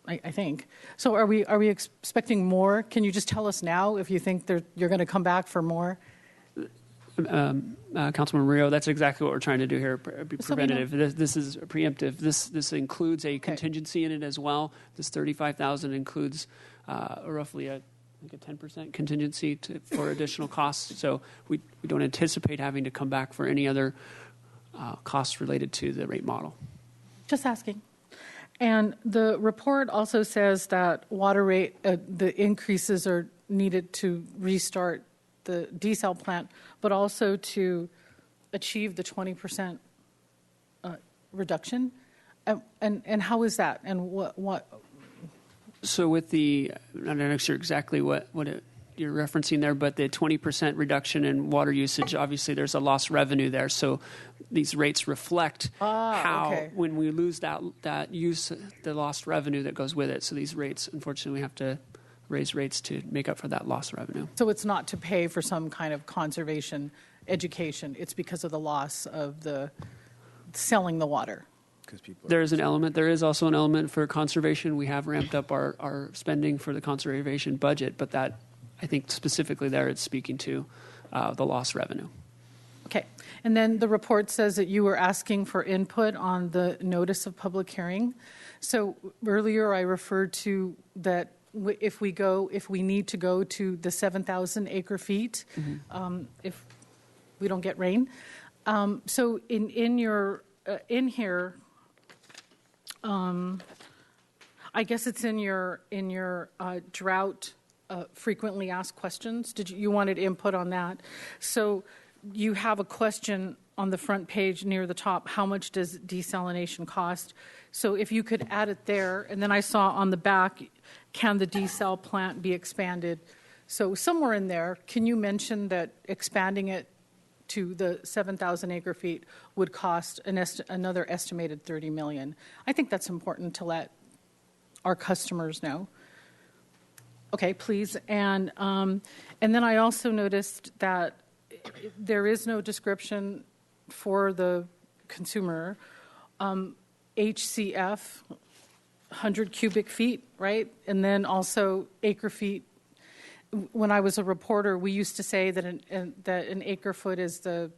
I think. So are we expecting more? Can you just tell us now if you think you're going to come back for more? Councilman Murillo, that's exactly what we're trying to do here, be preventative. This is preemptive. This includes a contingency in it as well. This $35,000 includes roughly a 10% contingency for additional costs. So we don't anticipate having to come back for any other costs related to the rate model. Just asking. And the report also says that water rate, the increases are needed to restart the desal plant, but also to achieve the 20% reduction. And how is that? And what? So with I'm not sure exactly what you're referencing there, but the 20% reduction in water usage, obviously there's a lost revenue there. So these rates reflect when we lose that use, the lost revenue that goes with it. So these rates, unfortunately, we have to raise rates to make up for that lost revenue. So it's not to pay for some kind of conservation education. It's because of the loss of the selling the water. There is an element. There is also an element for conservation. We have ramped up our spending for the conservation budget, but that, I think specifically there it's speaking to the lost revenue. Okay. And then the report says that you were asking for input on the notice of public hearing. So earlier I referred to that if we need to go to the 7,000 acre feet, if we don't get rain. So in here, I guess it's in your drought frequently asked questions. You wanted input on that? So you have a question on the front page near the top. How much does desalination cost? So if you could add it there, and then I saw on the back, can the desal plant be expanded? So somewhere in there, can you mention that expanding it to the 7,000 acre feet would cost another estimated $30 million? I think that's important to let our customers know. Okay, please. And then I also noticed that there is no description for the consumer. HCF, 100 cubic feet, right? And then also acre feet. When I was a reporter, we used to say that an acre foot is the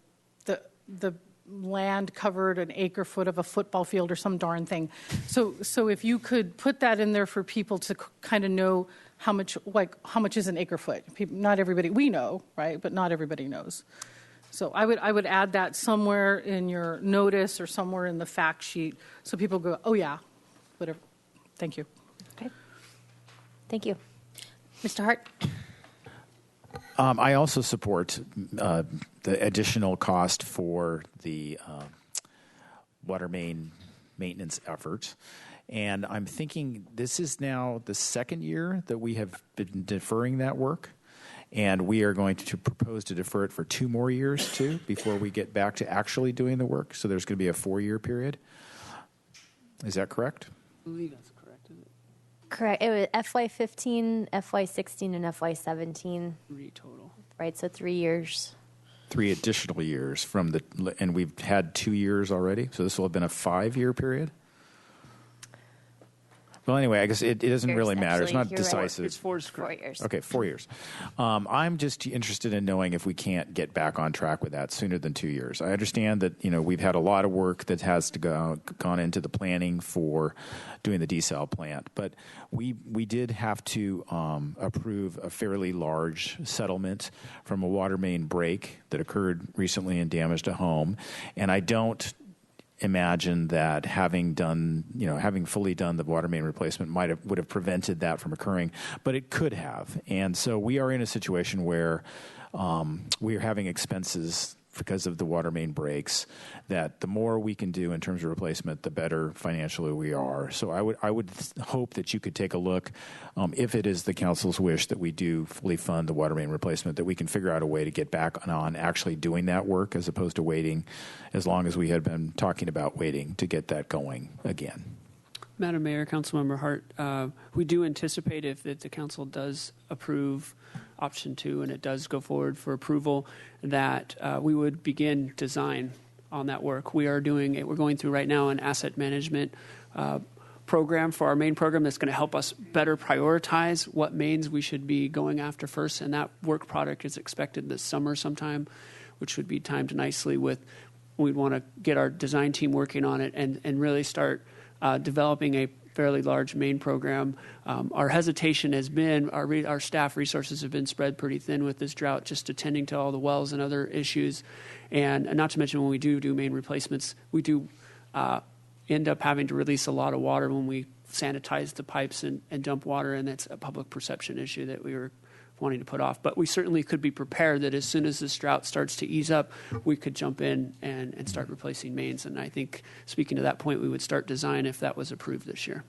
land covered an acre foot of a football field or some darn thing. So if you could put that in there for people to kind of know how much is an acre foot. Not everybody, we know, right? But not everybody knows. So I would add that somewhere in your notice or somewhere in the fact sheet so people go, oh yeah, whatever. Thank you. Okay. Thank you. Mr. Hart? I also support the additional cost for the water main maintenance effort. And I'm thinking this is now the second year that we have been deferring that work. And we are going to propose to defer it for 2 more years, too, before we get back to actually doing the work. So there's going to be a 4-year period. Is that correct? I believe that's correct, isn't it? Correct. It was FY15, FY16, and FY17. 3 total. Right, so 3 years. 3 additional years and we've had 2 years already. So this will have been a 5-year period. Well, anyway, I guess it doesn't really matter. It's not decisive. Right. It's 4 years. Okay, 4 years. I'm just interested in knowing if we can't get back on track with that sooner than 2 years. I understand that we've had a lot of work that has gone into the planning for doing the desal plant, but we did have to approve a fairly large settlement from a water main break that occurred recently and damaged a home, and I don't imagine that having fully done the water main replacement would have prevented that from occurring, but it could have. And so we are in a situation where we are having expenses because of the water main breaks, that the more we can do in terms of replacement, the better financially we are. So I would hope that you could take a look, if it is the council's wish that we do fully fund the water main replacement, that we can figure out a way to get back on actually doing that work as opposed to waiting as long as we had been talking about waiting to get that going again. Madam Mayor, Councilmember Hart, we do anticipate if the council does approve option 2 and it does go forward for approval, that we would begin design on that work. We're going through right now an asset management program for our main program that's going to help us better prioritize what mains we should be going after first, and that work product is expected this summer sometime, which would be timed nicely with, we'd want to get our design team working on it and really start developing a fairly large main program. Our hesitation has been, our staff resources have been spread pretty thin with this drought, just attending to all the wells and other issues. And not to mention when we do main replacements, we do end up having to release a lot of water when we sanitize the pipes and dump water, and that's a public perception issue that we were wanting to put off. But we certainly could be prepared that as soon as this drought starts to ease up, we could jump in and start replacing mains. And I think, speaking to that point, we would start design if that was approved this year.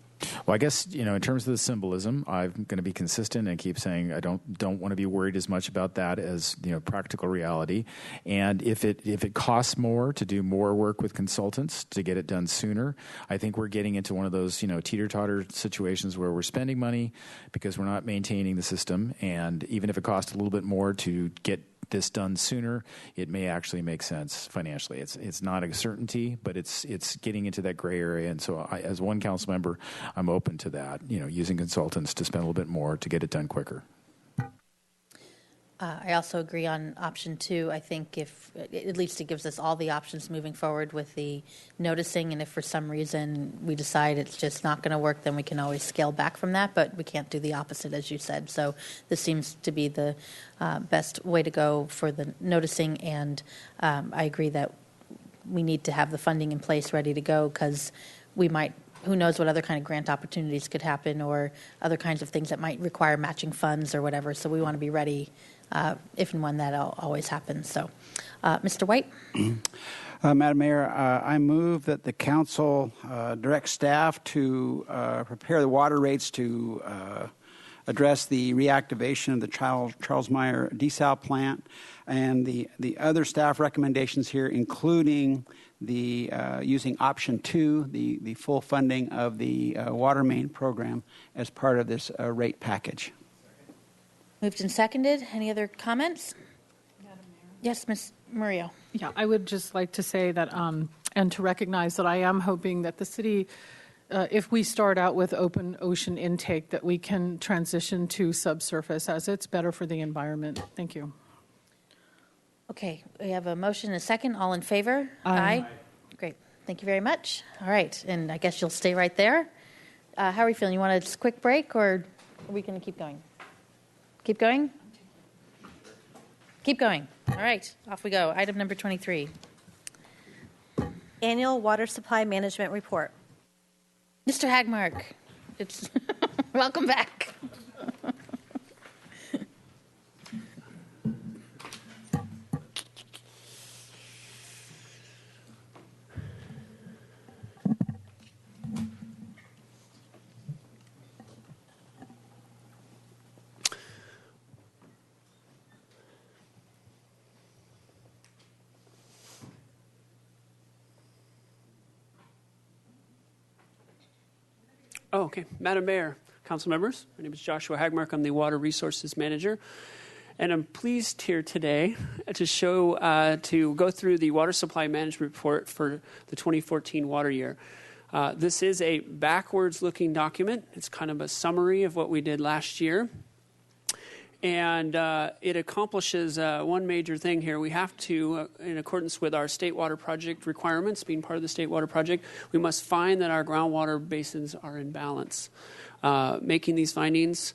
Well, I guess, in terms of the symbolism, I'm going to be consistent and keep saying I don't want to be worried as much about that as, practical reality. And if it costs more to do more work with consultants to get it done sooner, I think we're getting into one of those, teeter-totter situations where we're spending money because we're not maintaining the system. And even if it costs a little bit more to get this done sooner, it may actually make sense financially. It's not a certainty, but it's getting into that gray area. And so as one council member, I'm open to that, using consultants to spend a little bit more to get it done quicker. I also agree on option 2. I think if at least it gives us all the options moving forward with the noticing, and if for some reason we decide it's just not going to work, then we can always scale back from that, but we can't do the opposite, as you said. So this seems to be the best way to go for the noticing, and I agree that we need to have the funding in place ready to go, because we might, who knows what other kind of grant opportunities could happen or other kinds of things that might require matching funds or whatever. So we want to be ready if and when that always happens. So, Mr. White? Madam Mayor, I move that the council direct staff to prepare the water rates to address the reactivation of the Charles Meyer desal plant and the other staff recommendations here, including the using option 2, the full funding of the water main program as part of this rate package. Moved and seconded. Any other comments? Yes, Ms. Murillo. Yeah, I would just like to say that, and to recognize that I am hoping that the city, if we start out with open ocean intake, that we can transition to subsurface, as it's better for the environment. Thank you. Okay, we have a motion and a second. All in favor? Aye. Great. Thank you very much. All right, and I guess you'll stay right there. How are we feeling? You want a quick break, or are we going to keep going? Keep going? Keep going. All right, off we go. Item number 23. Annual Water Supply Management Report. Mr. Hagmark, it's welcome back. Oh, okay. Madam Mayor, council members, my name is Joshua Hagmark. I'm the Water Resources Manager. And I'm pleased here today to go through the Water Supply Management Report for the 2014 water year. This is a backwards-looking document. It's kind of a summary of what we did last year. And it accomplishes one major thing here. We have to, in accordance with our State Water Project requirements, being part of the State Water Project, we must find that our groundwater basins are in balance. Making these findings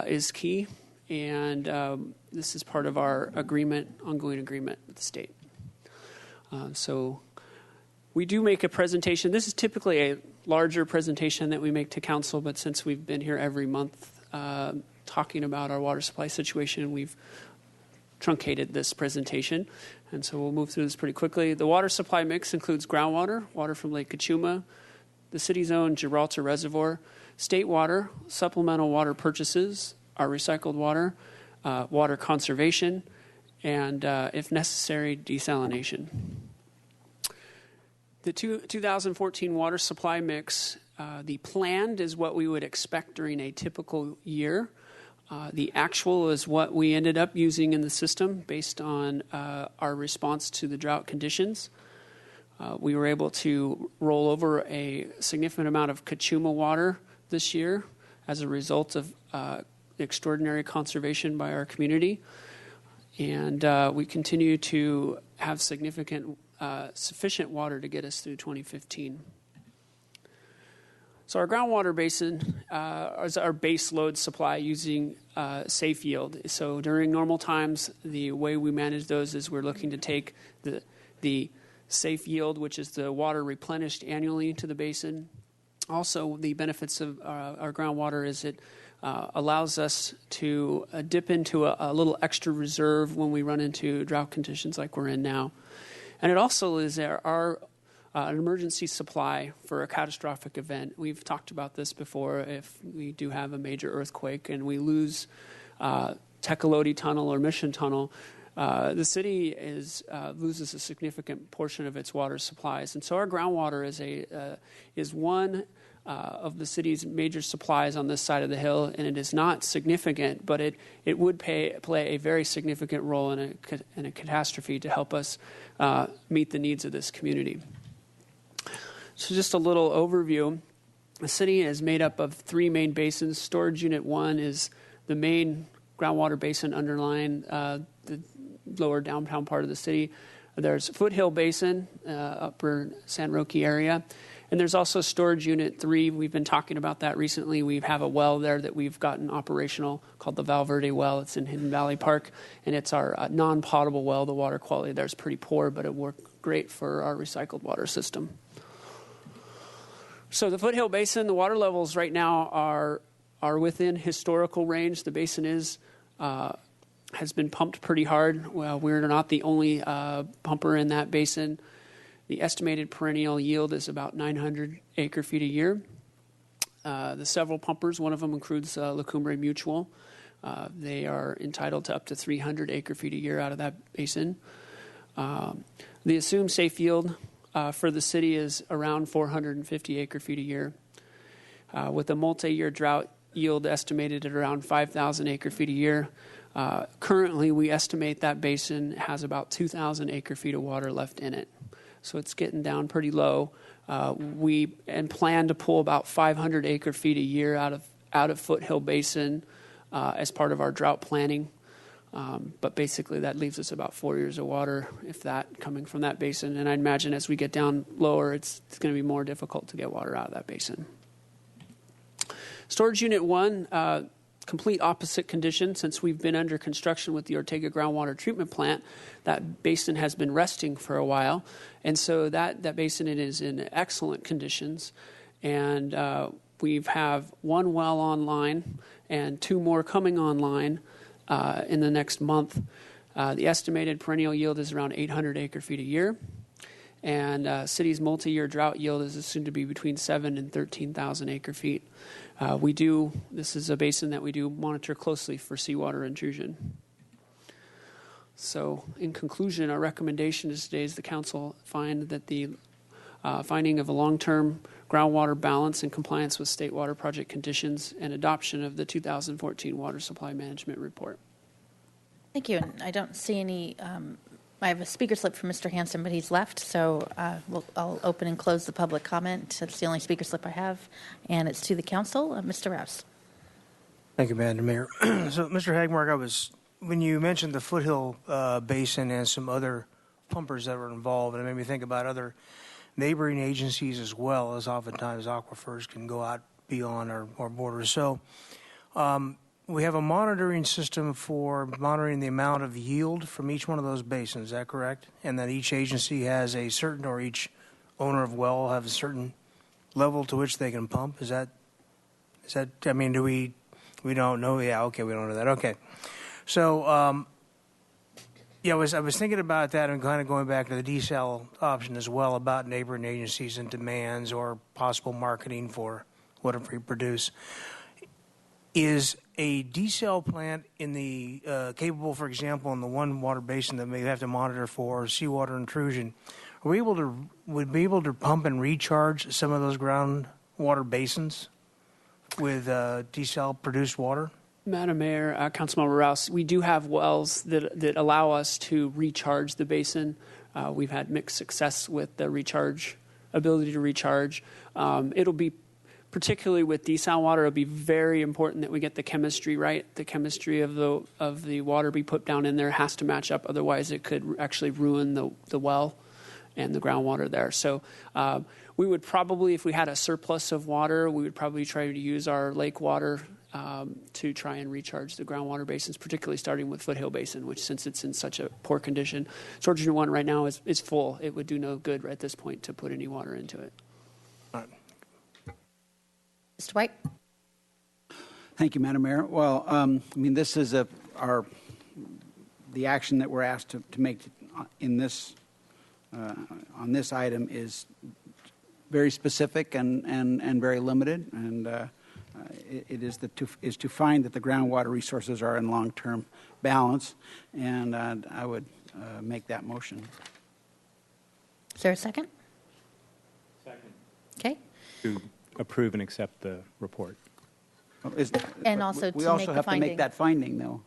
is key, and this is part of our ongoing agreement with the state. So we do make a presentation. This is typically a larger presentation that we make to council, but since we've been here every month talking about our water supply situation, we've truncated this presentation, and so we'll move through this pretty quickly. The water supply mix includes groundwater, water from Lake Cachuma, the city's own Gibraltar Reservoir, state water, supplemental water purchases, our recycled water, water conservation, and, if necessary, desalination. The 2014 water supply mix, the planned is what we would expect during a typical year. The actual is what we ended up using in the system based on our response to the drought conditions. We were able to roll over a significant amount of Cachuma water this year as a result of extraordinary conservation by our community. And we continue to have sufficient water to get us through 2015. So our groundwater basin is our base load supply using safe yield. So during normal times, the way we manage those is we're looking to take the safe yield, which is the water replenished annually into the basin. Also, the benefits of our groundwater is it allows us to dip into a little extra reserve when we run into drought conditions like we're in now. And it also is our an emergency supply for a catastrophic event. We've talked about this before. If we do have a major earthquake and we lose Tecolote Tunnel or Mission Tunnel, the city loses a significant portion of its water supplies. And so our groundwater is one of the city's major supplies on this side of the hill, and it is not significant, but it would play a very significant role in a catastrophe to help us meet the needs of this community. So just a little overview. The city is made up of three main basins. Storage Unit 1 is the main groundwater basin underlying the lower downtown part of the city. There's Foothill Basin, upper San Roque area. And there's also Storage Unit 3. We've been talking about that recently. We have a well there that we've gotten operational called the Valverde Well. It's in Hidden Valley Park, and it's our non-potable well. The water quality there is pretty poor, but it worked great for our recycled water system. So the Foothill Basin, the water levels right now are within historical range. The basin has been pumped pretty hard. Well, we're not the only pumper in that basin. The estimated perennial yield is about 900 acre-feet a year. The several pumpers, one of them includes La Cumbre Mutual. They are entitled to up to 300 acre-feet a year out of that basin. The assumed safe yield for the city is around 450 acre-feet a year, with a multi-year drought yield estimated at around 5,000 acre-feet a year. Currently, we estimate that basin has about 2,000 acre-feet of water left in it. So it's getting down pretty low. We plan to pull about 500 acre-feet a year out of Foothill Basin as part of our drought planning. But basically, that leaves us about 4 years of water, if that, coming from that basin. And I'd imagine as we get down lower, it's going to be more difficult to get water out of that basin. Storage Unit 1, complete opposite condition. Since we've been under construction with the Ortega Groundwater Treatment Plant, that basin has been resting for a while. And so that basin is in excellent conditions. And we have one well online and two more coming online in the next month. The estimated perennial yield is around 800 acre-feet a year. And city's multi-year drought yield is assumed to be between 7,000 and 13,000 acre-feet. This is a basin that we do monitor closely for seawater intrusion. So in conclusion, our recommendation is today is the council find that the finding of a long-term groundwater balance in compliance with state water project conditions and adoption of the 2014 Water Supply Management Report. Thank you. And I don't see any, I have a speaker slip for Mr. Hansen, but he's left. So I'll open and close the public comment. That's the only speaker slip I have. And it's to the council. Mr. Rouse. Thank you, Madam Mayor. So, Mr. Hagmark, when you mentioned the Foothill Basin and some other pumpers that were involved, and it made me think about other neighboring agencies as well, as oftentimes aquifers can go out beyond our borders. So we have a monitoring system for monitoring the amount of yield from each one of those basins. Is that correct? And that each agency has a certain, or each owner of well have a certain level to which they can pump? Is that? I mean, we don't know? Yeah, okay, we don't know that. Okay. So Yeah, I was thinking about that and kind of going back to the desal option as well about neighboring agencies and demands or possible marketing for whatever we produce. Is a desal plant in the capable, for example, in the one water basin that we have to monitor for seawater intrusion? Are we would be able to pump and recharge some of those groundwater basins with desal produced water? Madam Mayor, Councilmember Rouse, we do have wells that allow us to recharge the basin. We've had mixed success with the ability to recharge. It'll be, particularly with desal water, it'll be very important that we get the chemistry right. The chemistry of the water we put down in there has to match up. Otherwise, it could actually ruin the well and the groundwater there. So we would probably, if we had a surplus of water, we would probably try to use our lake water to try and recharge the groundwater basins, particularly starting with Foothill Basin, which, since it's in such a poor condition, Georgia 1 right now is full. It would do no good at this point to put any water into it. Mr. White. Thank you, Madam Mayor. Well, this is the action that we're asked to make in this on this item is very specific and very limited, and it is to find that the groundwater resources are in long-term balance, and I would make that motion. Is there a second? Second. Okay. To approve and accept the report. And also we to also make the have finding. to make that finding, though.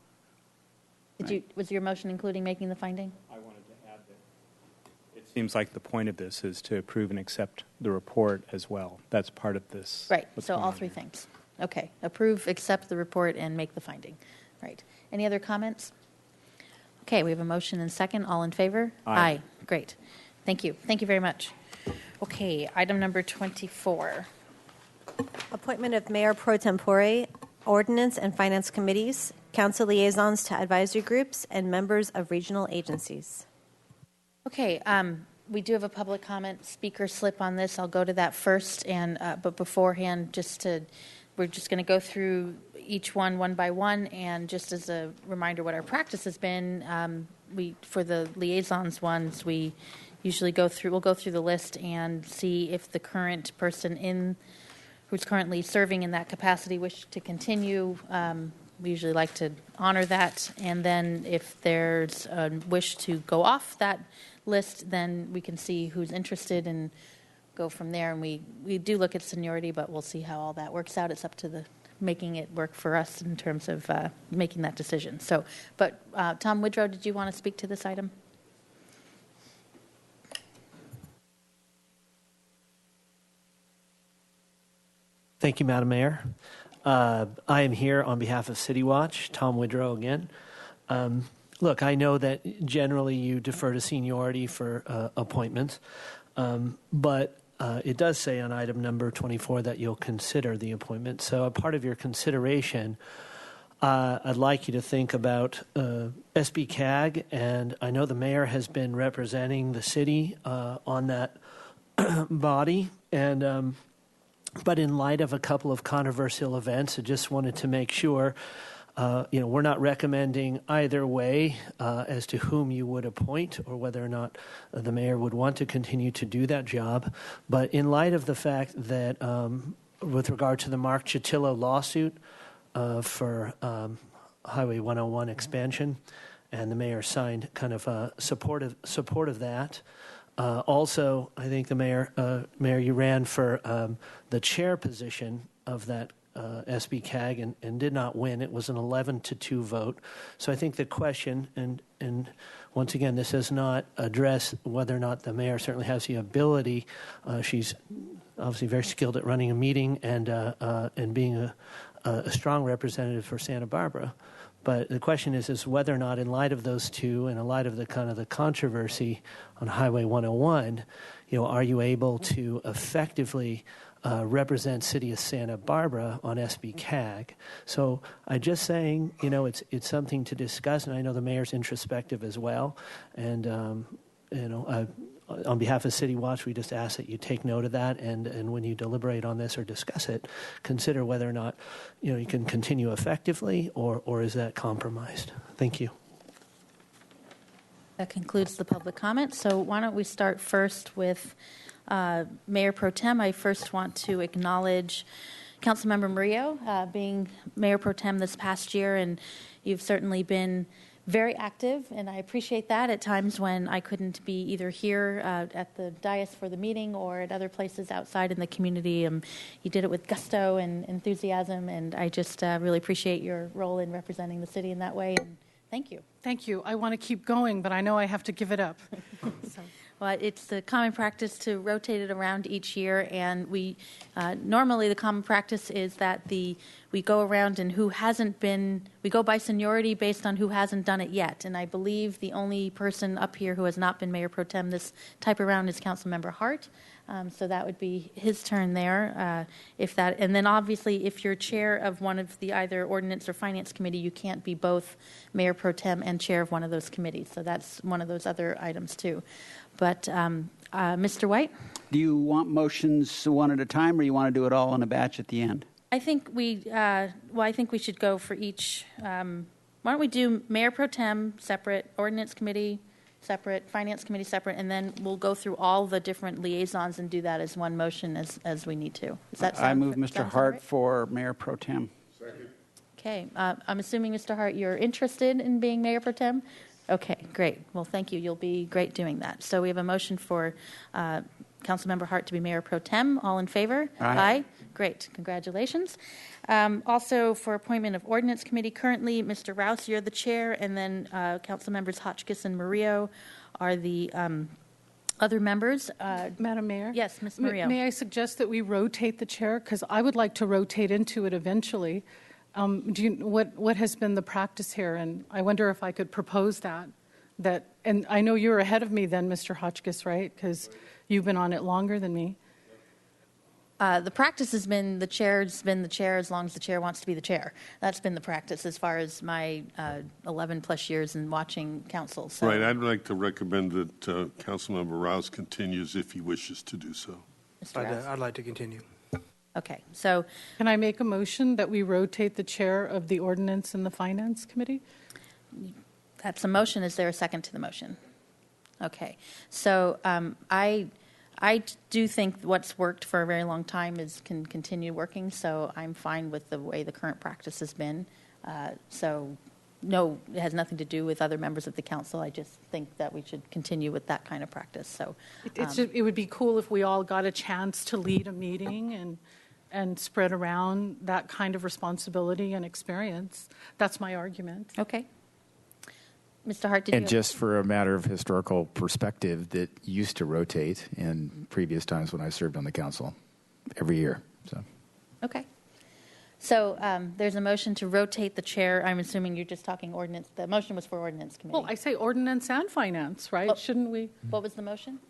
Was your motion including making the finding? I wanted to add that it seems like the point of this is to approve and accept the report as well. That's part of this. Right. So all three things. Okay. Approve, accept the report, and make the finding. Right. Any other comments? Okay. We have a motion and second. All in favor? Aye. Great. Thank you. Thank you very much. Okay. Item number 24. Appointment of Mayor Pro Tempore, Ordinance and Finance Committees, Council Liaisons to Advisory Groups, and members of regional agencies. Okay. We do have a public comment speaker slip on this. I'll go to that first. But beforehand, we're just going to go through each one by one. And just as a reminder what our practice has been, for the liaisons ones, we usually we'll go through the list and see if the current person who's currently serving in that capacity wish to continue. We usually like to honor that. And then if there's a wish to go off that list, then we can see who's interested and go from there. And we do look at seniority, but we'll see how all that works out. It's up to making it work for us in terms of making that decision. But Tom Woodrow, did you want to speak to this item? Thank you, Madam Mayor. I am here on behalf of City Watch, Tom Woodrow again. Look, I know that generally you defer to seniority for appointments, but it does say on item number 24 that you'll consider the appointment. So a part of your consideration, I'd like you to think about SB CAG, and I know the mayor has been representing the city on that body, and but in light of a couple of controversial events, I just wanted to make sure, we're not recommending either way as to whom you would appoint or whether or not the mayor would want to continue to do that job. But in light of the fact that with regard to the Mark Chitillo lawsuit for Highway 101 expansion, and the mayor signed kind of support of that. Also, I think the mayor, you ran for the chair position of that SB CAG and did not win. It was an 11-2 vote. So I think the question, and once again, this does not address whether or not the mayor certainly has the ability. She's obviously very skilled at running a meeting and being a strong representative for Santa Barbara. But the question is whether or not, in light of those two, and in light of the kind of the controversy on Highway 101, are you able to effectively represent City of Santa Barbara on SB CAG? So I'm just saying, it's something to discuss, and I know the mayor's introspective as well. And on behalf of City Watch, we just ask that you take note of that, and when you deliberate on this or discuss it, consider whether or not you can continue effectively, or is that compromised. Thank you. That concludes the public comment. So why don't we start first with Mayor Pro Tem. I first want to acknowledge Councilmember Murillo being Mayor Pro Tem this past year, and you've certainly been very active, and I appreciate that at times when I couldn't be either here at the dais for the meeting or at other places outside in the community. You did it with gusto and enthusiasm, and I just really appreciate your role in representing the city in that way, and thank you. Thank you. I want to keep going, but I know I have to give it up. So. Well, it's the common practice to rotate it around each year, and we normally the common practice is that we go around and we go by seniority based on who hasn't done it yet. And I believe the only person up here who has not been Mayor Pro Tem this type around is Councilmember Hart. So that would be his turn there. And then obviously, if you're chair of one of the either Ordinance or Finance Committee, you can't be both Mayor Pro Tem and chair of one of those committees. So that's one of those other items too. But Mr. White? Do you want motions one at a time, or you want to do it all in a batch at the end? I think I think we should go for each. Why don't we do Mayor Pro Tem separate, Ordinance Committee separate, Finance Committee separate, and then we'll go through all the different liaisons and do that as one motion as we need to. Does that sound I move Mr. Hart right? for Mayor Pro Tem. Second. Okay. I'm assuming, Mr. Hart, you're interested in being Mayor Pro Tem? Okay, great. Well, thank you. You'll be great doing that. So we have a motion for Councilmember Hart to be Mayor Pro Tem. All in favor? Aye. Great. Congratulations. Also, for appointment of Ordinance Committee, currently, Mr. Rouse, you're the chair, and then Council Members Hotchkiss and Murillo are the other members. Madam Mayor? Yes, Ms. Murillo. May I suggest that we rotate the chair? Because I would like to rotate into it eventually. What has been the practice here? And I wonder if I could propose that. And I know you're ahead of me then, Mr. Hotchkiss, right? Because you've been on it longer than me. The practice has been the chair's been the chair as long as the chair wants to be the chair. That's been the practice as far as my 11 plus years in watching council. So. Right. I'd like to recommend that Councilmember Rouse continues if he wishes to do so. I'd like to continue. Okay. So can I make a motion that we rotate the chair of the Ordinance and the Finance Committee? That's a motion. Is there a second to the motion? Okay. So I do think what's worked for a very long time can continue working, so I'm fine with the way the current practice has been. So, no, it has nothing to do with other members of the council. I just think that we should continue with that kind of practice. So, it would be cool if we all got a chance to lead a meeting and spread around that kind of responsibility and experience. That's my argument. Okay. Mr. Hart, did you? And just for a matter of historical perspective, that used to rotate in previous times when I served on the council every year. So. Okay. So there's a motion to rotate the chair. I'm assuming you're just talking ordinance. The motion was for Ordinance Committee. Well, I say Ordinance and Finance, right? Well, shouldn't we? What was the motion?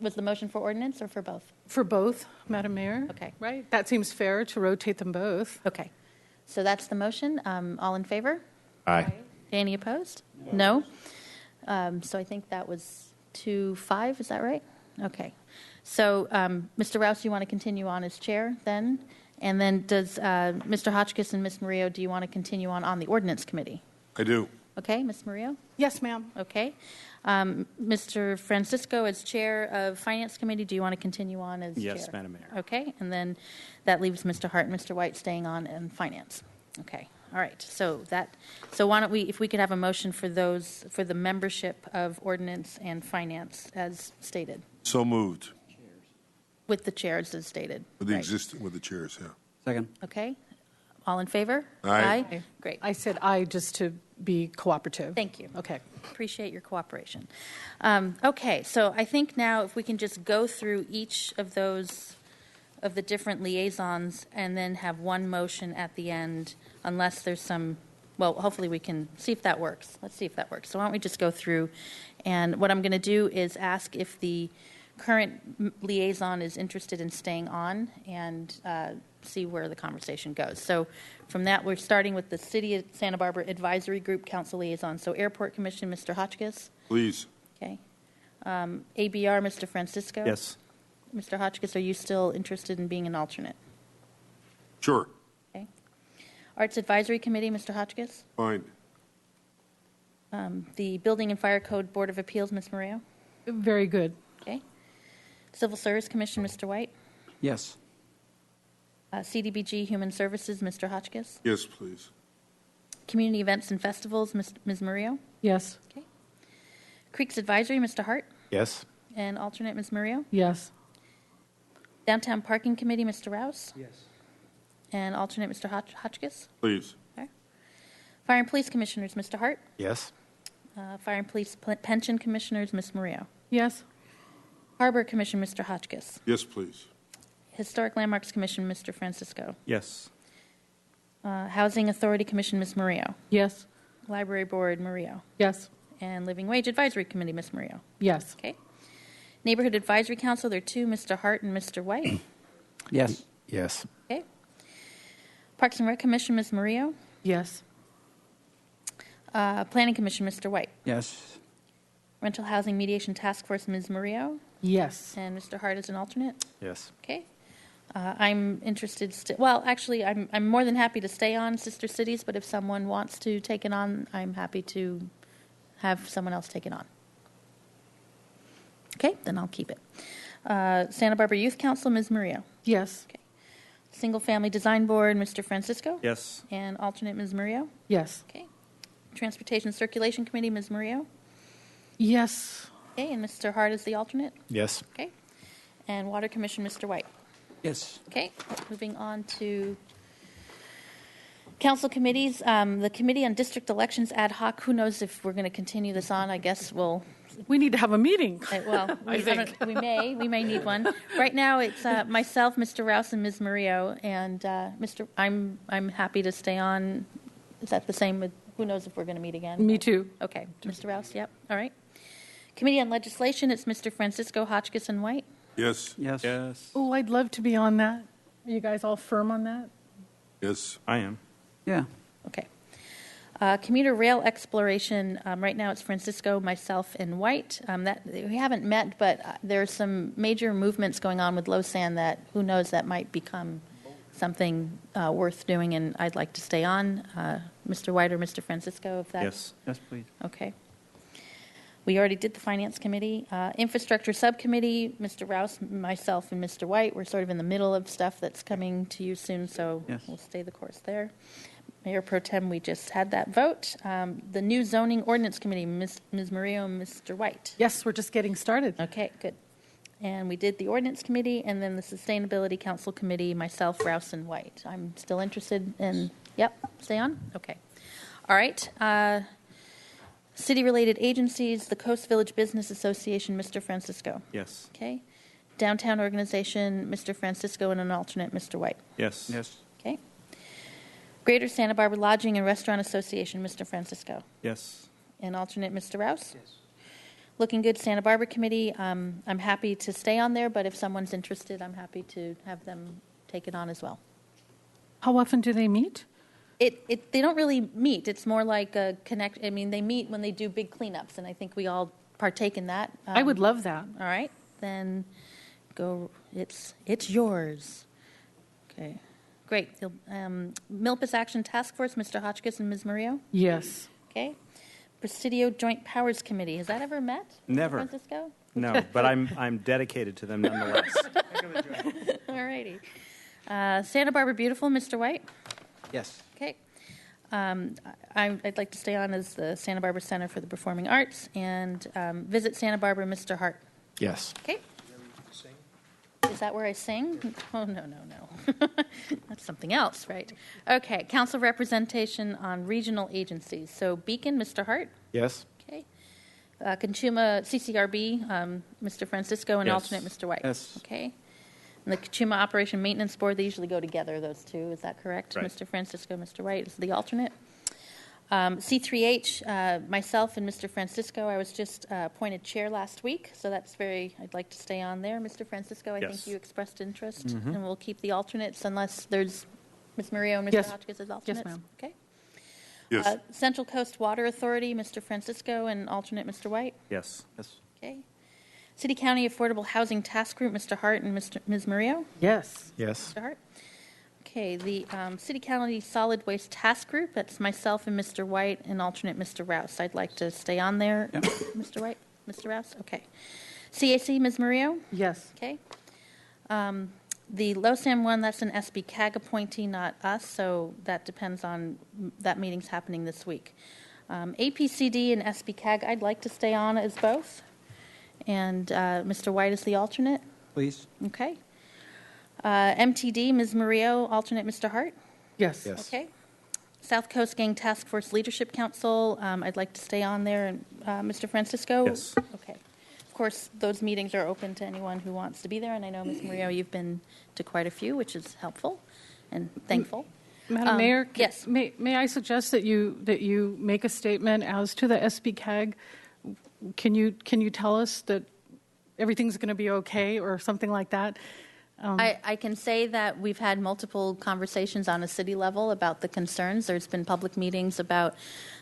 Was the motion for Ordinance or for both? For both, Madam Mayor. Okay. Right? That seems fair to rotate them both. Okay. So that's the motion. All in favor? Aye. Any opposed? No. So I think that was 2-5. Is that right? Okay. So, Mr. Rouse, you want to continue on as chair then? And then does Mr. Hotchkiss and Ms. Murillo, do you want to continue on the Ordinance Committee? I do. Okay, Ms. Murillo? Yes, ma'am. Okay. Mr. Francisco, as chair of Finance Committee, do you want to continue on as chair? Yes, Madam Mayor. Okay. And then that leaves Mr. Hart and Mr. White staying on in Finance. Okay. All right. So why don't we, if we could have a motion for the membership of Ordinance and Finance as stated? So moved. With the chairs as stated. With the right. existing, with the chairs, yeah. Second. Okay. All in favor? Aye. Great. I said aye just to be cooperative. Thank you. Okay. Appreciate your cooperation. Okay. So I think now if we can just go through each of those, of the different liaisons, and then have one motion at the end, unless there's some, well, hopefully we can see if that works. Let's see if that works. So why don't we just go through, and what I'm going to do is ask if the current liaison is interested in staying on and see where the conversation goes. So from that, we're starting with the City of Santa Barbara Advisory Group Council Liaison. So Airport Commission, Mr. Hotchkiss. Please. Okay. ABR, Mr. Francisco. Yes. Mr. Hotchkiss, are you still interested in being an alternate? Sure. Okay. Arts Advisory Committee, Mr. Hotchkiss. Fine. The Building and Fire Code Board of Appeals, Ms. Murillo. Very good. Okay. Civil Service Commission, Mr. White. Yes. CDBG Human Services, Mr. Hotchkiss. Yes, please. Community Events and Festivals, Ms. Murillo. Yes. Okay. Creeks Advisory, Mr. Hart. Yes. And alternate, Ms. Murillo. Yes. Downtown Parking Committee, Mr. Rouse. Yes. And alternate, Mr. Hotchkiss. Please. Okay. Fire and Police Commissioners, Mr. Hart. Yes. Fire and Police Pension Commissioners, Ms. Murillo. Yes. Harbor Commission, Mr. Hotchkiss. Yes, please. Historic Landmarks Commission, Mr. Francisco. Yes. Housing Authority Commission, Ms. Murillo. Yes. Library Board, Murillo. Yes. And Living Wage Advisory Committee, Ms. Murillo. Yes. Okay. Neighborhood Advisory Council, there are two, Mr. Hart and Mr. White. Yes. Yes. Okay. Parks and Rec Commission, Ms. Murillo. Yes. Planning Commission, Mr. White. Yes. Rental Housing Mediation Task Force, Ms. Murillo. Yes. And Mr. Hart is an alternate. Yes. Okay. I'm interested. Well, actually, I'm more than happy to stay on Sister Cities, but if someone wants to take it on, I'm happy to have someone else take it on. Okay, then I'll keep it. Santa Barbara Youth Council, Ms. Murillo. Yes. Okay. Single Family Design Board, Mr. Francisco. Yes. And alternate, Ms. Murillo. Yes. Okay. Transportation Circulation Committee, Ms. Murillo. Yes. Okay, and Mr. Hart is the alternate. Yes. Okay. And Water Commission, Mr. White. Yes. Okay, moving on to council committees. The Committee on District Elections Ad Hoc, who knows if we're going to continue this on. I guess we'll... We need to have a meeting. Well, we may need one. Right now, it's myself, Mr. Rouse, and Ms. Murillo, and I'm happy to stay on. Is that the same with, who knows if we're going to meet again? Me too. Okay, Mr. Rouse, yep, all right. Committee on Legislation, it's Mr. Francisco, Hotchkiss, and White. Yes. Yes. Yes. Oh, I'd love to be on that. Are you guys all firm on that? Yes. I am. Yeah. Okay. Commuter rail exploration, right now it's Francisco, myself, and White. We haven't met, but there's some major movements going on with LoSAN that, who knows, that might become something worth doing, and I'd like to stay on. Mr. White or Mr. Francisco, if that's... Yes. Yes, please. Okay. We already did the Finance Committee. Infrastructure Subcommittee, Mr. Rouse, myself, and Mr. White. We're sort of in the middle of stuff that's coming to you soon, so Yes. we'll stay the course there. Mayor Pro Tem, we just had that vote. The new Zoning Ordinance Committee, Ms. Murillo and Mr. White. Yes, we're just getting started. Okay, good. And we did the Ordinance Committee, and then the Sustainability Council Committee, myself, Rouse, and White. I'm still interested in, stay on? Okay. All right. City-related agencies, the Coast Village Business Association, Mr. Francisco. Yes. Okay. Downtown Organization, Mr. Francisco, and an alternate, Mr. White. Yes. Yes. Okay. Greater Santa Barbara Lodging and Restaurant Association, Mr. Francisco. Yes. And alternate, Mr. Rouse. Yes. Looking Good Santa Barbara Committee, I'm happy to stay on there, but if someone's interested, I'm happy to have them take it on as well. How often do they meet? They don't really meet. It's more like a connect. I mean, they meet when they do big cleanups, and I think we all partake in that. I would love that. All right, then go. It's yours. Okay, great. Milpas Action Task Force, Mr. Hotchkiss and Ms. Murillo. Yes. Okay. Presidio Joint Powers Committee. Has that ever met? Never. Mr. Francisco? No, but I'm dedicated to them nonetheless. All righty. Santa Barbara Beautiful, Mr. White. Yes. Okay. I'd like to stay on as the Santa Barbara Center for the Performing Arts and Visit Santa Barbara, Mr. Hart. Yes. Okay. Is that where I sing? Oh, no. That's something else, right? Okay. Council representation on regional agencies. So Beacon, Mr. Hart. Yes. Okay. Conchuma CCRB, Mr. Francisco, and Yes. alternate, Mr. White. Yes. Okay. And the Kachuma Operation Maintenance Board, they usually go together, those two. Is that correct? Right. Mr. Francisco, Mr. White is the alternate. C3H, myself and Mr. Francisco, I was just appointed chair last week, so I'd like to stay on there. Mr. Francisco, I Yes. think you expressed interest, Mhm. and we'll keep the alternates unless there's Ms. Murillo and Mr. Yes. Hotchkiss as alternates. ma'am. Okay. Yes. Central Coast Water Authority, Mr. Francisco, and alternate, Mr. White. Yes. Yes. Okay. City County Affordable Housing Task Group, Mr. Hart and Ms. Murillo. Yes. Yes. Mr. Hart. Okay, the City County Solid Waste Task Group, that's myself and Mr. White and alternate Mr. Rouse. I'd like to stay on there. Yep. Mr. White? Mr. Rouse? Okay. CAC, Ms. Murillo? Yes. Okay. The LoSAM one, that's an SB CAG appointee, not us, so that depends on, that meeting's happening this week. APCD and SB CAG, I'd like to stay on as both. And Mr. White is the alternate. Please. Okay. MTD, Ms. Murillo, alternate Mr. Hart? Yes. Okay. South Coast Gang Task Force Leadership Council, I'd like to stay on there. And Mr. Francisco? Yes. Okay. Of course, those meetings are open to anyone who wants to be there, and I know, Ms. Murillo, you've been to quite a few, which is helpful and thankful. Madam Mayor, yes. May I suggest that you make a statement as to the SB CAG? Can you tell us that everything's going to be okay or something like that? I can say that we've had multiple conversations on a city level about the concerns. There's been public meetings about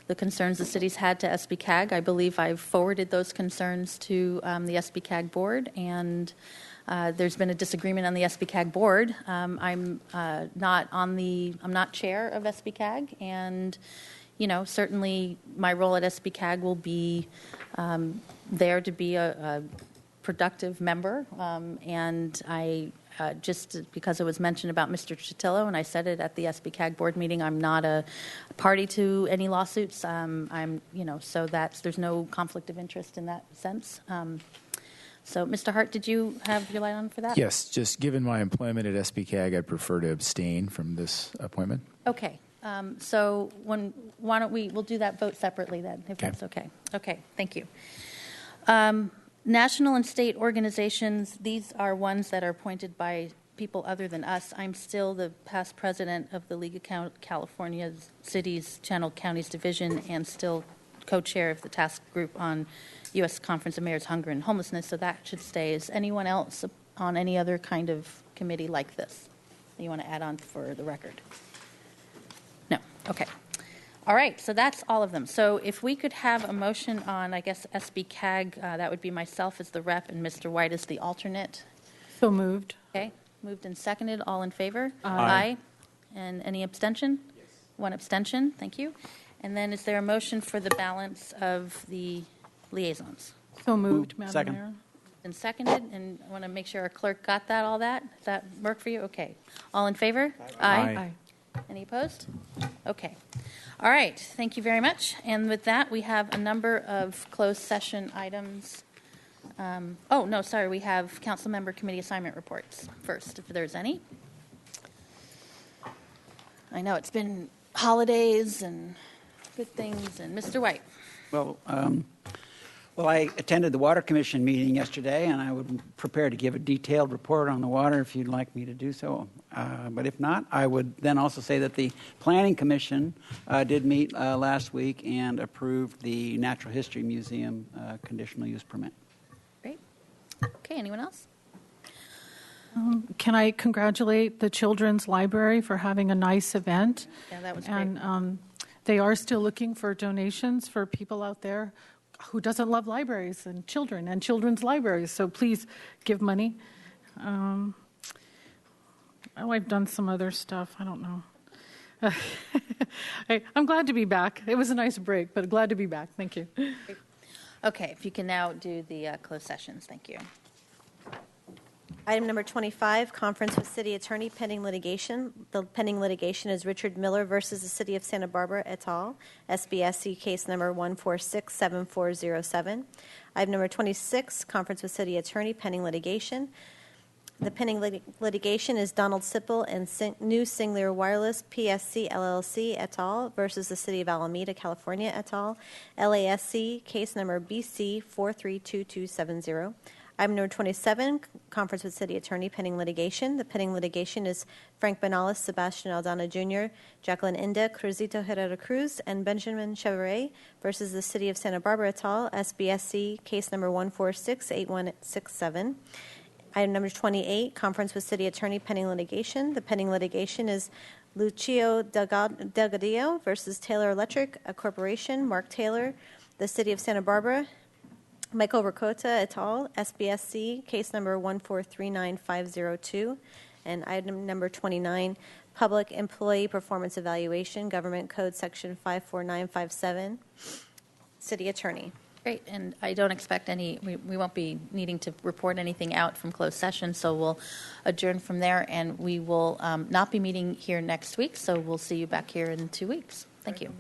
the concerns the city's had to SB CAG. I believe I've forwarded those concerns to the SB CAG board, and there's been a disagreement on the SB CAG board. I'm not chair of SB CAG, and certainly my role at SB CAG will be there to be a productive member, and I just because it was mentioned about Mr. Chitillo, and I said it at the SB CAG board meeting, I'm not a party to any lawsuits. So there's no conflict of interest in that sense. So, Mr. Hart, did you have your light on for that? Yes, just given my employment at SB CAG, I'd prefer to abstain from this appointment. Okay. So why don't we'll do that vote separately then, if that's okay. Okay, thank you. National and state organizations, these are ones that are appointed by people other than us. I'm still the past president of the League of California Cities, Channel Counties Division, and still co-chair of the task group on U.S. Conference of Mayors, Hunger and Homelessness, so that should stay. Is anyone else on any other kind of committee like this that you want to add on for the record? No. Okay. All right, so that's all of them. So if we could have a motion on, I guess, SB CAG, that would be myself as the rep and Mr. White as the alternate. So moved. Okay, moved and seconded. All in favor? Aye. And any abstention? Yes. One abstention. Thank you. And then is there a motion for the balance of the liaisons? So moved, Madam Second. Mayor. And seconded, and I want to make sure our clerk got that, all that. Does that work for you? Okay. All in favor? Aye. Any opposed? Okay. All right. Thank you very much. And with that, we have a number of closed session items. We have council member committee assignment reports first, if there's any. I know it's been holidays and good things. And Mr. White. Well, I attended the Water Commission meeting yesterday, and I would prepare to give a detailed report on the water if you'd like me to do so. But if not, I would then also say that the Planning Commission did meet last week and approved the Natural History Museum conditional use permit. Great. Okay, anyone else? Can I congratulate the Children's Library for having a nice event? Yeah, that was great. And they are still looking for donations for people out there who doesn't love libraries and children and children's libraries. So please give money. I've done some other stuff. I don't know. I'm glad to be back. It was a nice break, but glad to be back. Thank you. Okay, if you can now do the closed sessions. Thank you. Item number 25, conference with city attorney pending litigation. The pending litigation is Richard Miller versus the City of Santa Barbara et al., SBSC case number 1467407. Item number 26, conference with city attorney pending litigation. The pending litigation is Donald Sipple and New Singler Wireless PSC LLC et al. Versus the City of Alameda, California et al., LASC case number BC 432270. Item number 27, conference with city attorney pending litigation. The pending litigation is Frank Benales, Sebastian Aldana Jr., Jacqueline Inda, Cruzito Herrera Cruz, and Benjamin Chevrolet versus the City of Santa Barbara et al., SBSC case number 1468167. Item number 28, conference with city attorney pending litigation. The pending litigation is Lucio Delgadillo versus Taylor Electric, a corporation, Mark Taylor, the City of Santa Barbara, Michael Ricotta et al., SBSC, case number 1439502. And item number 29, Public Employee Performance Evaluation, Government Code Section 54957. City Attorney. Great, and I don't expect we won't be needing to report anything out from closed session, so we'll adjourn from there, and we will not be meeting here next week, so we'll see you back here in 2 weeks. Thank you.